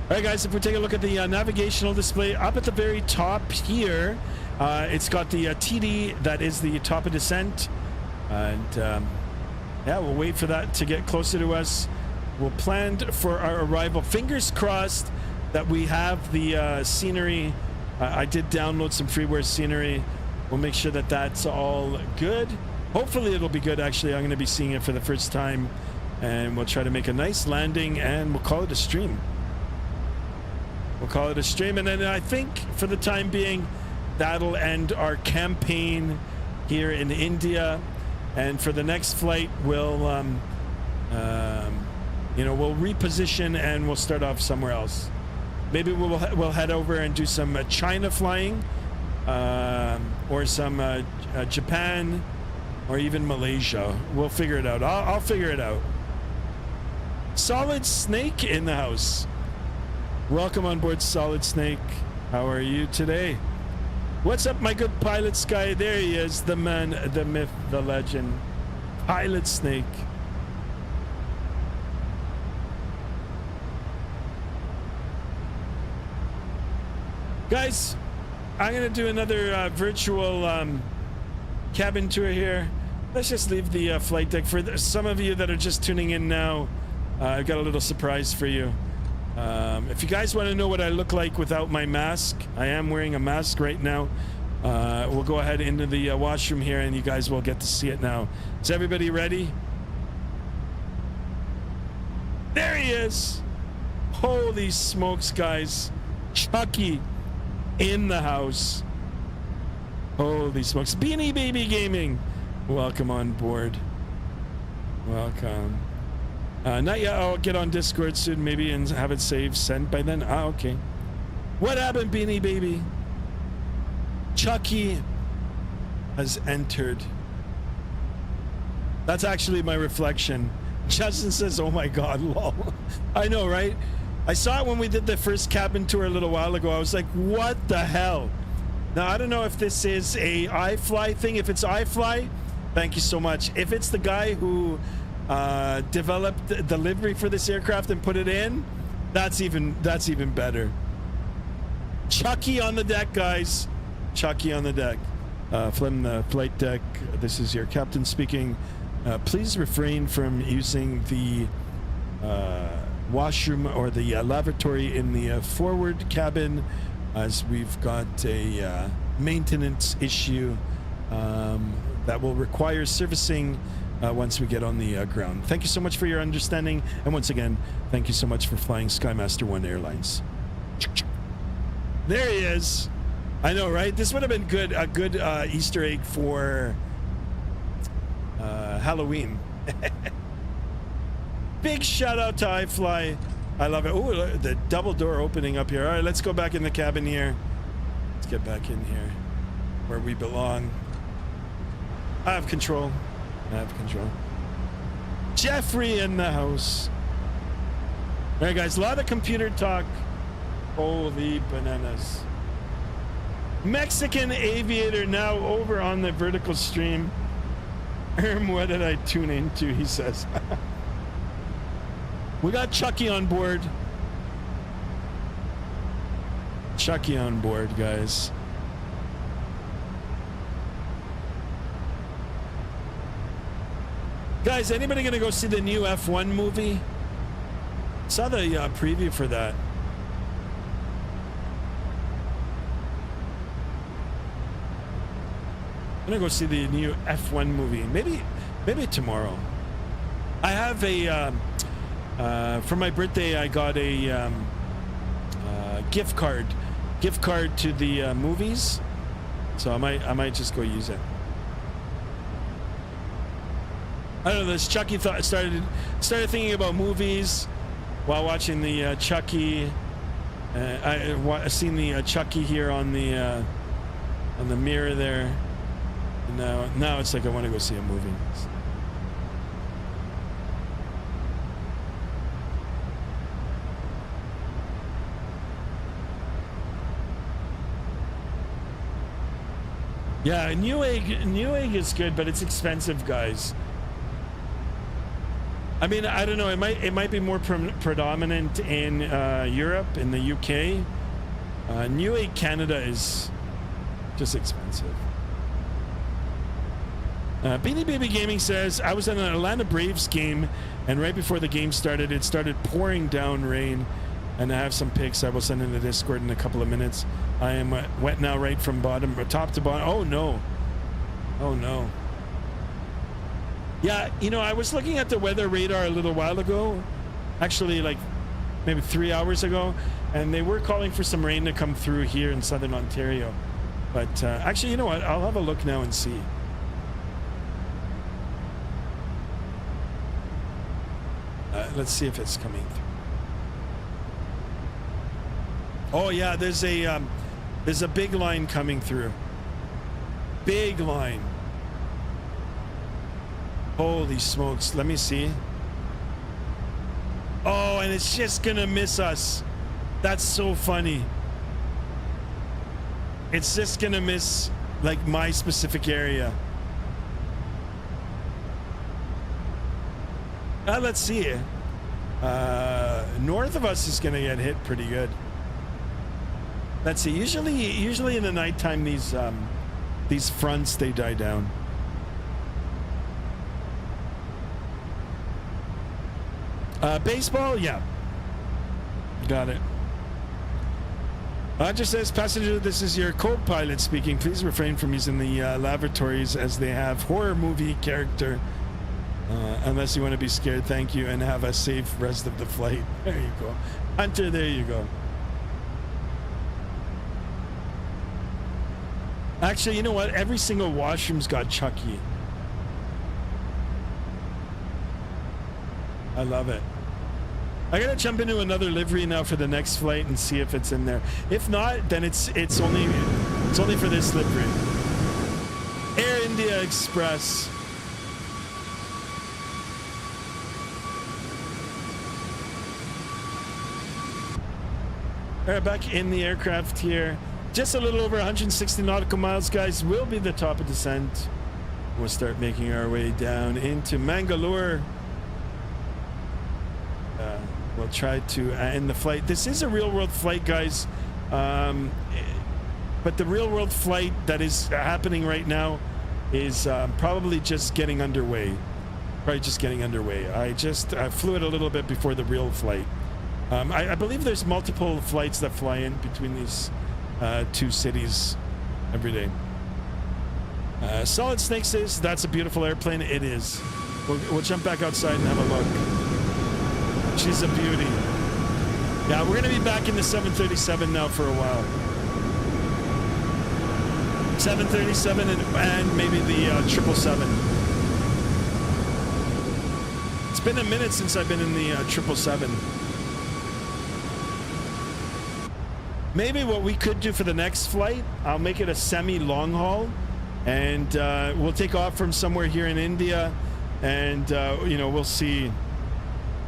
All right, guys, if we take a look at the navigational display up at the very top here, it's got the TD, that is the top of descent. And yeah, we'll wait for that to get closer to us. We'll plan for our arrival. Fingers crossed that we have the scenery. I did download some freeware scenery. We'll make sure that that's all good. Hopefully it'll be good. Actually, I'm going to be seeing it for the first time. And we'll try to make a nice landing and we'll call it a stream. We'll call it a stream. And then I think for the time being, that'll end our campaign here in India. And for the next flight, we'll, you know, we'll reposition and we'll start off somewhere else. Maybe we'll head over and do some China flying, or some Japan, or even Malaysia. We'll figure it out. I'll figure it out. Solid Snake in the house. Welcome on board, Solid Snake. How are you today? What's up, my good pilot Sky? There he is, the man, the myth, the legend, Pilot Snake. Guys, I'm gonna do another virtual cabin tour here. Let's just leave the flight deck. For some of you that are just tuning in now, I've got a little surprise for you. If you guys want to know what I look like without my mask, I am wearing a mask right now. We'll go ahead into the washroom here and you guys will get to see it now. Is everybody ready? There he is. Holy smokes, guys. Chucky in the house. Holy smokes. Beanie Baby Gaming. Welcome on board. Welcome. Not yet. I'll get on Discord soon, maybe, and have it saved, sent by then. Ah, okay. What happened, Beanie Baby? Chucky has entered. That's actually my reflection. Justin says, oh my God, lol. I know, right? I saw it when we did the first cabin tour a little while ago. I was like, what the hell? Now, I don't know if this is a iFLY thing. If it's iFLY, thank you so much. If it's the guy who developed the livery for this aircraft and put it in, that's even better. Chucky on the deck, guys. Chucky on the deck. From the flight deck, this is your captain speaking. Please refrain from using the washroom or the lavatory in the forward cabin, as we've got a maintenance issue that will require servicing once we get on the ground. Thank you so much for your understanding, and once again, thank you so much for flying Skymaster One Airlines. There he is. I know, right? This would have been good, a good Easter egg for Halloween. Big shout out to iFLY. I love it. Oh, the double door opening up here. All right, let's go back in the cabin here. Let's get back in here where we belong. I have control. I have control. Jeffrey in the house. All right, guys, a lot of computer talk. Holy bananas. Mexican Aviator now over on the vertical stream. What did I tune into? He says. We got Chucky on board. Chucky on board, guys. Guys, anybody gonna go see the new F1 movie? Saw the preview for that. I'm gonna go see the new F1 movie. Maybe tomorrow. I have a for my birthday. I got a gift card to the movies, so I might just go use it. I don't know. This Chucky started thinking about movies while watching the Chucky. I seen the Chucky here on the mirror there. Now it's like I want to go see a movie. Yeah, New Egg is good, but it's expensive, guys. I mean, I don't know. It might be more predominant in Europe, in the UK. New Egg Canada is just expensive. Beanie Baby Gaming says, I was in an Atlanta Braves game, and right before the game started, it started pouring down rain, and I have some pics I will send in the Discord in a couple of minutes. I am wet now, right from top to bottom. Oh no. Oh no. Yeah, you know, I was looking at the weather radar a little while ago, actually like maybe 3 hours ago, and they were calling for some rain to come through here in southern Ontario. But actually, you know what? I'll have a look now and see. Let's see if it's coming through. Oh yeah, there's a big line coming through. Big line. Holy smokes, let me see. Oh, and it's just gonna miss us. That's so funny. It's just gonna miss like my specific area. Let's see. North of us is gonna get hit pretty good. Let's see. Usually in the nighttime, these fronts, they die down. Baseball, yeah. Got it. Just says, passenger, this is your co-pilot speaking. Please refrain from using the lavatories as they have horror movie character. Unless you want to be scared, thank you, and have a safe rest of the flight. There you go. Hunter, there you go. Actually, you know what? Every single washroom's got Chucky. I love it. I gotta jump into another livery now for the next flight and see if it's in there. If not, then it's only for this livery. Air India Express. All right, back in the aircraft here. Just a little over 160 nautical miles, guys. Will be the top of descent. We'll start making our way down into Mangalore. We'll try to end the flight. This is a real world flight, guys. but the real world flight that is happening right now is probably just getting underway. I flew it a little bit before the real flight. I believe there's multiple flights that fly in between these two cities every day. Solid Snake says that's a beautiful airplane. It is. We'll jump back outside and have a look. She's a beauty. Yeah, we're gonna be back in the 737 now for a while. 737 and maybe the 777. It's been a minute since I've been in the 777. Maybe what we could do for the next flight, I'll make it a semi-long haul, and we'll take off from somewhere here in India, and you know, we'll see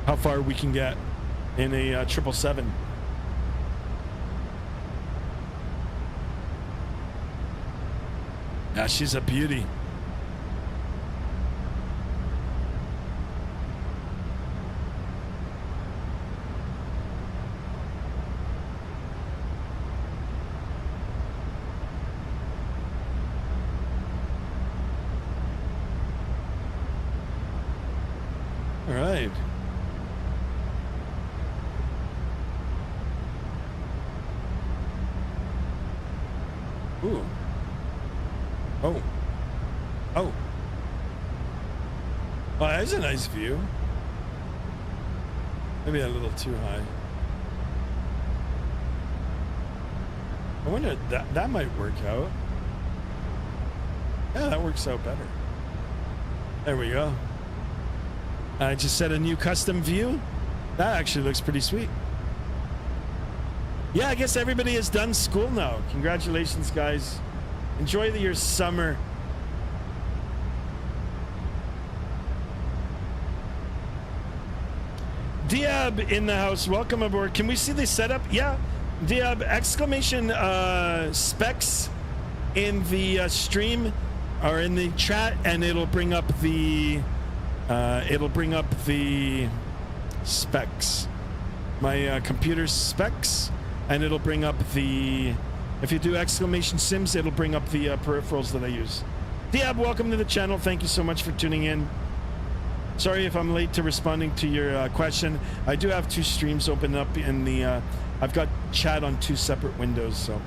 how far we can get in a 777. Yeah, she's a beauty. All right. Ooh. Oh. Oh. Oh, that's a nice view. Maybe a little too high. I wonder, that might work out. Yeah, that works out better. There we go. I just set a new custom view. That actually looks pretty sweet. Yeah, I guess everybody is done school now. Congratulations, guys. Enjoy your summer. Diab in the house. Welcome aboard. Can we see the setup? Yeah. Diab, exclamation specs in the stream or in the chat, and it'll bring up the specs. My computer specs, and it'll bring up the, if you do exclamation sims, it'll bring up the peripherals that I use. Diab, welcome to the channel. Thank you so much for tuning in. Sorry if I'm late to responding to your question. I do have two streams open up in the, I've got chat on two separate windows, so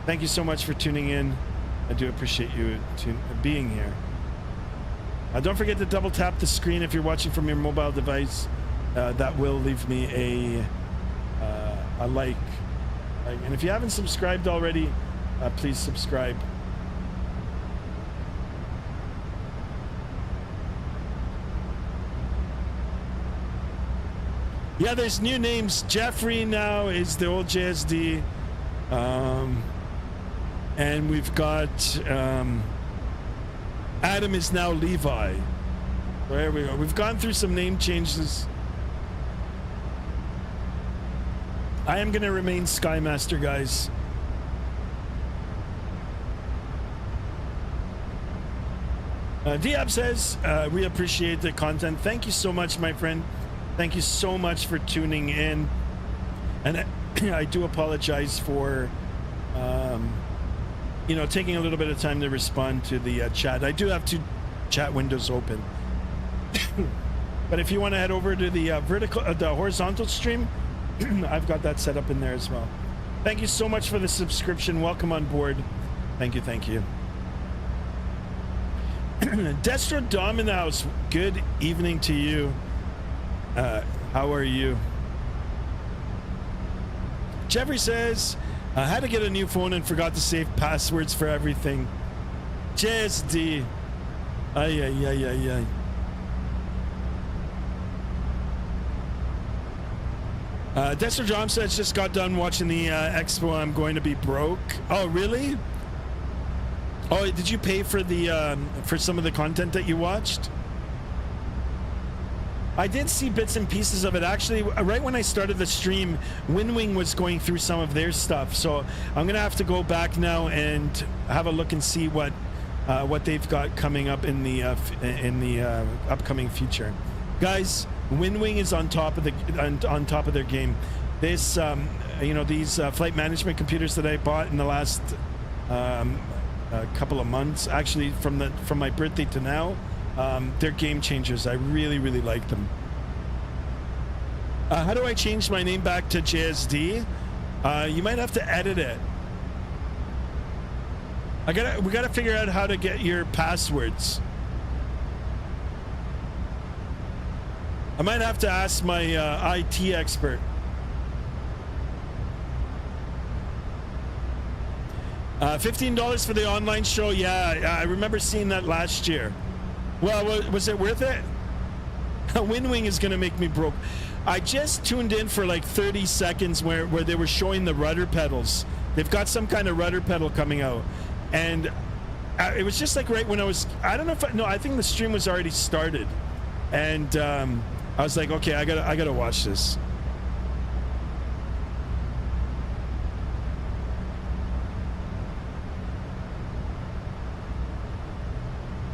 thank you so much for tuning in. I do appreciate you being here. Don't forget to double tap the screen if you're watching from your mobile device. That will leave me a like. And if you haven't subscribed already, please subscribe. Yeah, there's new names. Jeffrey now is the old JSD. And we've got Adam is now Levi. There we go. We've gone through some name changes. I am going to remain Skymaster, guys. Diab says, we appreciate the content. Thank you so much, my friend. Thank you so much for tuning in. And I do apologize for, you know, taking a little bit of time to respond to the chat. I do have two chat windows open. But if you want to head over to the the horizontal stream, I've got that set up in there as well. Thank you so much for the subscription. Welcome on board. Thank you, thank you. Destro Dom in the house. Good evening to you. How are you? Jeffrey says, I had to get a new phone and forgot to save passwords for everything. JSD. Ay, ay, ay, ay, ay. Dexter John says, just got done watching the expo. I'm going to be broke. Oh, really? Oh, did you pay for the for some of the content that you watched? I did see bits and pieces of it. Actually, right when I started the stream, Winwing was going through some of their stuff. So I'm gonna have to go back now and have a look and see what they've got coming up in the upcoming future. Guys, Winwing is on top of their game. This, you know, these flight management computers that I bought in the last a couple of months, actually from my birthday to now. They're game changers. I really like them. How do I change my name back to JSD? You might have to edit it. We gotta figure out how to get your passwords. I might have to ask my IT expert. $15 for the online show. Yeah, I remember seeing that last year. Well, was it worth it? Wing is gonna make me broke. I just tuned in for like 30 seconds where they were showing the rudder pedals. They've got some kind of rudder pedal coming out, and it was just like right when I don't know if I think the stream was already started, and I was like, okay, I gotta watch this.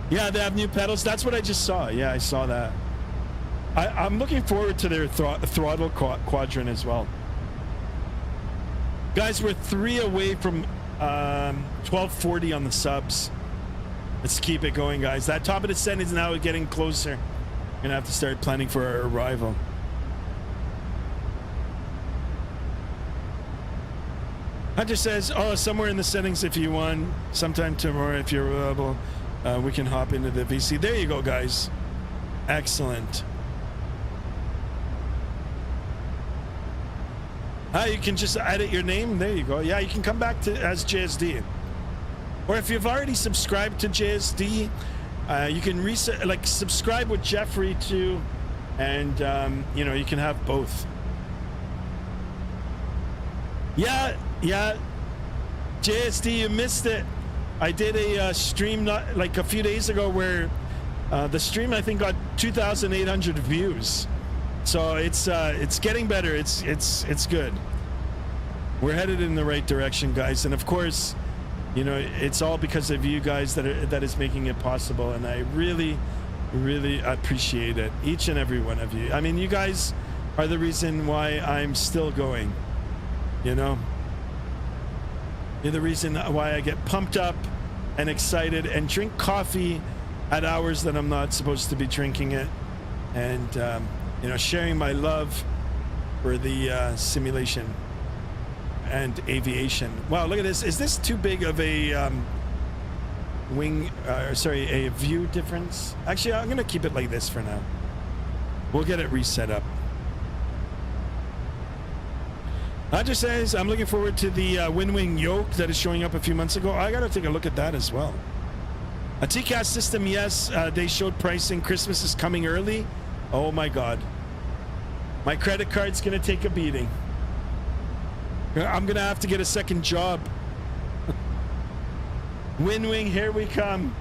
Yeah, they have new pedals. That's what I just saw. Yeah, I saw that. I'm looking forward to their throttle quadrant as well. Guys, we're 3 away from 1240 on the subs. Let's keep it going, guys. That top of the descent is now getting closer. Gonna have to start planning for our arrival. Hunter says, oh, somewhere in the settings if you want, sometime tomorrow if you're available, we can hop into the VC. There you go, guys. Excellent. You can just edit your name. There you go. Yeah, you can come back to as JSD. Or if you've already subscribed to JSD, you can subscribe with Jeffrey too, and you know, you can have both. Yeah, JSD, you missed it. I did a stream like a few days ago where the stream I think got 2,800 views. So it's getting better. It's good. We're headed in the right direction, guys. And of course, you know, it's all because of you guys that is making it possible. And I really appreciate it, each and every one of you. I mean, you guys are the reason why I'm still going. You know, you're the reason why I get pumped up and excited and drink coffee at hours that I'm not supposed to be drinking it. And you know, sharing my love for the simulation and aviation. Wow, look at this. Is this too big of a a view difference? Actually, I'm gonna keep it like this for now. We'll get it reset up. Hunter says, I'm looking forward to the Wing yoke that is showing up a few months ago. I gotta take a look at that as well. A TCAS system, yes, they showed pricing. Christmas is coming early. Oh my God. My credit card's gonna take a beating. I'm gonna have to get a second job. Wing, here we come.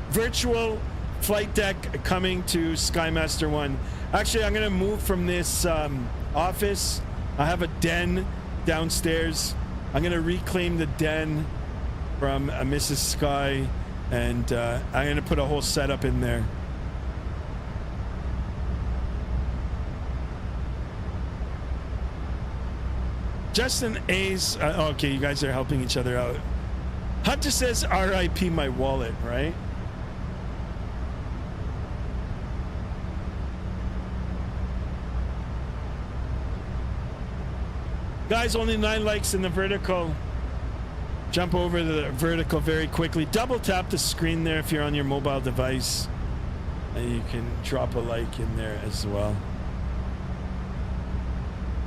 Virtual flight deck coming to Skymaster 1. Actually, I'm gonna move from this office. I have a den downstairs. I'm gonna reclaim the den from Mrs. Sky, and I'm gonna put a whole setup in there. Justin A's, okay, you guys are helping each other out. Hunter says, RIP my wallet, right? Guys, only 9 likes in the vertical. Jump over the vertical very quickly. Double tap the screen there if you're on your mobile device. And you can drop a like in there as well.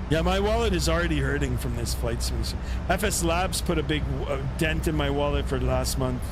Yeah, my wallet is already hurting from this flight simulation. FS Labs put a big dent in my wallet for last month.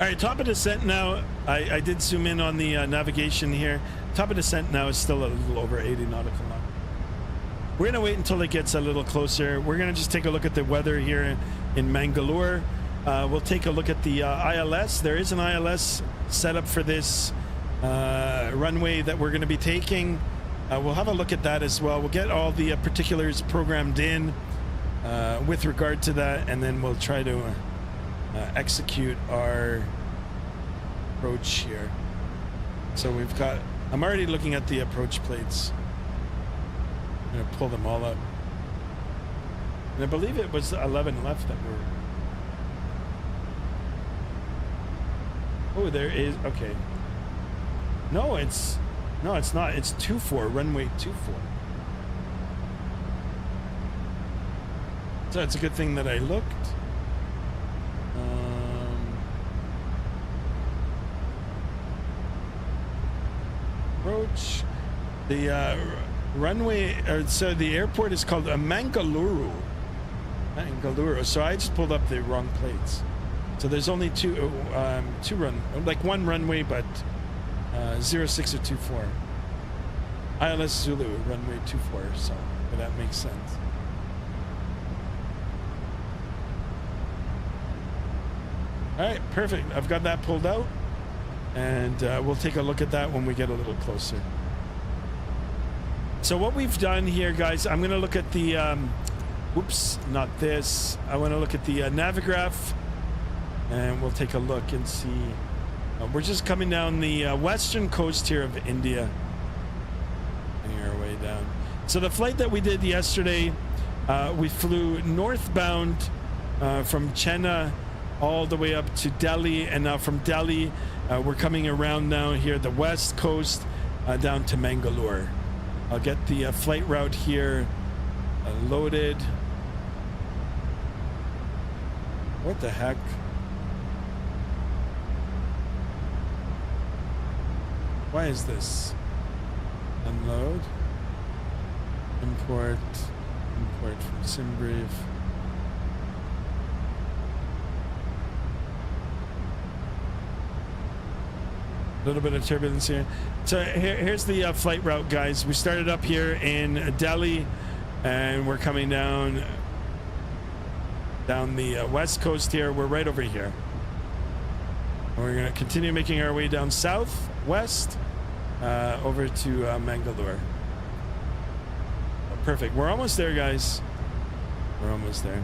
All right, top of descent now. I did zoom in on the navigation here. Top of descent now is still a little over 80 nautical miles. We're gonna wait until it gets a little closer. We're gonna just take a look at the weather here in Mangalore. We'll take a look at the ILS. There is an ILS set up for this runway that we're gonna be taking. We'll have a look at that as well. We'll get all the particulars programmed in with regard to that, and then we'll try to execute our approach here. So we've got, I'm already looking at the approach plates. I'm gonna pull them all up. And I believe it was 11 left that were... Oh, there is, okay. No, it's not. It's 24, runway 24. So it's a good thing that I looked. Approach. The runway, so the airport is called Mangalore. Mangalore. So I just pulled up the wrong plates. So there's only one runway, but 06 or 24. ILS Zulu, runway 24, so but that makes sense. All right, perfect. I've got that pulled out, and we'll take a look at that when we get a little closer. So what we've done here, guys, I'm going to look at the, whoops, not this. I want to look at the Navigraph, and we'll take a look and see. We're just coming down the western coast here of India. Making our way down. So the flight that we did yesterday, we flew northbound from Chennai all the way up to Delhi, and now from Delhi, we're coming around now here, the west coast, down to Mangalore. I'll get the flight route here loaded. What the heck? Why is this? Unload. Import from SimBrief. A little bit of turbulence here. So here's the flight route, guys. We started up here in Delhi, and we're coming down the west coast here. We're right over here. We're going to continue making our way down south, west, over to Mangalore. Perfect. We're almost there, guys. We're almost there.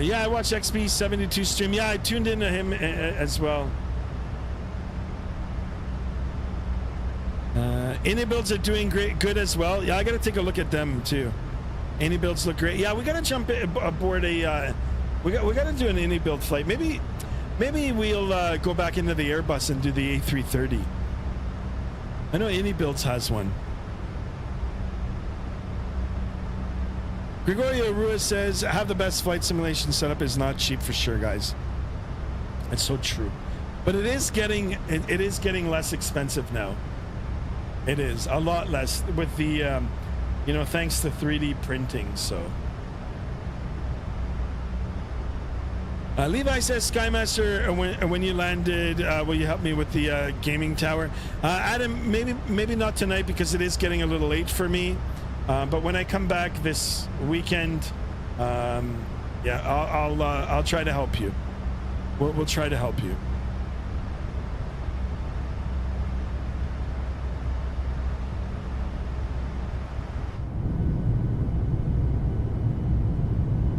Yeah, I watched XB72 stream. Yeah, I tuned into him as well. Any builds are doing good as well. Yeah, I got to take a look at them too. Any builds look great. Yeah, we got to jump aboard a. We got to do an any build flight. Maybe we'll go back into the Airbus and do the A330. I know any builds has one. Gregorio Ruiz says, have the best flight simulation setup is not cheap for sure, guys. It's so true. But it is getting less expensive now. It is a lot less with the, you know, thanks to 3D printing. So Levi says, Skymaster, when you landed, will you help me with the gaming tower? Adam, maybe not tonight because it is getting a little late for me. But when I come back this weekend, yeah, I'll try to help you. We'll try to help you.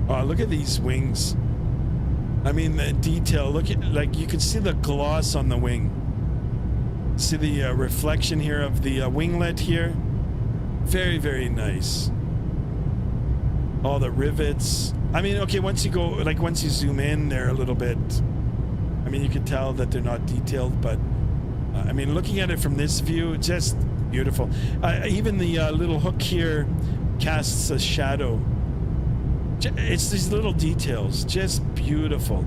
Oh, look at these wings. I mean, the detail. Look at, like, you can see the gloss on the wing. See the reflection here of the winglet here. Very, very nice. All the rivets. I mean, okay, once you go, like, once you zoom in, they're a little bit, I mean, you can tell that they're not detailed, but I mean, looking at it from this view, just beautiful. Even the little hook here casts a shadow. It's these little details, just beautiful.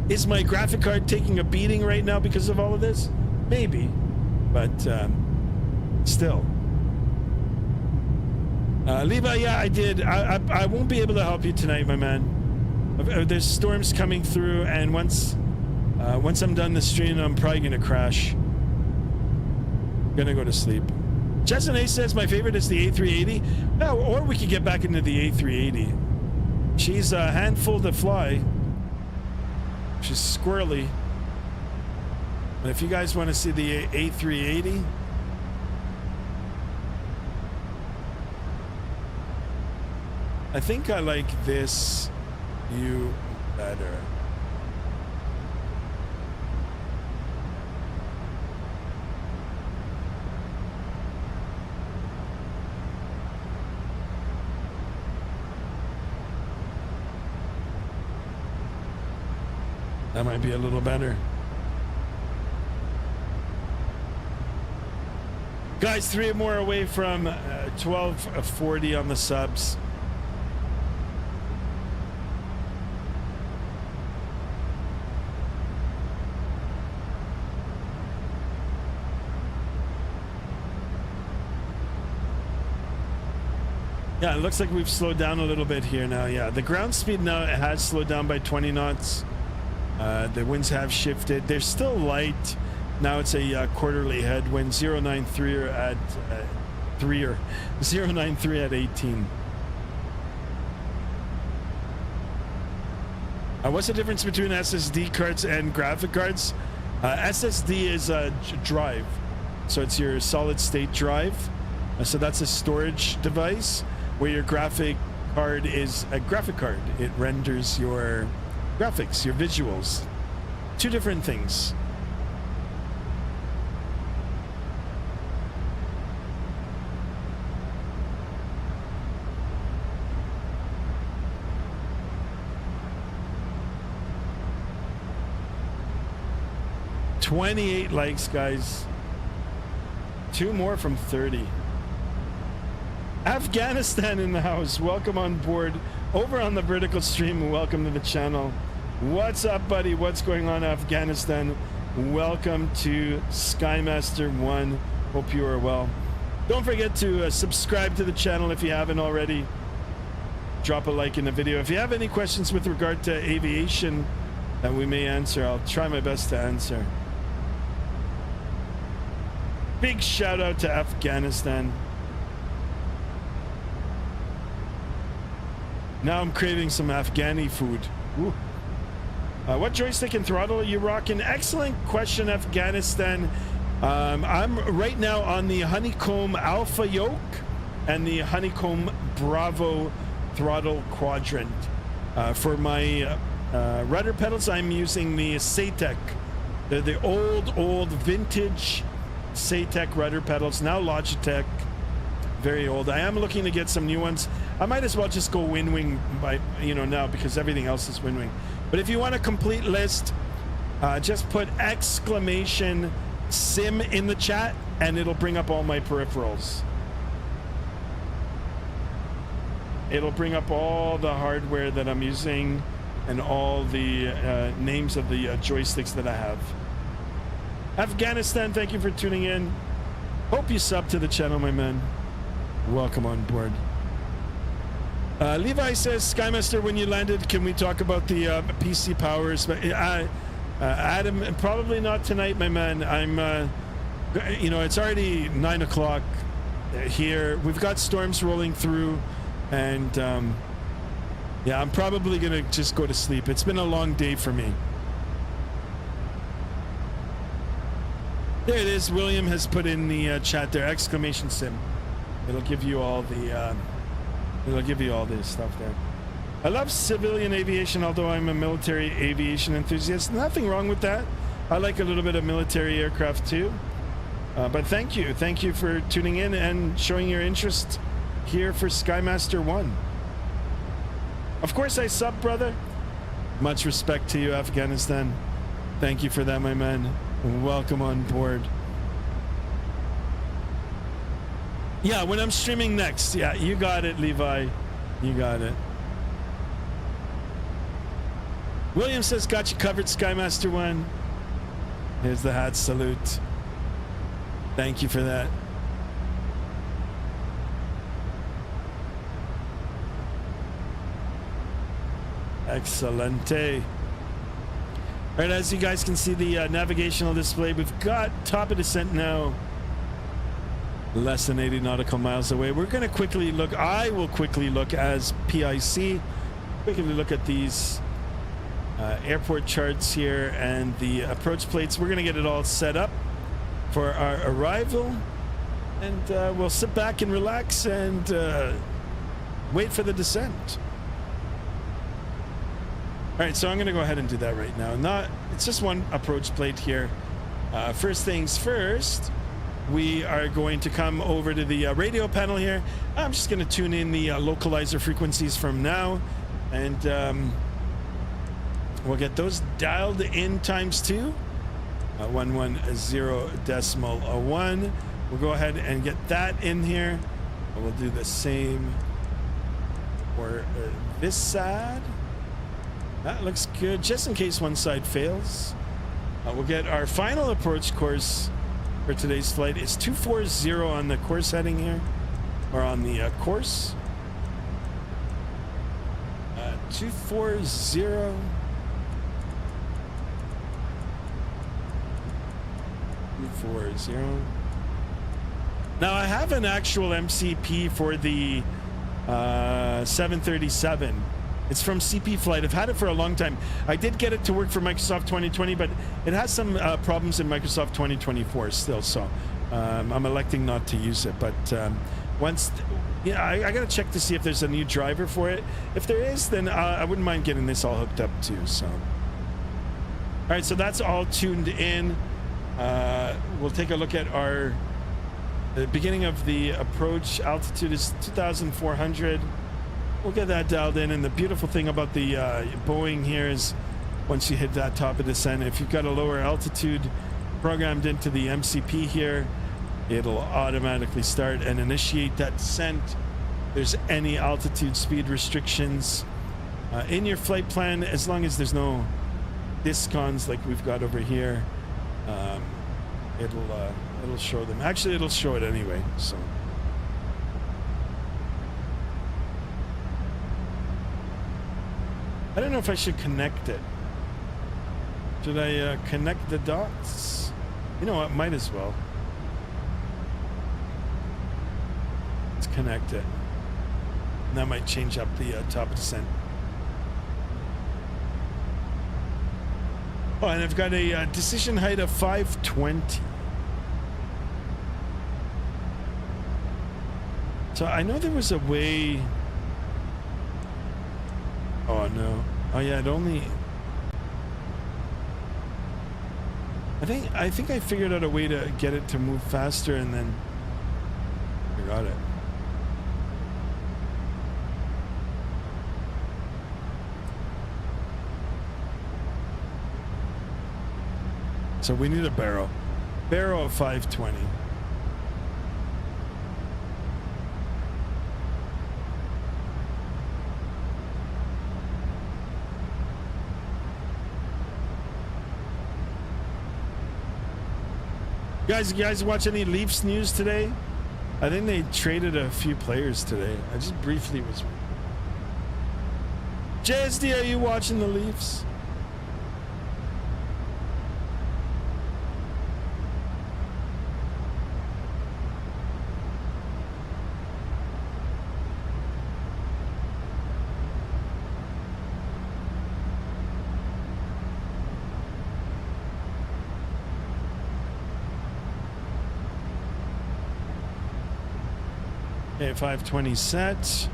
Is my graphic card taking a beating right now because of all of this? Maybe, but still. Levi, yeah, I did. I won't be able to help you tonight, my man. There's storms coming through, and once I'm done the stream, I'm probably gonna crash. I'm gonna go to sleep. Justin A says my favorite is the A380. Well, or we could get back into the A380. She's a handful to fly. She's squirrely. And if you guys want to see the A380, I think I like this view better. That might be a little better. Guys, 3 more away from 1240 on the subs. Yeah, it looks like we've slowed down a little bit here now. Yeah, the ground speed now has slowed down by 20 knots. The winds have shifted. They're still light. Now it's a quarterly headwind. 093 or at 093 at 18. What's the difference between SSD cards and graphic cards? SSD is a drive, so it's your solid state drive. So that's a storage device, where your graphic card is a graphic card. It renders your graphics, your visuals. 2 different things. $28 likes, guys. 2 more from 30. Afghanistan in the house. Welcome on board. Over on the vertical stream, welcome to the channel. What's up, buddy? What's going on, Afghanistan? Welcome to Skymaster 1. Hope you are well. Don't forget to subscribe to the channel if you haven't already. Drop a like in the video. If you have any questions with regard to aviation that we may answer, I'll try my best to answer. Big shout out to Afghanistan. Now I'm craving some Afghani food. Ooh. What joystick and throttle are you rocking? Excellent question, Afghanistan. I'm right now on the Honeycomb Alpha yoke and the Honeycomb Bravo throttle quadrant. For my rudder pedals, I'm using the Satec. They're the old vintage Satec rudder pedals, now Logitech. Very old. I am looking to get some new ones. I might as well just go wing by, now, because everything else is wing. But if you want a complete list, just put !sim in the chat and it'll bring up all my peripherals. It'll bring up all the hardware that I'm using and all the names of the joysticks that I have. Afghanistan, thank you for tuning in. Hope you sub to the channel, my man. Welcome on board. Levi says, Skymaster, when you landed, can we talk about the PC powers? But Adam, probably not tonight, my man. I'm, it's already 9 o'clock here. We've got storms rolling through, and yeah, I'm probably gonna just go to sleep. It's been a long day for me. There it is. William has put in the chat there, !sim. It'll give you all the stuff there. I love civilian aviation, although I'm a military aviation enthusiast. Nothing wrong with that. I like a little bit of military aircraft too. But thank you for tuning in and showing your interest here for Skymaster 1. Of course I sub, brother. Much respect to you, Afghanistan. Thank you for that, my man. Welcome on board. Yeah, when I'm streaming next. Yeah, you got it, Levi. You got it. William says, got you covered, Skymaster 1. Here's the hat salute. Thank you for that. Excelente. All right, as you guys can see the navigational display, we've got top of descent now. Less than 80 nautical miles away. We're going to quickly look. I will quickly look as PIC. Quickly look at these airport charts here and the approach plates. We're gonna get it all set up for our arrival, and we'll sit back and relax and wait for the descent. All right, so I'm gonna go ahead and do that right now. It's just one approach plate here. First things first, we are going to come over to the radio panel here. I'm just gonna tune in the localizer frequencies from now, and we'll get those dialed in ×2, 110.1. We'll go ahead and get that in here. We'll do the same for this side. That looks good, just in case one side fails. We'll get our final approach course for today's flight. It's 240 on the course heading here, or on the course. 240. 240. Now I have an actual MCP for the 737. It's from CP Flight. I've had it for a long time. I did get it to work for Microsoft 2020, but it has some problems in Microsoft 2024 still. So I'm electing not to use it. But I got to check to see if there's a new driver for it. If there is, then I wouldn't mind getting this all hooked up too. So, all right, so that's all tuned in. We'll take a look at the beginning of the approach. Altitude is 2,400. We'll get that dialed in, and the beautiful thing about the Boeing here is once you hit that top of descent, if you've got a lower altitude programmed into the MCP here, it'll automatically start and initiate that descent. If there's any altitude speed restrictions in your flight plan, as long as there's no discons like we've got over here, it'll show them. Actually, it'll show it anyway. So. I don't know if I should connect it. Should I connect the dots? You know what? Might as well. Let's connect it. And that might change up the top of descent. Oh, and I've got a decision height of 520. So I know there was a way. Oh no. Oh yeah, it only. I think I figured out a way to get it to move faster, and then I got it. So we need a barrel. Barrel of 520. You guys watch any Leafs news today? I think they traded a few players today. I just briefly was. JSD, are you watching the Leafs? Okay, 520 set.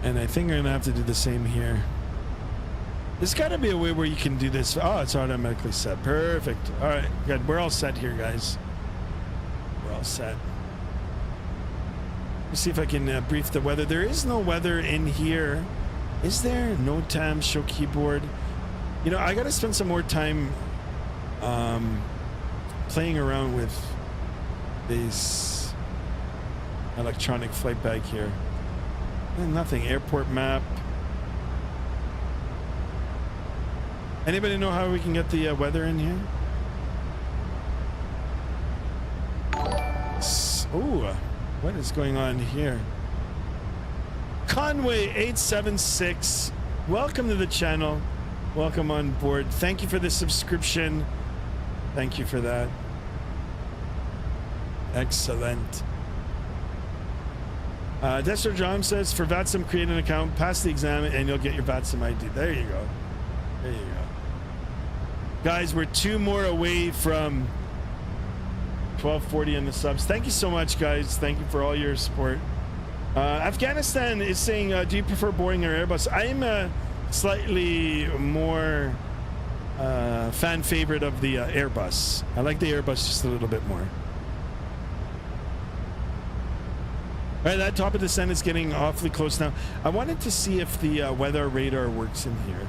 And I think we're gonna have to do the same here. There's gotta be a way where you can do this. Oh, it's automatically set. Perfect. All right, good. We're all set here, guys. We're all set. Let's see if I can brief the weather. There is no weather in here. Is there? No TAM, show keyboard. You know, I gotta spend some more time playing around with these electronic flight bag here. Nothing. Airport map. Anybody know how we can get the weather in here? Oh, what is going on here? Conway 876, welcome to the channel. Welcome on board. Thank you for the subscription. Thank you for that. Excellent. Dexter John says, for Vatsim, create an account, pass the exam, and you'll get your Vatsim ID. There you go. There you go. Guys, we're 2 more away from 1240 in the subs. Thank you so much, guys. Thank you for all your support. Afghanistan is saying, do you prefer Boeing or Airbus? I'm slightly more fan favorite of the Airbus. I like the Airbus just a little bit more. All right, that top of descent is getting awfully close now. I wanted to see if the weather radar works in here.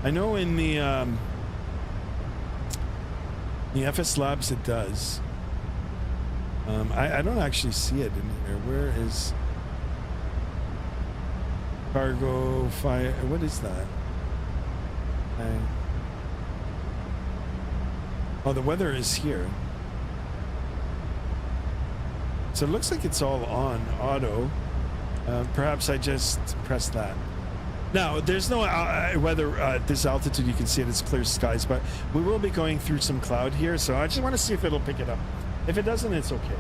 I know in the FS Labs it does. I don't actually see it in here. Where is cargo fire? What is that? Oh, the weather is here. So it looks like it's all on auto. Perhaps I just pressed that. Now, there's no weather at this altitude. You can see it, it's clear skies, but we will be going through some cloud here. So I just want to see if it'll pick it up. If it doesn't, it's okay.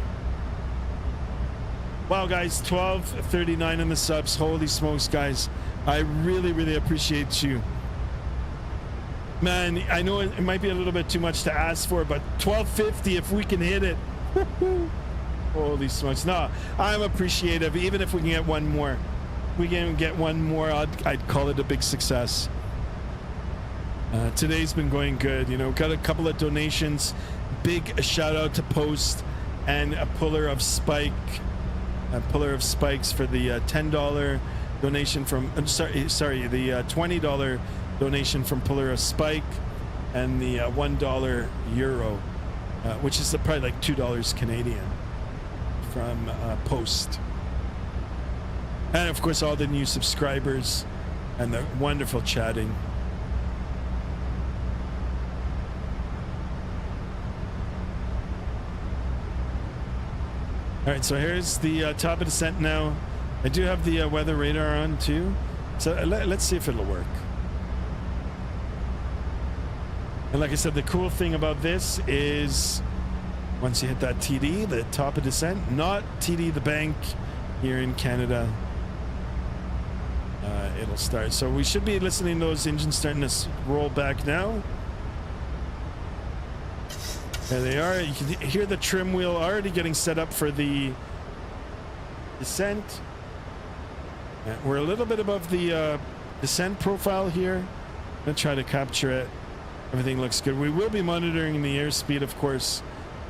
Wow, guys, 12:39 in the subs. Holy smokes, guys. I really, really appreciate you. Man, I know it might be a little bit too much to ask for, but 1250 if we can hit it. Holy smokes. No, I'm appreciative. Even if we can get one more. We can get one more, I'd call it a big success. Today's been going good. You know, got a couple of donations. Big shout out to Post and a puller of spikes for the $10 donation from the $20 donation from Puller of Spike, and the $1 euro, which is probably like $2 Canadian from Post. And of course all the new subscribers and the wonderful chatting. All right, so here's the top of descent now. I do have the weather radar on too, so let's see if it'll work. And like I said, the cool thing about this is once you hit that TD, the top of descent, not TD the bank here in Canada, it'll start. So we should be listening to those engines starting to roll back now. There they are. You can hear the trim wheel already getting set up for the descent. We're a little bit above the descent profile here. I'm gonna try to capture it. Everything looks good. We will be monitoring the airspeed, of course.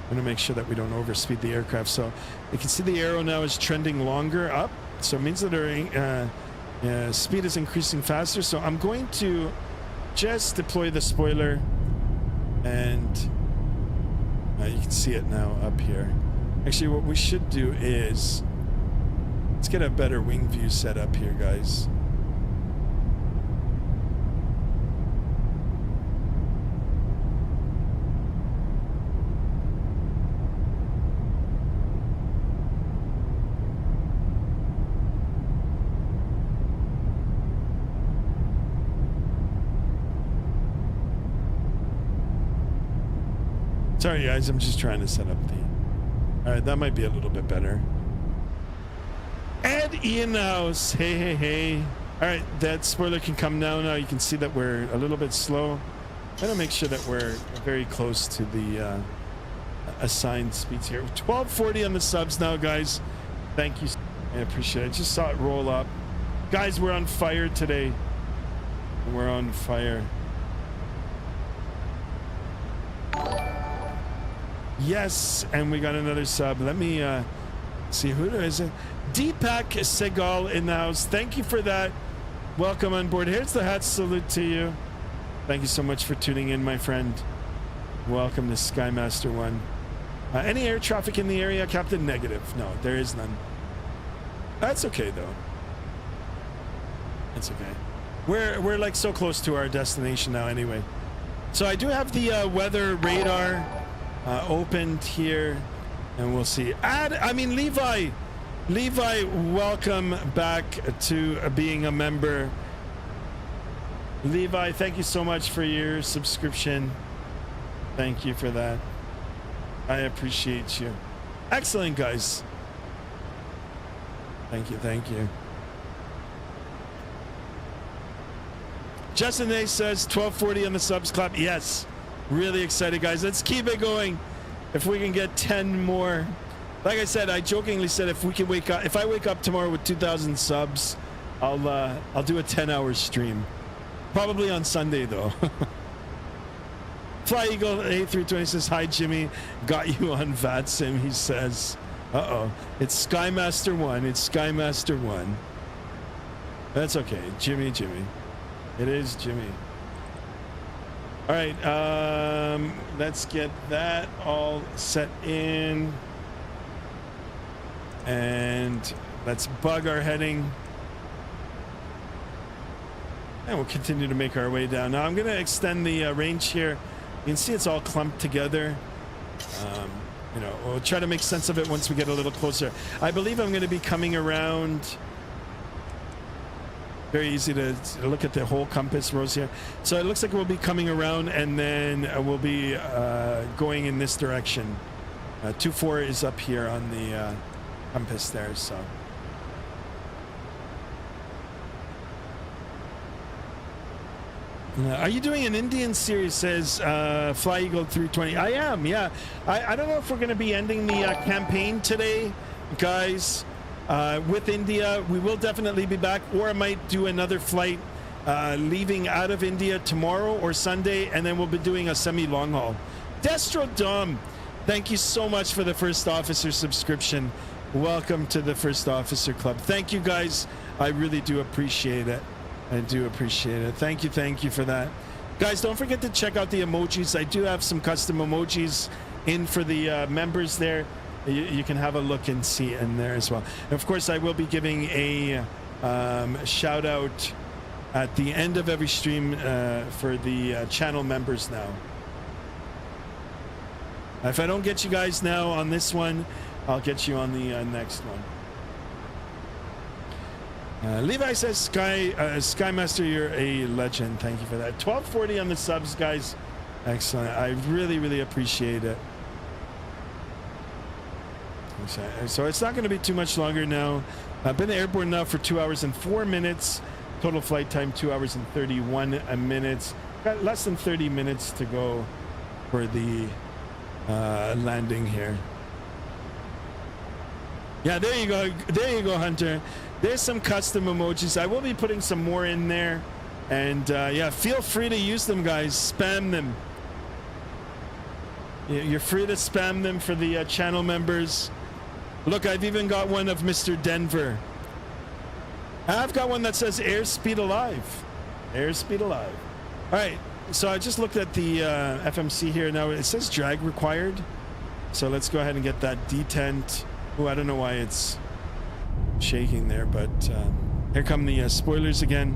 I'm gonna make sure that we don't overspeed the aircraft. So you can see the arrow now is trending longer up. So it means that our speed is increasing faster. So I'm going to just deploy the spoiler, and you can see it now up here. Actually, what we should do is let's get a better wing view set up here, guys. Sorry guys, I'm just trying to set up the... All right, that might be a little bit better. Ed Ian House, hey. All right, that spoiler can come down now. You can see that we're a little bit slow. I'm gonna make sure that we're very close to the assigned speeds here. 1240 on the subs now, guys. Thank you. I appreciate it. Just saw it roll up. Guys, we're on fire today. We're on fire. Yes, and we got another sub. Let me see, who is it? Deepak Segal in the house. Thank you for that. Welcome on board. Here's the hat salute to you. Thank you so much for tuning in, my friend. Welcome to Skymaster 1. Any air traffic in the area, Captain? Negative. No, there is none. That's okay though. That's okay. We're like so close to our destination now anyway. So I do have the weather radar opened here, and we'll see. Levi, welcome back to being a member. Levi, thank you so much for your subscription. Thank you for that. I appreciate you. Excellent, guys. Thank you. Justin A says 1240 on the subs clap. Yes, really excited, guys. Let's keep it going. If we can get 10 more. Like I said, I jokingly said if we can wake up, if I wake up tomorrow with 2,000 subs, I'll do a 10-hour stream. Probably on Sunday though. Fly Eagle A320 says, hi Jimmy, got you on Vatsim, he says. Uh-oh, it's Skymaster 1, it's Skymaster 1. That's okay, Jimmy. It is Jimmy. All right, let's get that all set in. And let's bug our heading. And we'll continue to make our way down. Now I'm going to extend the range here. You can see it's all clumped together. You know, we'll try to make sense of it once we get a little closer. I believe I'm going to be coming around. Very easy to look at the whole compass rose here. So it looks like we'll be coming around and then we'll be going in this direction. 24 is up here on the compass there, so. Are you doing an Indian series, says Fly Eagle 320? I am, yeah. I don't know if we're going to be ending the campaign today, guys. With India, we will definitely be back, or I might do another flight leaving out of India tomorrow or Sunday, and then we'll be doing a semi-long haul. Destro Dom, thank you so much for the First Officer subscription. Welcome to the First Officer Club. Thank you, guys. I really do appreciate it. I do appreciate it. Thank you for that. Guys, don't forget to check out the emojis. I do have some custom emojis in for the members there. You can have a look and see in there as well. And of course, I will be giving a shout out at the end of every stream for the channel members now. If I don't get you guys now on this one, I'll get you on the next one. Levi says, Skymaster, you're a legend. Thank you for that. 1240 on the subs, guys. Excellent. I really appreciate it. So it's not going to be too much longer now. I've been airborne now for 2 hours and 4 minutes. Total flight time 2 hours and 31 minutes. Got less than 30 minutes to go for the landing here. Yeah, there you go. There you go, Hunter. There's some custom emojis. I will be putting some more in there. And yeah, feel free to use them, guys. Spam them. You're free to spam them for the channel members. Look, I've even got one of Mr. Denver. I've got one that says airspeed alive. Airspeed alive. All right, so I just looked at the FMC here. Now it says drag required. So let's go ahead and get that detent. Oh, I don't know why it's shaking there, but here come the spoilers again.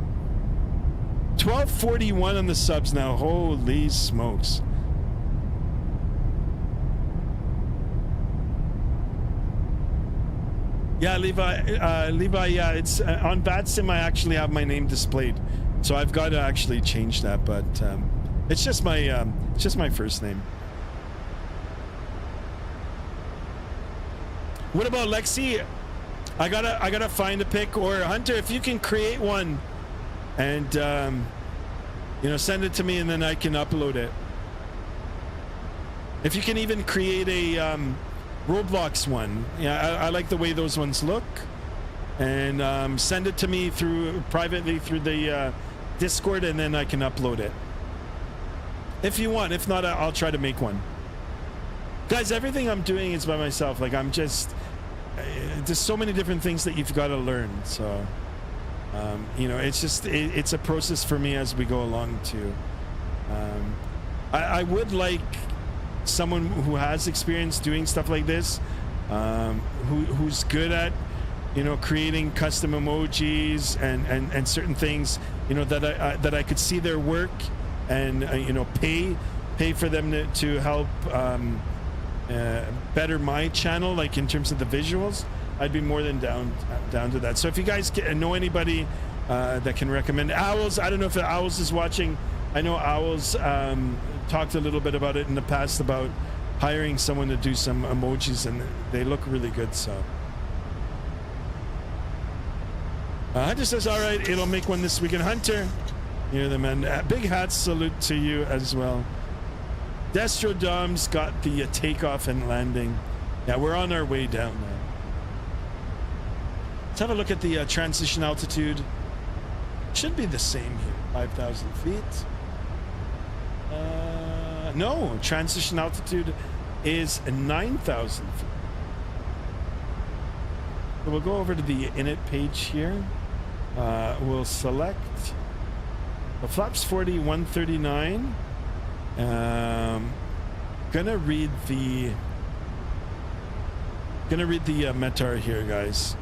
1241 on the subs now. Holy smokes. Yeah, Levi, yeah, it's on Vatsim. I actually have my name displayed, so I've got to actually change that. But it's just my first name. What about Lexi? I gotta find a pic, or Hunter, if you can create one, and you know, send it to me, and then I can upload it. If you can even create a Roblox one, yeah, I like the way those ones look, and send it to me privately through the Discord, and then I can upload it if you want. If not, I'll try to make one. Guys, everything I'm doing is by myself. Like, I'm just there's so many different things that you've got to learn, so you know, it's just it's a process for me as we go along too. I would like someone who has experience doing stuff like this, who's good at, you know, creating custom emojis and certain things, you know, that I could see their work and you know, pay for them to help better my channel, like in terms of the visuals. I'd be more than down to that. So if you guys know anybody that can recommend. Owls, I don't know if Owls is watching. I know Owls talked a little bit about it in the past, about hiring someone to do some emojis, and they look really good. So Hunter says, all right, it'll make one this weekend. Hunter, Hear them, and big hat salute to you as well. Destrodom's got the takeoff and landing. Yeah, we're on our way down now. Let's have a look at the transition altitude. Should be the same here, 5,000 feet. No, transition altitude is 9,000 feet. So we'll go over to the init page here. We'll select the flaps 40, 139. Gonna read the METAR here, guys.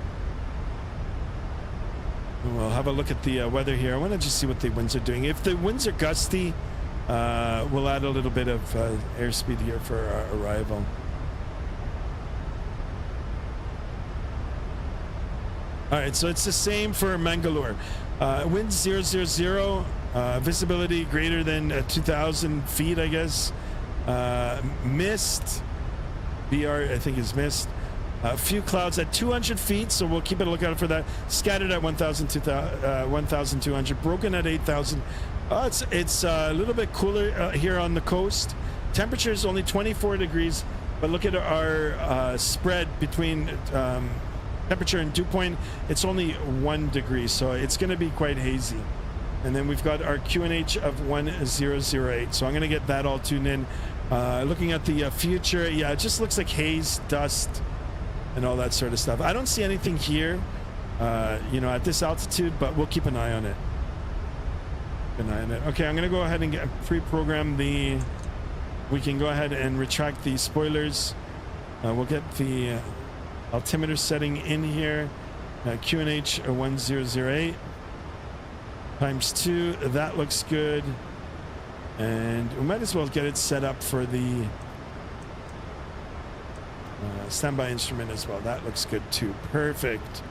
We'll have a look at the weather here. I want to just see what the winds are doing. If the winds are gusty, we'll add a little bit of airspeed here for our arrival. All right, so it's the same for Mangalore. Wind 000, visibility greater than 2,000 feet, I guess. Mist, BR, I think is mist. A few clouds at 200 feet, so we'll keep a lookout for that. Scattered at 1,200, broken at 8,000. It's a little bit cooler here on the coast. Temperature is only 24 degrees, but look at our spread between temperature and dew point. It's only 1 degree, so it's going to be quite hazy. And then we've got our QNH of 1008, so I'm going to get that all tuned in. Looking at the future, yeah, it just looks like haze, dust, and all that sort of stuff. I don't see anything here, you know, at this altitude, but we'll keep an eye on it. Okay, I'm going to go ahead and pre-program the... We can go ahead and retract the spoilers. We'll get the altimeter setting in here. QNH 1008 times 2. That looks good. And we might as well get it set up for the standby instrument as well. That looks good too. Perfect.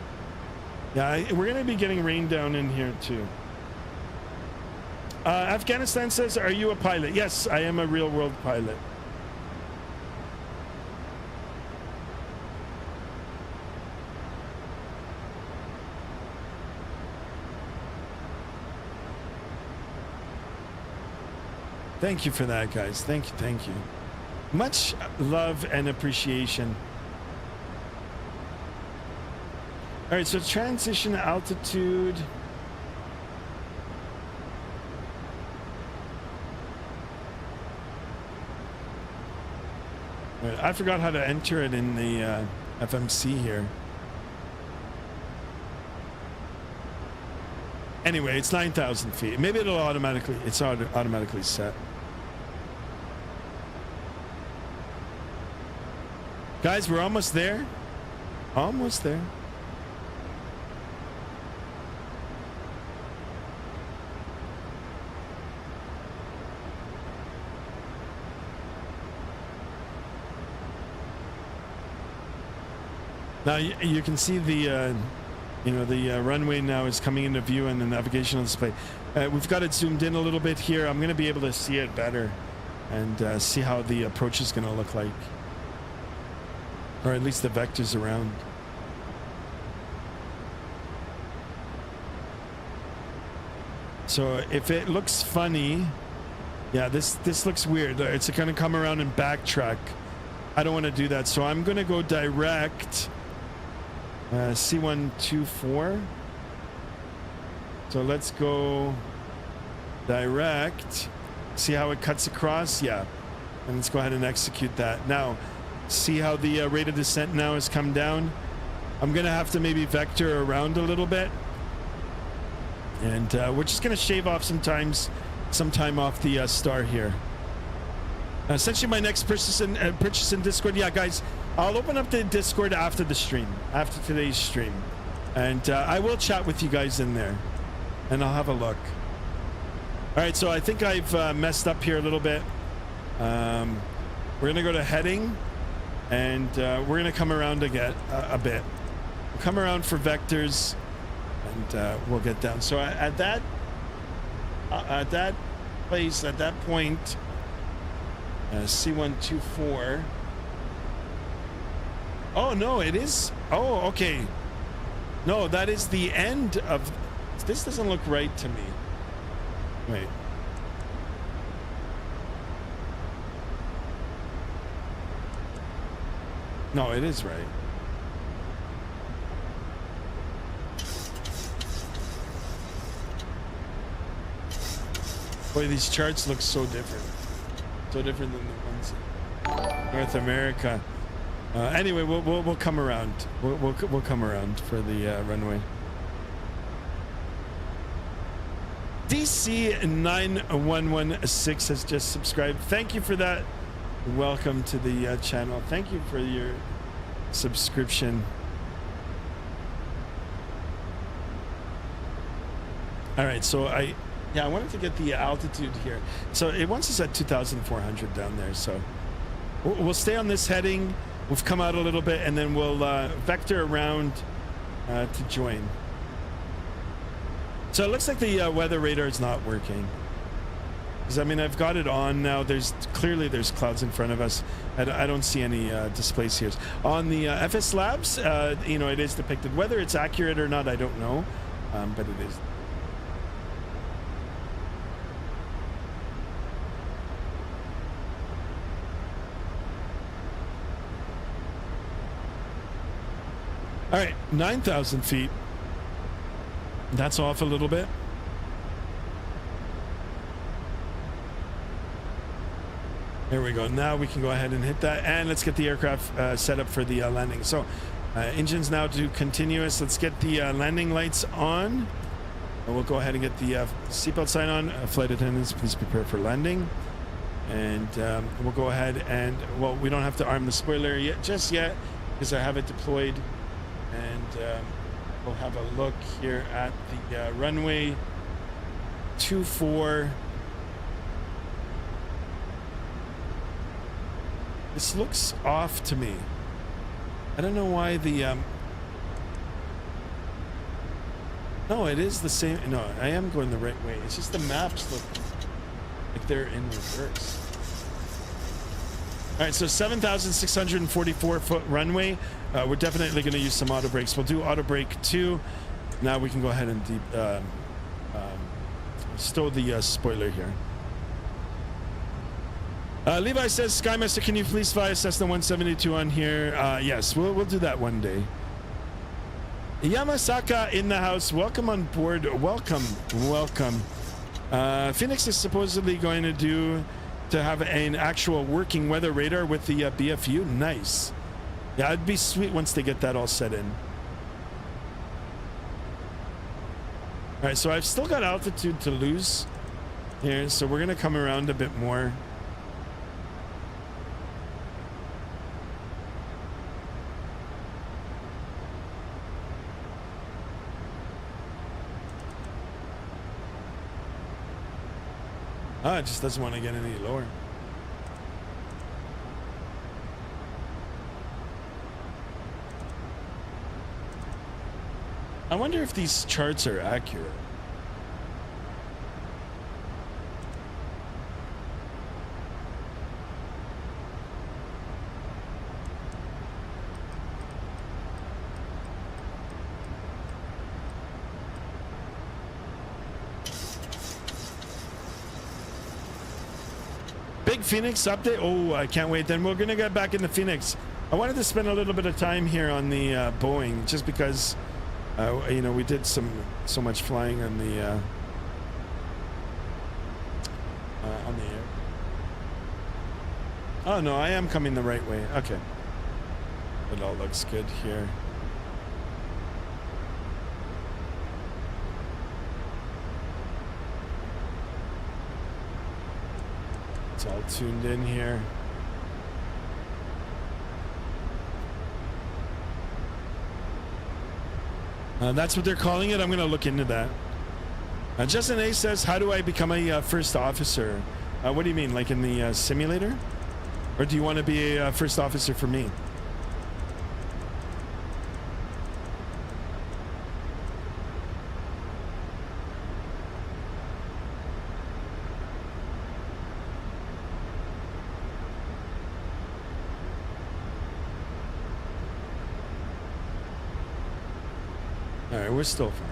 Yeah, we're going to be getting rain down in here too. Afghanistan says, are you a pilot? Yes, I am a real world pilot. Thank you for that, guys. Thank you. Much love and appreciation. All right, so transition altitude. Right, I forgot how to enter it in the FMC here. Anyway, it's 9,000 feet. Maybe it'll automatically set. Guys, we're almost there. Almost there. Now you can see the you know, the runway now is coming into view in the navigational display. We've got it zoomed in a little bit here. I'm going to be able to see it better and see how the approach is going to look like, or at least the vectors around. So if it looks funny, yeah, this looks weird. It's going to come around and backtrack. I don't want to do that, so I'm going to go direct. C124. So let's go direct. See how it cuts across? Yeah. And let's go ahead and execute that. Now, see how the rate of descent now has come down? I'm going to have to maybe vector around a little bit. And we're just going to shave off some time off the star here. Essentially, my next purchase in Discord. Yeah, guys, I'll open up the Discord after the stream, after today's stream. And I will chat with you guys in there. And I'll have a look. All right, so I think I've messed up here a little bit. We're going to go to heading. And we're going to come around again a bit. We'll come around for vectors. And we'll get down. So at that place, at that point... C124. Oh no, it is. Oh, okay. No, that is the end of. This doesn't look right to me. Wait. No, it is right. Boy, these charts look so different. So different than the ones in North America. Anyway, we'll come around. We'll come around for the runway. DC9116 has just subscribed. Thank you for that. Welcome to the channel. Thank you for your subscription. All right, so I wanted to get the altitude here. So it wants us at 2,400 down there. So we'll stay on this heading. We've come out a little bit, and then we'll vector around to join. So it looks like the weather radar is not working. Because I mean, I've got it on now. There's clouds in front of us. I don't see any displays here. On the FS Labs, you know, it is depicted. Whether it's accurate or not, I don't know, but it is. All right, 9,000 feet. That's off a little bit. There we go. Now we can go ahead and hit that, and let's get the aircraft set up for the landing. So engines now to continuous. Let's get the landing lights on. And we'll go ahead and get the seatbelt sign on. Flight attendants, please prepare for landing. And we'll go ahead and, well, we don't have to arm the spoiler just yet because I have it deployed. And we'll have a look here at the runway 24. This looks off to me. I don't know why the no, it is the same. No, I am going the right way. It's just the maps look like they're in reverse. All right, so 7,644 foot runway. We're definitely going to use some auto brakes. We'll do auto brake 2. Now we can go ahead and stow the spoiler here. Levi says, Skymaster, can you please fly a Cessna 172 on here? Yes, we'll do that one day. Yamasaka in the house. Welcome on board. Welcome. Phoenix is supposedly going to have an actual working weather radar with the BFU. Nice. Yeah, it'd be sweet once they get that all set in. All right, so I've still got altitude to lose here, so we're going to come around a bit more. It just doesn't want to get any lower. I wonder if these charts are accurate. Big Phoenix update. Oh, I can't wait. Then we're gonna get back in the Phoenix. I wanted to spend a little bit of time here on the Boeing, just because you know, we did so much flying on the air. Oh no, I am coming the right way. Okay, it all looks good here. It's all tuned in here. That's what they're calling it. I'm going to look into that. Justin A says, how do I become a first officer? What do you mean, like in the simulator? Or do you want to be a first officer for me? All right, we're still fine.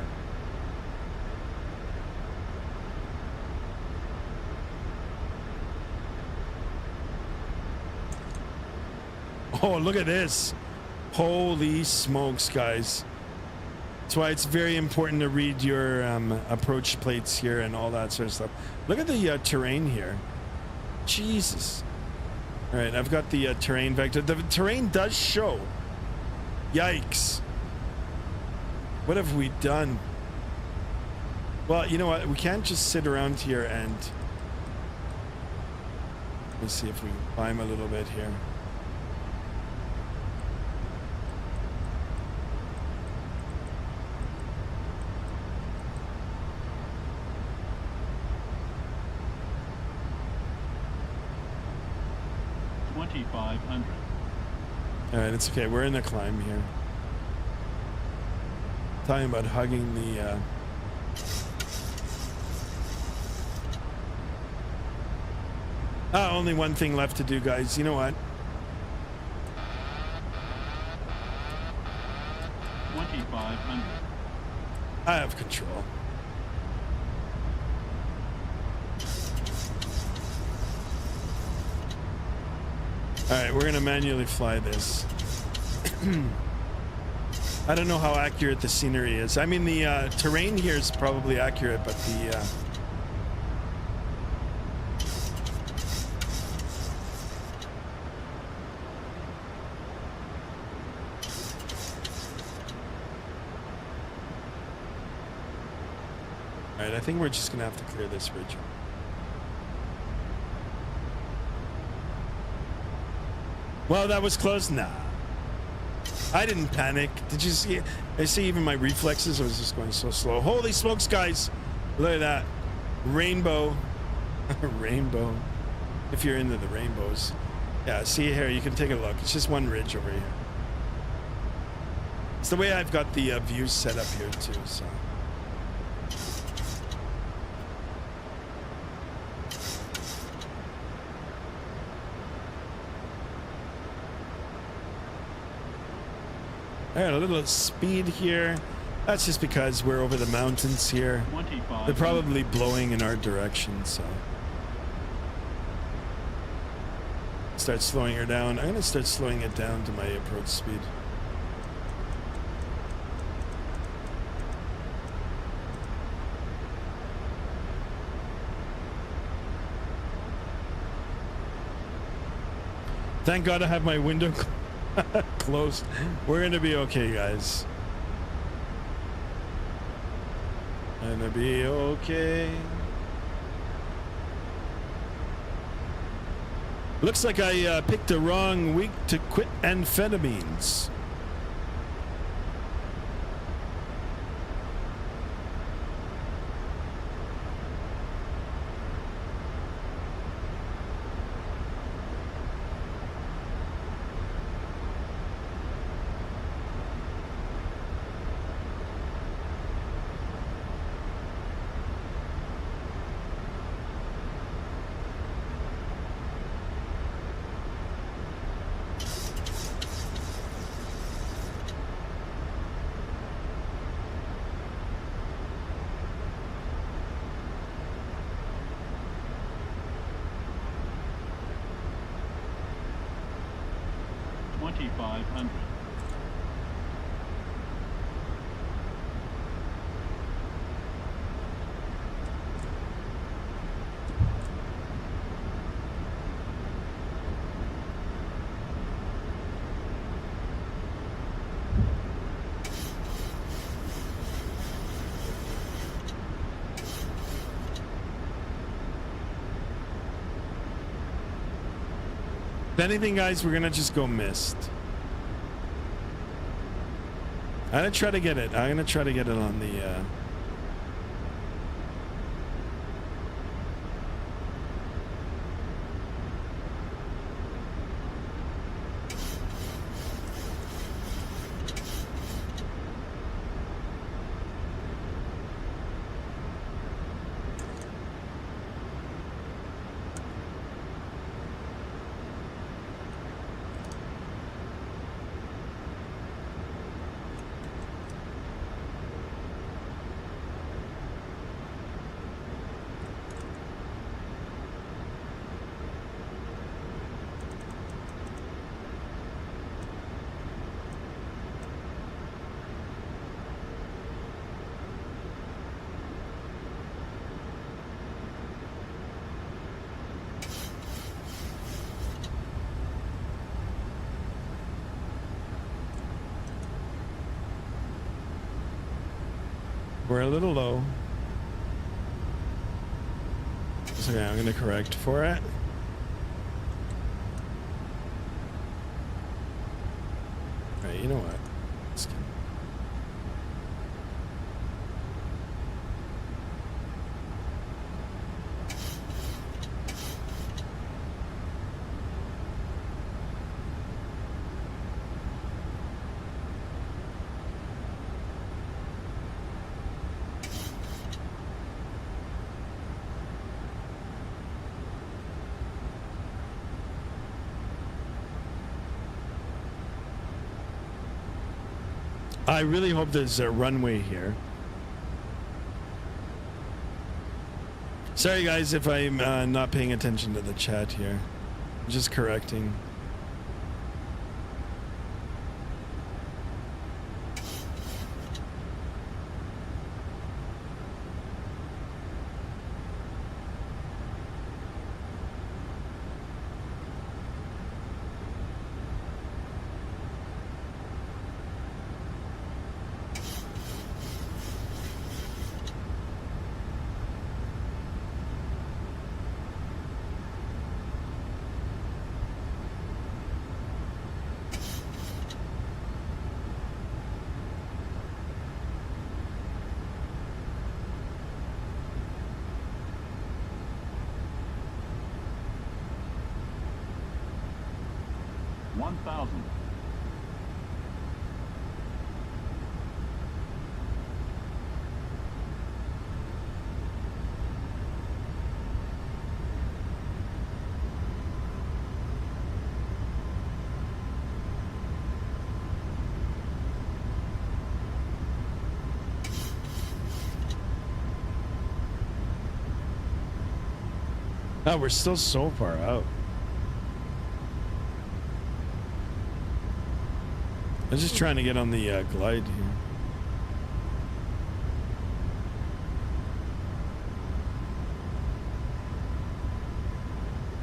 Oh, look at this. Holy smokes, guys. That's why it's very important to read your approach plates here and all that sort of stuff. Look at the terrain here. Jesus. All right, I've got the terrain vector. The terrain does show. Yikes. What have we done? Well, you know what? We can't just sit around here and... Let's see if we can climb a little bit here. All right, it's okay. We're in the climb here. Talking about hugging the... only one thing left to do, guys. You know what? 2,500. I have control. All right, we're gonna manually fly this. I don't know how accurate the scenery is. I mean, the terrain here is probably accurate, but the all right, I think we're just gonna have to clear this ridge. Well, that was close. Nah. I didn't panic. Did you see? I see even my reflexes. I was just going so slow. Holy smokes, guys. Look at that. Rainbow. Rainbow. If you're into the rainbows. Yeah, see here. You can take a look. It's just one ridge over here. It's the way I've got the views set up here, too. So. All right, a little speed here. That's just because we're over the mountains here. They're probably blowing in our direction, so. Start slowing her down. I'm gonna start slowing it down to my approach speed. Thank God I have my window closed. We're gonna be okay, guys. Gonna be okay. Looks like I picked the wrong week to quit amphetamines. If anything, guys, we're gonna just go mist. I'm gonna try to get it. I'm gonna try to get it on the We're a little low. It's okay, I'm gonna correct for it. Alright, you know what? Let's get... I really hope there's a runway here. Sorry guys if I'm not paying attention to the chat here. I'm just correcting. Oh, we're still so far out. I'm just trying to get on the glide here.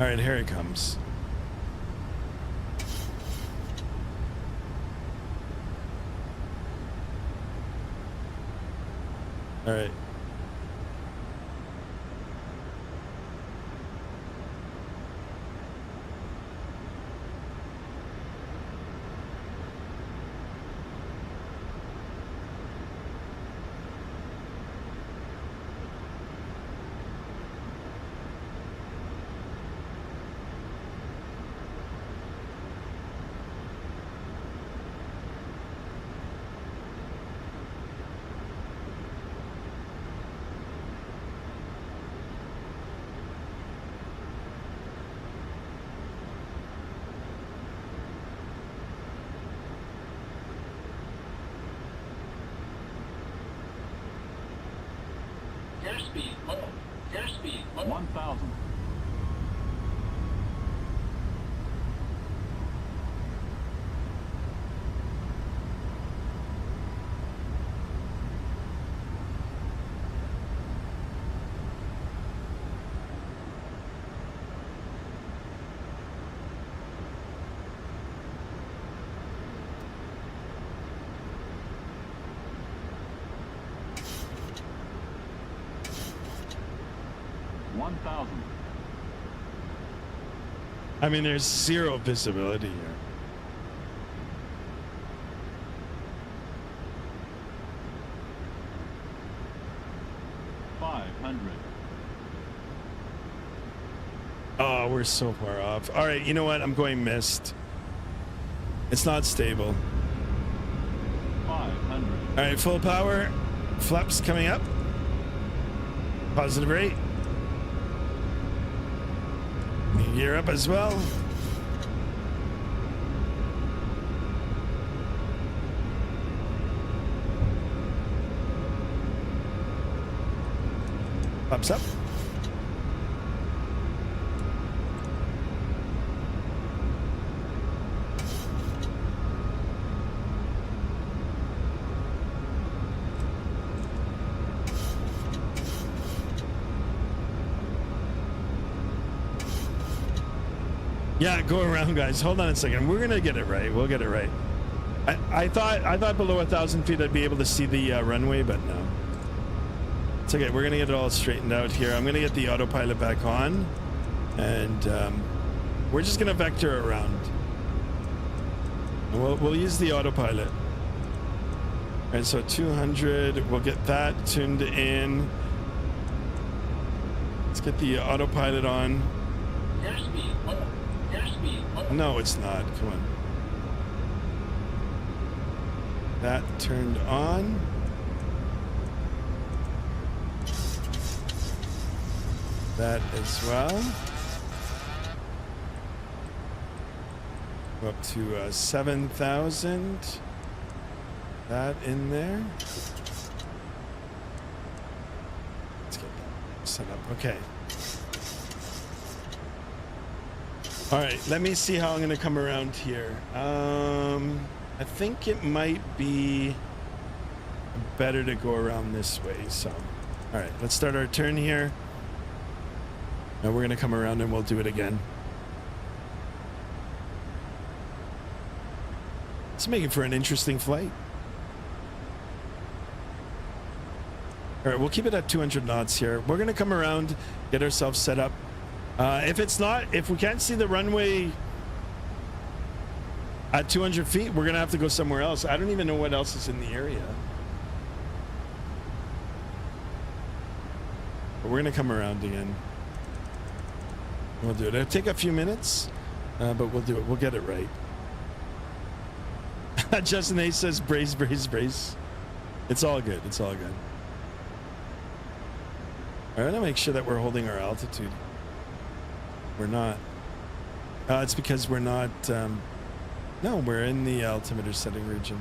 All right, here it comes. All right. Airspeed low. Airspeed low. 1,000. I mean, there's zero visibility here. Oh, we're so far off. All right, you know what? I'm going missed. It's not stable. 500. All right, full power. Flaps coming up. Positive rate. Gear up as well. Flaps up. Yeah, go around, guys. Hold on a second. We're gonna get it right. We'll get it right. I thought below 1,000 feet I'd be able to see the runway, but no. It's okay. We're gonna get it all straightened out here. I'm gonna get the autopilot back on, and we're just gonna vector around. And we'll use the autopilot. All right, so 200. We'll get that tuned in. Let's get the autopilot on. Airspeed on. Airspeed on. No, it's not. Come on. That turned on. That as well. Go up to 7,000. That in there. Let's get that set up. Okay. All right. Let me see how I'm going to come around here. I think it might be better to go around this way. So, all right. Let's start our turn here. Now we're going to come around and we'll do it again. It's making for an interesting flight. All right, we'll keep it at 200 knots here. We're going to come around, get ourselves set up. If we can't see the runway at 200 feet, we're going to have to go somewhere else. I don't even know what else is in the area. But we're going to come around again. We'll do it. It'll take a few minutes, but we'll do it. We'll get it right. Justin A says, brace, brace, brace. It's all good. It's all good. I want to make sure that we're holding our altitude. We're not. It's because we're not. No, we're in the altimeter setting region.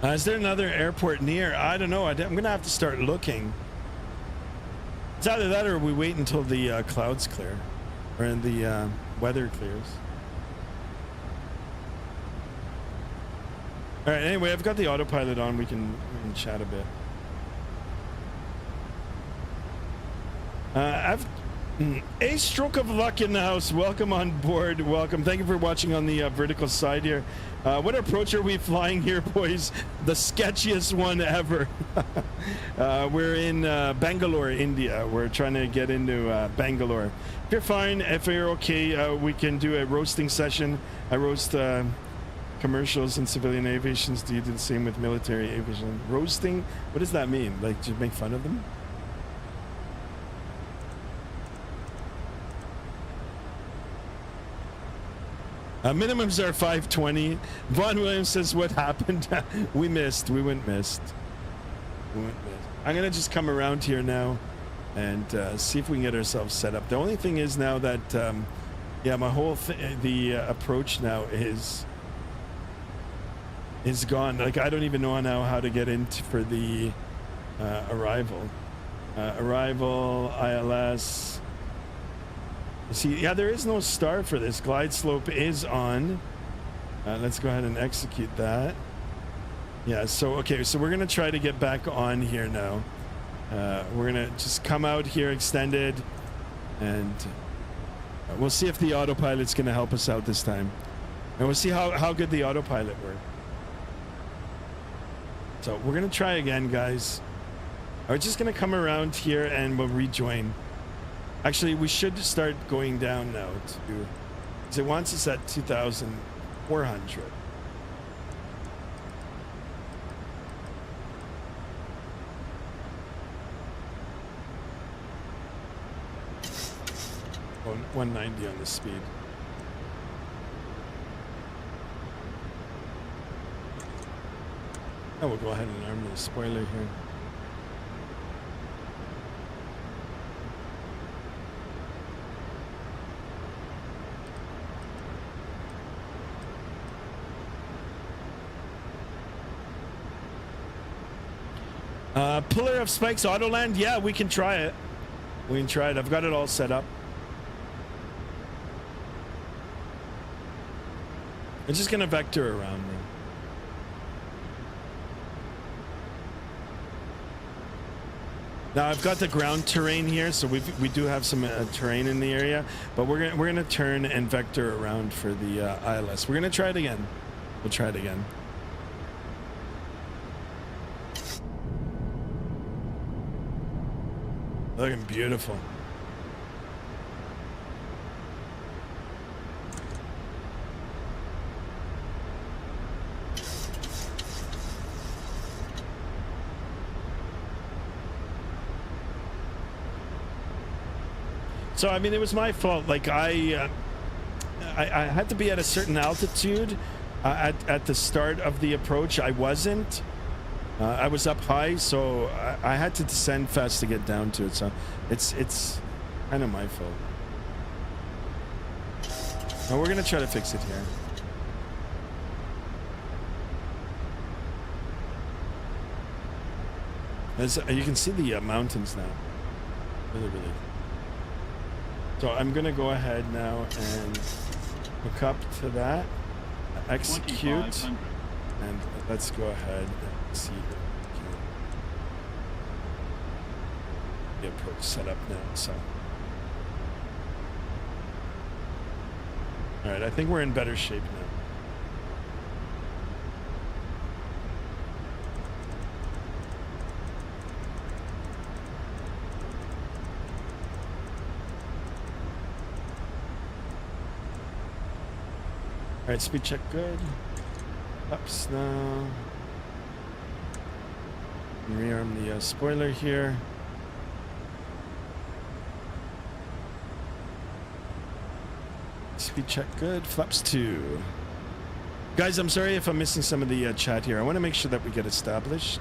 Is there another airport near? I don't know. I'm going to have to start looking. It's either that or we wait until the clouds clear or the weather clears. All right. Anyway, I've got the autopilot on. We can chat a bit. A stroke of luck in the house. Welcome on board. Welcome. Thank you for watching on the vertical side here. What approach are we flying here, boys? The sketchiest one ever. We're in Bangalore, India. We're trying to get into Bangalore. If you're fine, if you're okay, we can do a roasting session. I roast commercials and civilian aviations. Do you do the same with military aviation? Roasting? What does that mean? Like, to make fun of them? Minimums are 520. Vaughn Williams says, what happened? We missed. We went missed. I'm going to just come around here now and see if we can get ourselves set up. The only thing is now that, yeah, my whole the approach now is gone. Like, I don't even know now how to get in for the arrival. Arrival, ILS. See, yeah, there is no star for this. Glide slope is on. Let's go ahead and execute that. Yeah, so, okay, so we're going to try to get back on here now. We're going to just come out here extended, and we'll see if the autopilot's going to help us out this time. And we'll see how good the autopilot works. So we're going to try again, guys. We're just going to come around here and we'll rejoin. Actually, we should start going down now to, because it wants us at 2,400. Oh, 190 on the speed. Oh, we'll go ahead and arm the spoiler here. Pillar of spikes auto land. Yeah, we can try it. We can try it. I've got it all set up. I'm just gonna vector around me. Now I've got the ground terrain here, so we do have some terrain in the area, but we're gonna turn and vector around for the ILS. We're gonna try it again. We'll try it again. Looking beautiful. So I mean, it was my fault. Like I had to be at a certain altitude at the start of the approach. I wasn't. I was up high, so I had to descend fast to get down to it. So it's kind of my fault. Now we're gonna try to fix it here. As you can see the mountains now, really. So I'm gonna go ahead now and hook up to that, execute, and let's go ahead and see the approach set up now. So, all right, I think we're in better shape now. All right, speed check good. Ups now. Rearm the spoiler here. Speed check good. Flaps 2. Guys, I'm sorry if I'm missing some of the chat here. I want to make sure that we get established.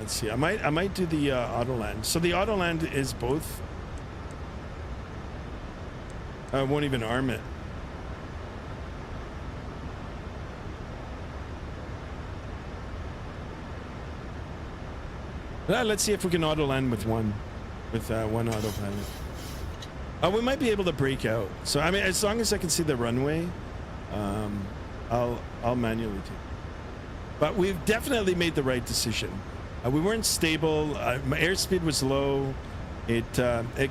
Let's see. I might do the auto land. So the auto land is both. I won't even arm it. Let's see if we can auto land with one autopilot. We might be able to break out. So I mean, as long as I can see the runway, I'll manually take it. But we've definitely made the right decision. We weren't stable. My airspeed was low. It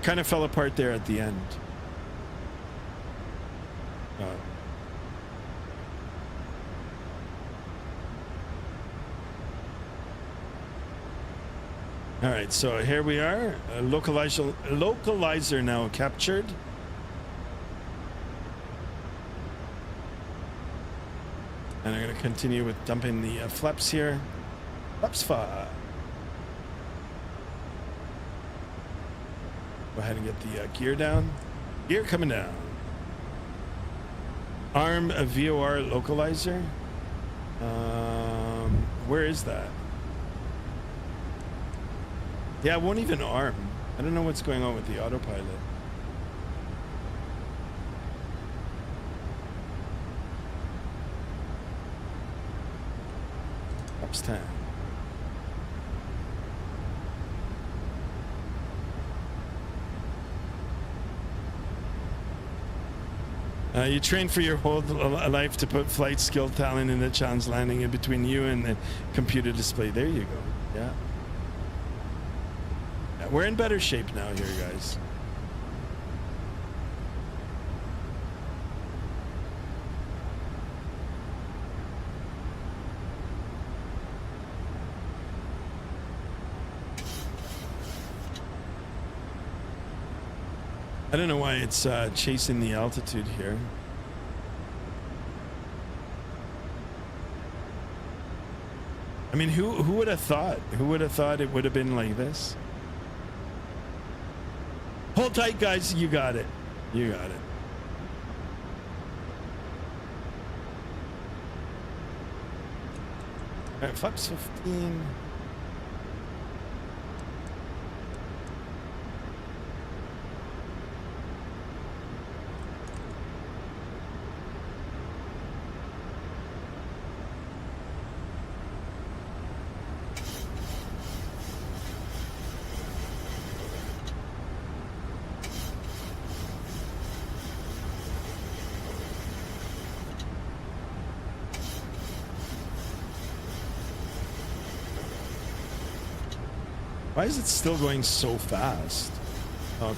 kind of fell apart there at the end. All right, so here we are. Localizer now captured. And I'm going to continue with dumping the flaps here. Flaps 5. Go ahead and get the gear down. Gear coming down. Arm a VOR localizer. Where is that? Yeah, it won't even arm. I don't know what's going on with the autopilot. Ups 10. You train for your whole life to put flight skill talent in the challenge landing in between you and the computer display. There you go. Yeah. We're in better shape now here, guys. I don't know why it's chasing the altitude here. I mean, who would have thought? Who would have thought it would have been like this? Hold tight, guys. You got it. You got it. All right, flaps 15. Why is it still going so fast? Okay.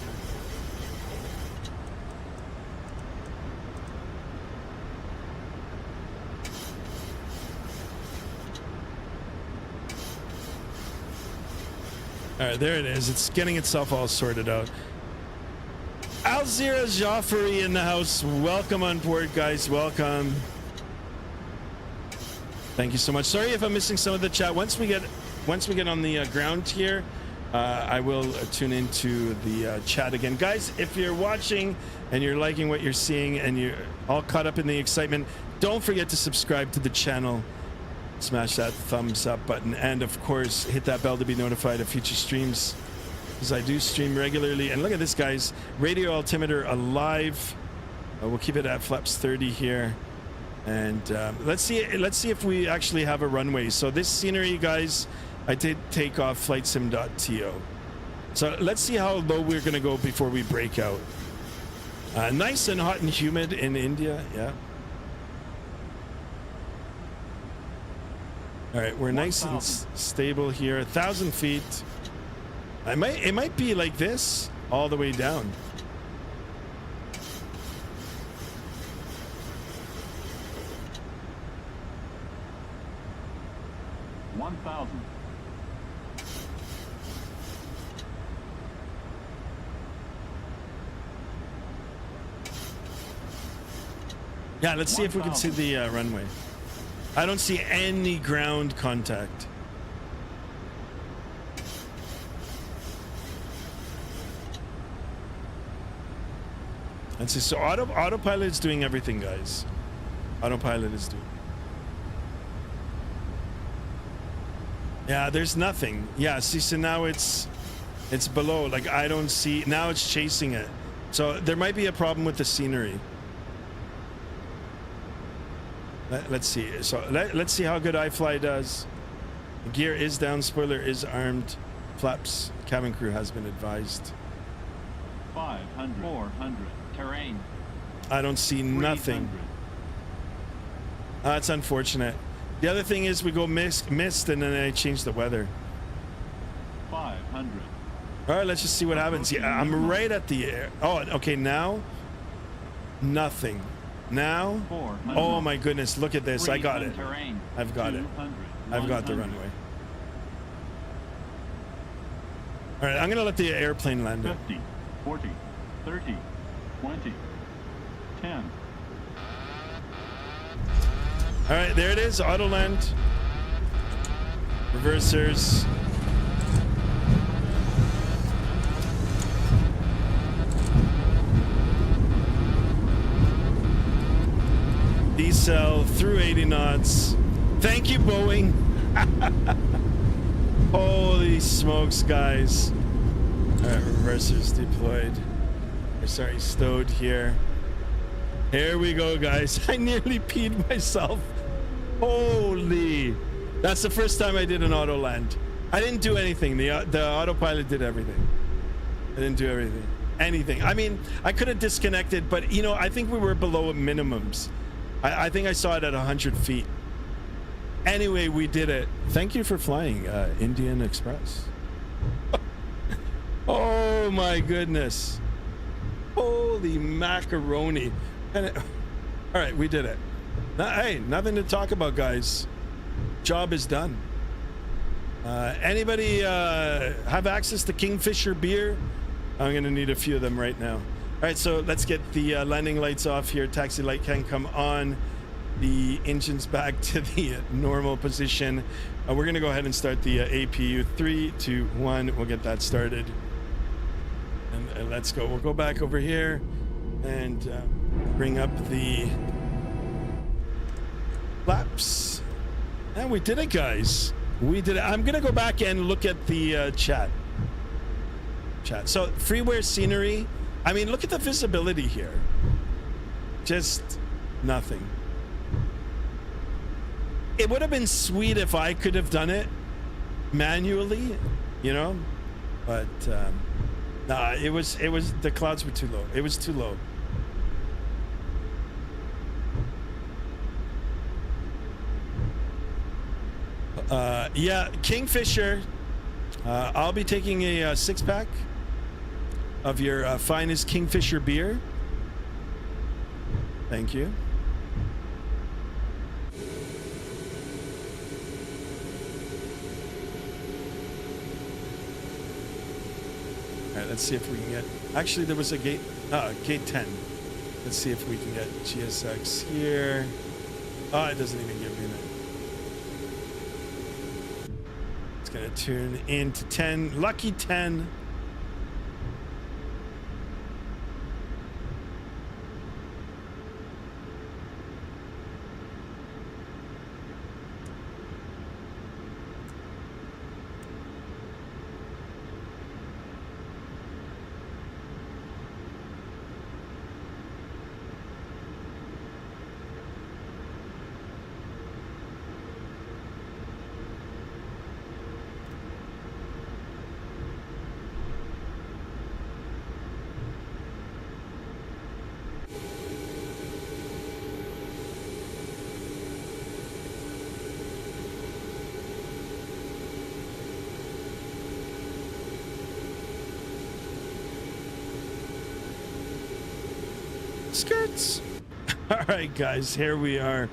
All right, there it is. It's getting itself all sorted out. Alzira Joffrey in the house. Welcome on board, guys. Welcome. Thank you so much. Sorry if I'm missing some of the chat. Once we get on the ground here, I will tune into the chat again. Guys, if you're watching and you're liking what you're seeing and you're all caught up in the excitement, don't forget to subscribe to the channel. Smash that thumbs up button, and of course hit that bell to be notified of future streams, because I do stream regularly. And look at this, guys, radio altimeter alive. We'll keep it at flaps 30 here, and let's see if we actually have a runway. So this scenery, guys, I did take off FlightSim.to, so let's see how low we're gonna go before we break out. Nice and hot and humid in India. Yeah. All right, we're nice and stable here. 1,000 feet. It might be like this all the way down. Yeah, let's see if we can see the runway. I don't see any ground contact. Let's see. So autopilot is doing everything, guys. Autopilot is doing. Yeah, there's nothing. Yeah, see, so now it's below. Like, I don't see. Now it's chasing it. So there might be a problem with the scenery. Let's see. So let's see how good iFLY does. The gear is down. Spoiler is armed. Flaps. Cabin crew has been advised. 500, 400, terrain. I don't see nothing. That's unfortunate. The other thing is we go mist, and then I change the weather. 500. All right, let's just see what happens. Yeah, I'm right at the air. Oh, okay. Now, nothing. Now, oh my goodness, look at this. I got it. I've got it. I've got the runway. All right, I'm gonna let the airplane land. 50, 40, 30, 20, 10. All right, there it is. Auto land. Reversers. Decel through 80 knots. Thank you, Boeing. Holy smokes, guys. All right, reversers deployed. Sorry, stowed here. Here we go, guys. I nearly peed myself. Holy. That's the first time I did an auto land. I didn't do anything. The autopilot did everything. I didn't do everything. Anything. I mean, I could have disconnected, but you know, I think we were below minimums. I think I saw it at 100 feet. Anyway, we did it. Thank you for flying, Indian Express. Oh my goodness. Holy macaroni. And all right, we did it. Hey, nothing to talk about, guys. Job is done. Anybody have access to Kingfisher beer? I'm gonna need a few of them right now. All right, so let's get the landing lights off here. Taxi light can come on. The engine's back to the normal position. We're going to go ahead and start the APU. 3, 2, 1. We'll get that started. And let's go. We'll go back over here and bring up the flaps. And we did it, guys. We did it. I'm going to go back and look at the chat. So freeware scenery. I mean, look at the visibility here. Just nothing. It would have been sweet if I could have done it manually, you know, but nah, it was the clouds were too low. It was too low. Yeah, Kingfisher. I'll be taking a 6-pack of your finest Kingfisher beer. Thank you. All right, let's see if we can get... Actually, there was a gate... gate 10. Let's see if we can get GSX here. Oh, it doesn't even give me that. It's going to tune into 10. Lucky 10. Skirts. All right, guys, here we are.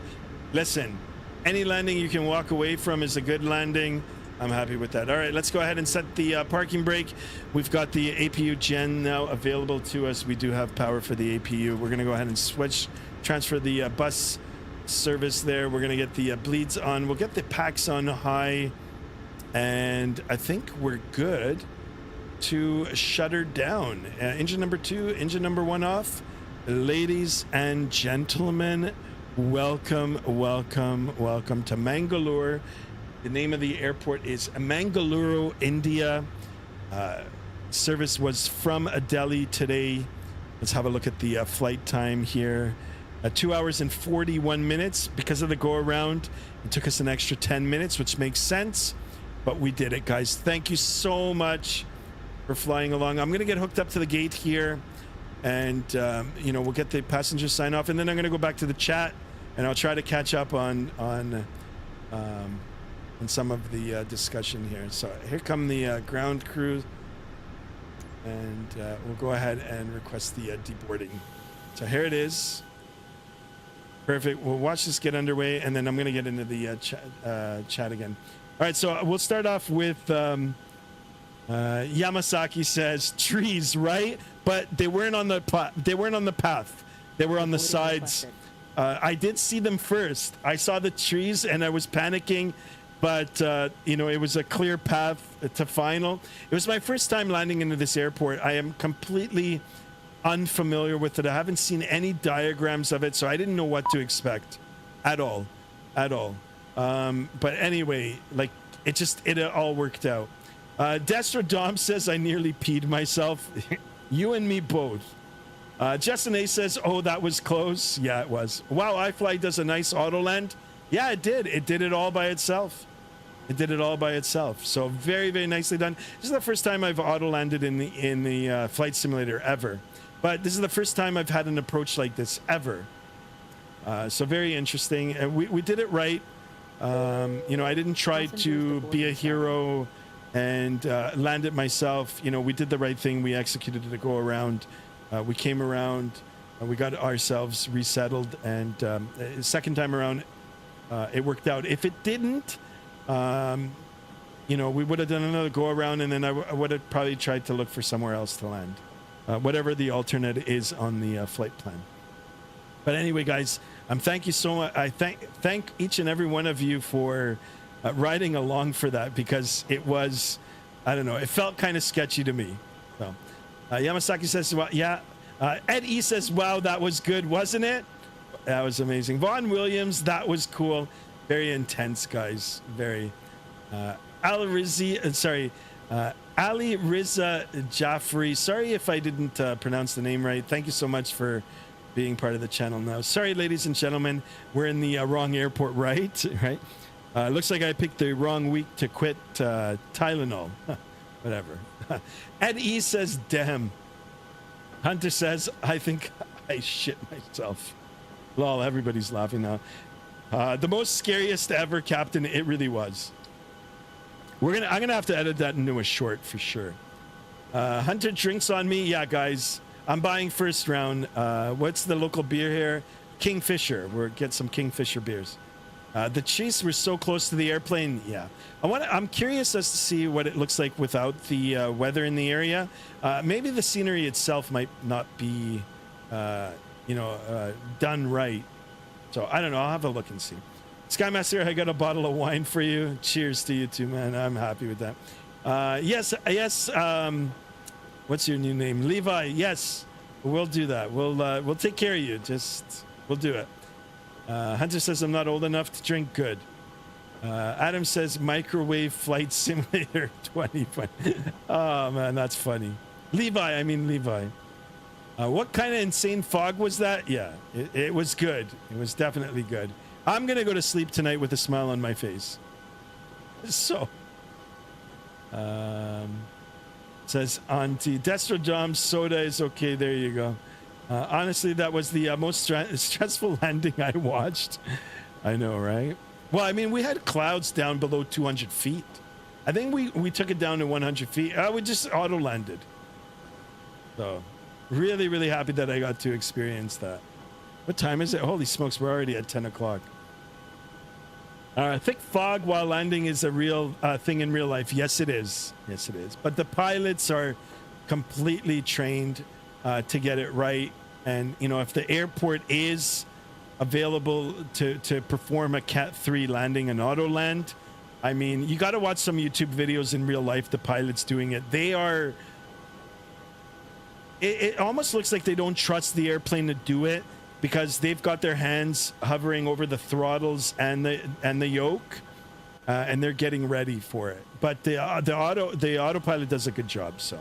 Listen, any landing you can walk away from is a good landing. I'm happy with that. All right, let's go ahead and set the parking brake. We've got the APU gen now available to us. We do have power for the APU. We're going to go ahead and transfer the bus service there. We're going to get the bleeds on. We'll get the packs on high. And I think we're good to shutter down. Engine number 2, engine number 1 off. Ladies and gentlemen, welcome to Mangalore. The name of the airport is Mangalore, India. Service was from Delhi today. Let's have a look at the flight time here. 2 hours and 41 minutes. Because of the go around, it took us an extra 10 minutes, which makes sense, but we did it, guys. Thank you so much for flying along. I'm gonna get hooked up to the gate here, and you know, we'll get the passenger sign off, and then I'm going to go back to the chat, and I'll try to catch up on some of the discussion here. So here come the ground crew, and we'll go ahead and request the deboarding. So here it is. Perfect. We'll watch this get underway, and then I'm going to get into the chat again. All right, so we'll start off with Yamasaki says trees, right? But they weren't on the path. They were on the sides. I did see them first. I saw the trees and I was panicking, but you know, it was a clear path to final. It was my first time landing into this airport. I am completely unfamiliar with it. I haven't seen any diagrams of it, so I didn't know what to expect at all. But anyway, like it all worked out. Destro Dom says I nearly peed myself. You and me both. Justin A says, oh, that was close. Yeah, it was. Wow, iFLY does a nice auto land. Yeah, it did. It did it all by itself. So very, very nicely done. This is the first time I've auto landed in the flight simulator ever. But this is the first time I've had an approach like this ever. So very interesting. And we did it right. You know, I didn't try to be a hero and land it myself. You know, we did the right thing. We executed the go around. We came around. We got ourselves resettled. And second time around, it worked out. If it didn't, you know, we would have done another go around, and then I would have probably tried to look for somewhere else to land. Whatever the alternate is on the flight plan. But anyway, guys, thank you so much. I thank each and every one of you for riding along for that, because it was, I don't know, it felt kind of sketchy to me. So Yamasaki says, well, yeah. Ed E says, wow, that was good, wasn't it? That was amazing. Vaughn Williams, that was cool. Very intense, guys. Very. Ali Rizza Jaffrey. Sorry if I didn't pronounce the name right. Thank you so much for being part of the channel now. Sorry, ladies and gentlemen, we're in the wrong airport, right? Looks like I picked the wrong week to quit Tylenol. Whatever. Ed E says, damn. Hunter says, I think I shit myself. Lol, everybody's laughing now. The most scariest ever, Captain. It really was. I'm gonna have to edit that into a short for sure. Hunter drinks on me. Yeah, guys, I'm buying first round. What's the local beer here? Kingfisher. We'll get some Kingfisher beers. The chase, we're so close to the airplane. Yeah, I'm curious as to see what it looks like without the weather in the area. Maybe the scenery itself might not be, done right. So I don't know. I'll have a look and see. Skymaster, I got a bottle of wine for you. Cheers to you too, man. I'm happy with that. Yes. What's your new name? Levi. Yes, we'll do that. We'll take care of you. We'll do it. Hunter says I'm not old enough to drink. Good. Adam says microwave flight simulator 2020. Oh man, that's funny. Levi. What kind of insane fog was that? Yeah, it was good. It was definitely good. I'm gonna go to sleep tonight with a smile on my face. So, says Auntie Destrodom soda is okay. There you go. Honestly, that was the most stressful landing I watched. I know, right? Well, I mean, we had clouds down below 200 feet. I think we took it down to 100 feet. We just auto landed. So, really, really happy that I got to experience that. What time is it? Holy smokes, we're already at 10 o'clock. Thick fog while landing is a real thing in real life. Yes, it is. Yes, it is. But the pilots are completely trained to get it right. And, if the airport is available to perform a Cat 3 landing and auto land, I mean, you got to watch some YouTube videos in real life, the pilots doing it. It almost looks like they don't trust the airplane to do it because they've got their hands hovering over the throttles and the yoke, and they're getting ready for it. But the autopilot does a good job. So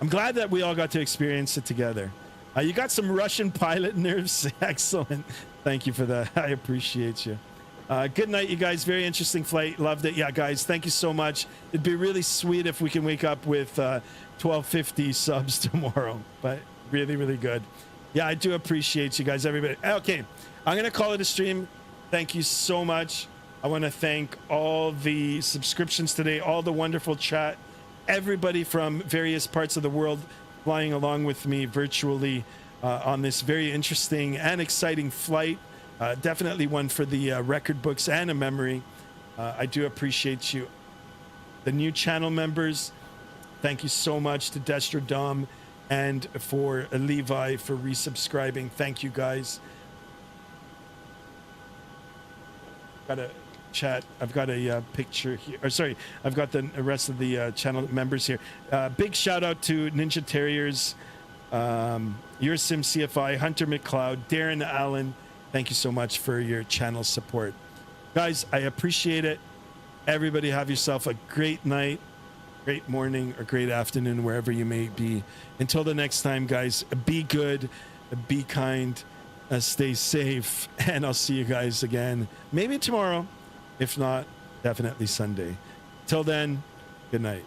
I'm glad that we all got to experience it together. You got some Russian pilot nerves. Excellent. Thank you for that. I appreciate you. Good night, you guys. Very interesting flight. Loved it. Yeah, guys, thank you so much. It'd be really sweet if we can wake up with 1250 subs tomorrow, but really, really good. Yeah, I do appreciate you guys, everybody. Okay, I'm going to call it a stream. Thank you so much. I want to thank all the subscriptions today, all the wonderful chat, everybody from various parts of the world flying along with me virtually on this very interesting and exciting flight. Definitely one for the record books and a memory. I do appreciate you. The new channel members, thank you so much to Destrodom and for Levi for resubscribing. Thank you, guys. Got a chat. I've got a picture here. Or sorry, I've got the rest of the channel members here. Big shout out to Ninja Terriers, Your Sim CFI, Hunter McLeod, Darren Allen. Thank you so much for your channel support. Guys, I appreciate it. Everybody have yourself a great night, great morning, or great afternoon, wherever you may be. Until the next time, guys, be good, be kind, stay safe, and I'll see you guys again, maybe tomorrow. If not, definitely Sunday. Till then, good night.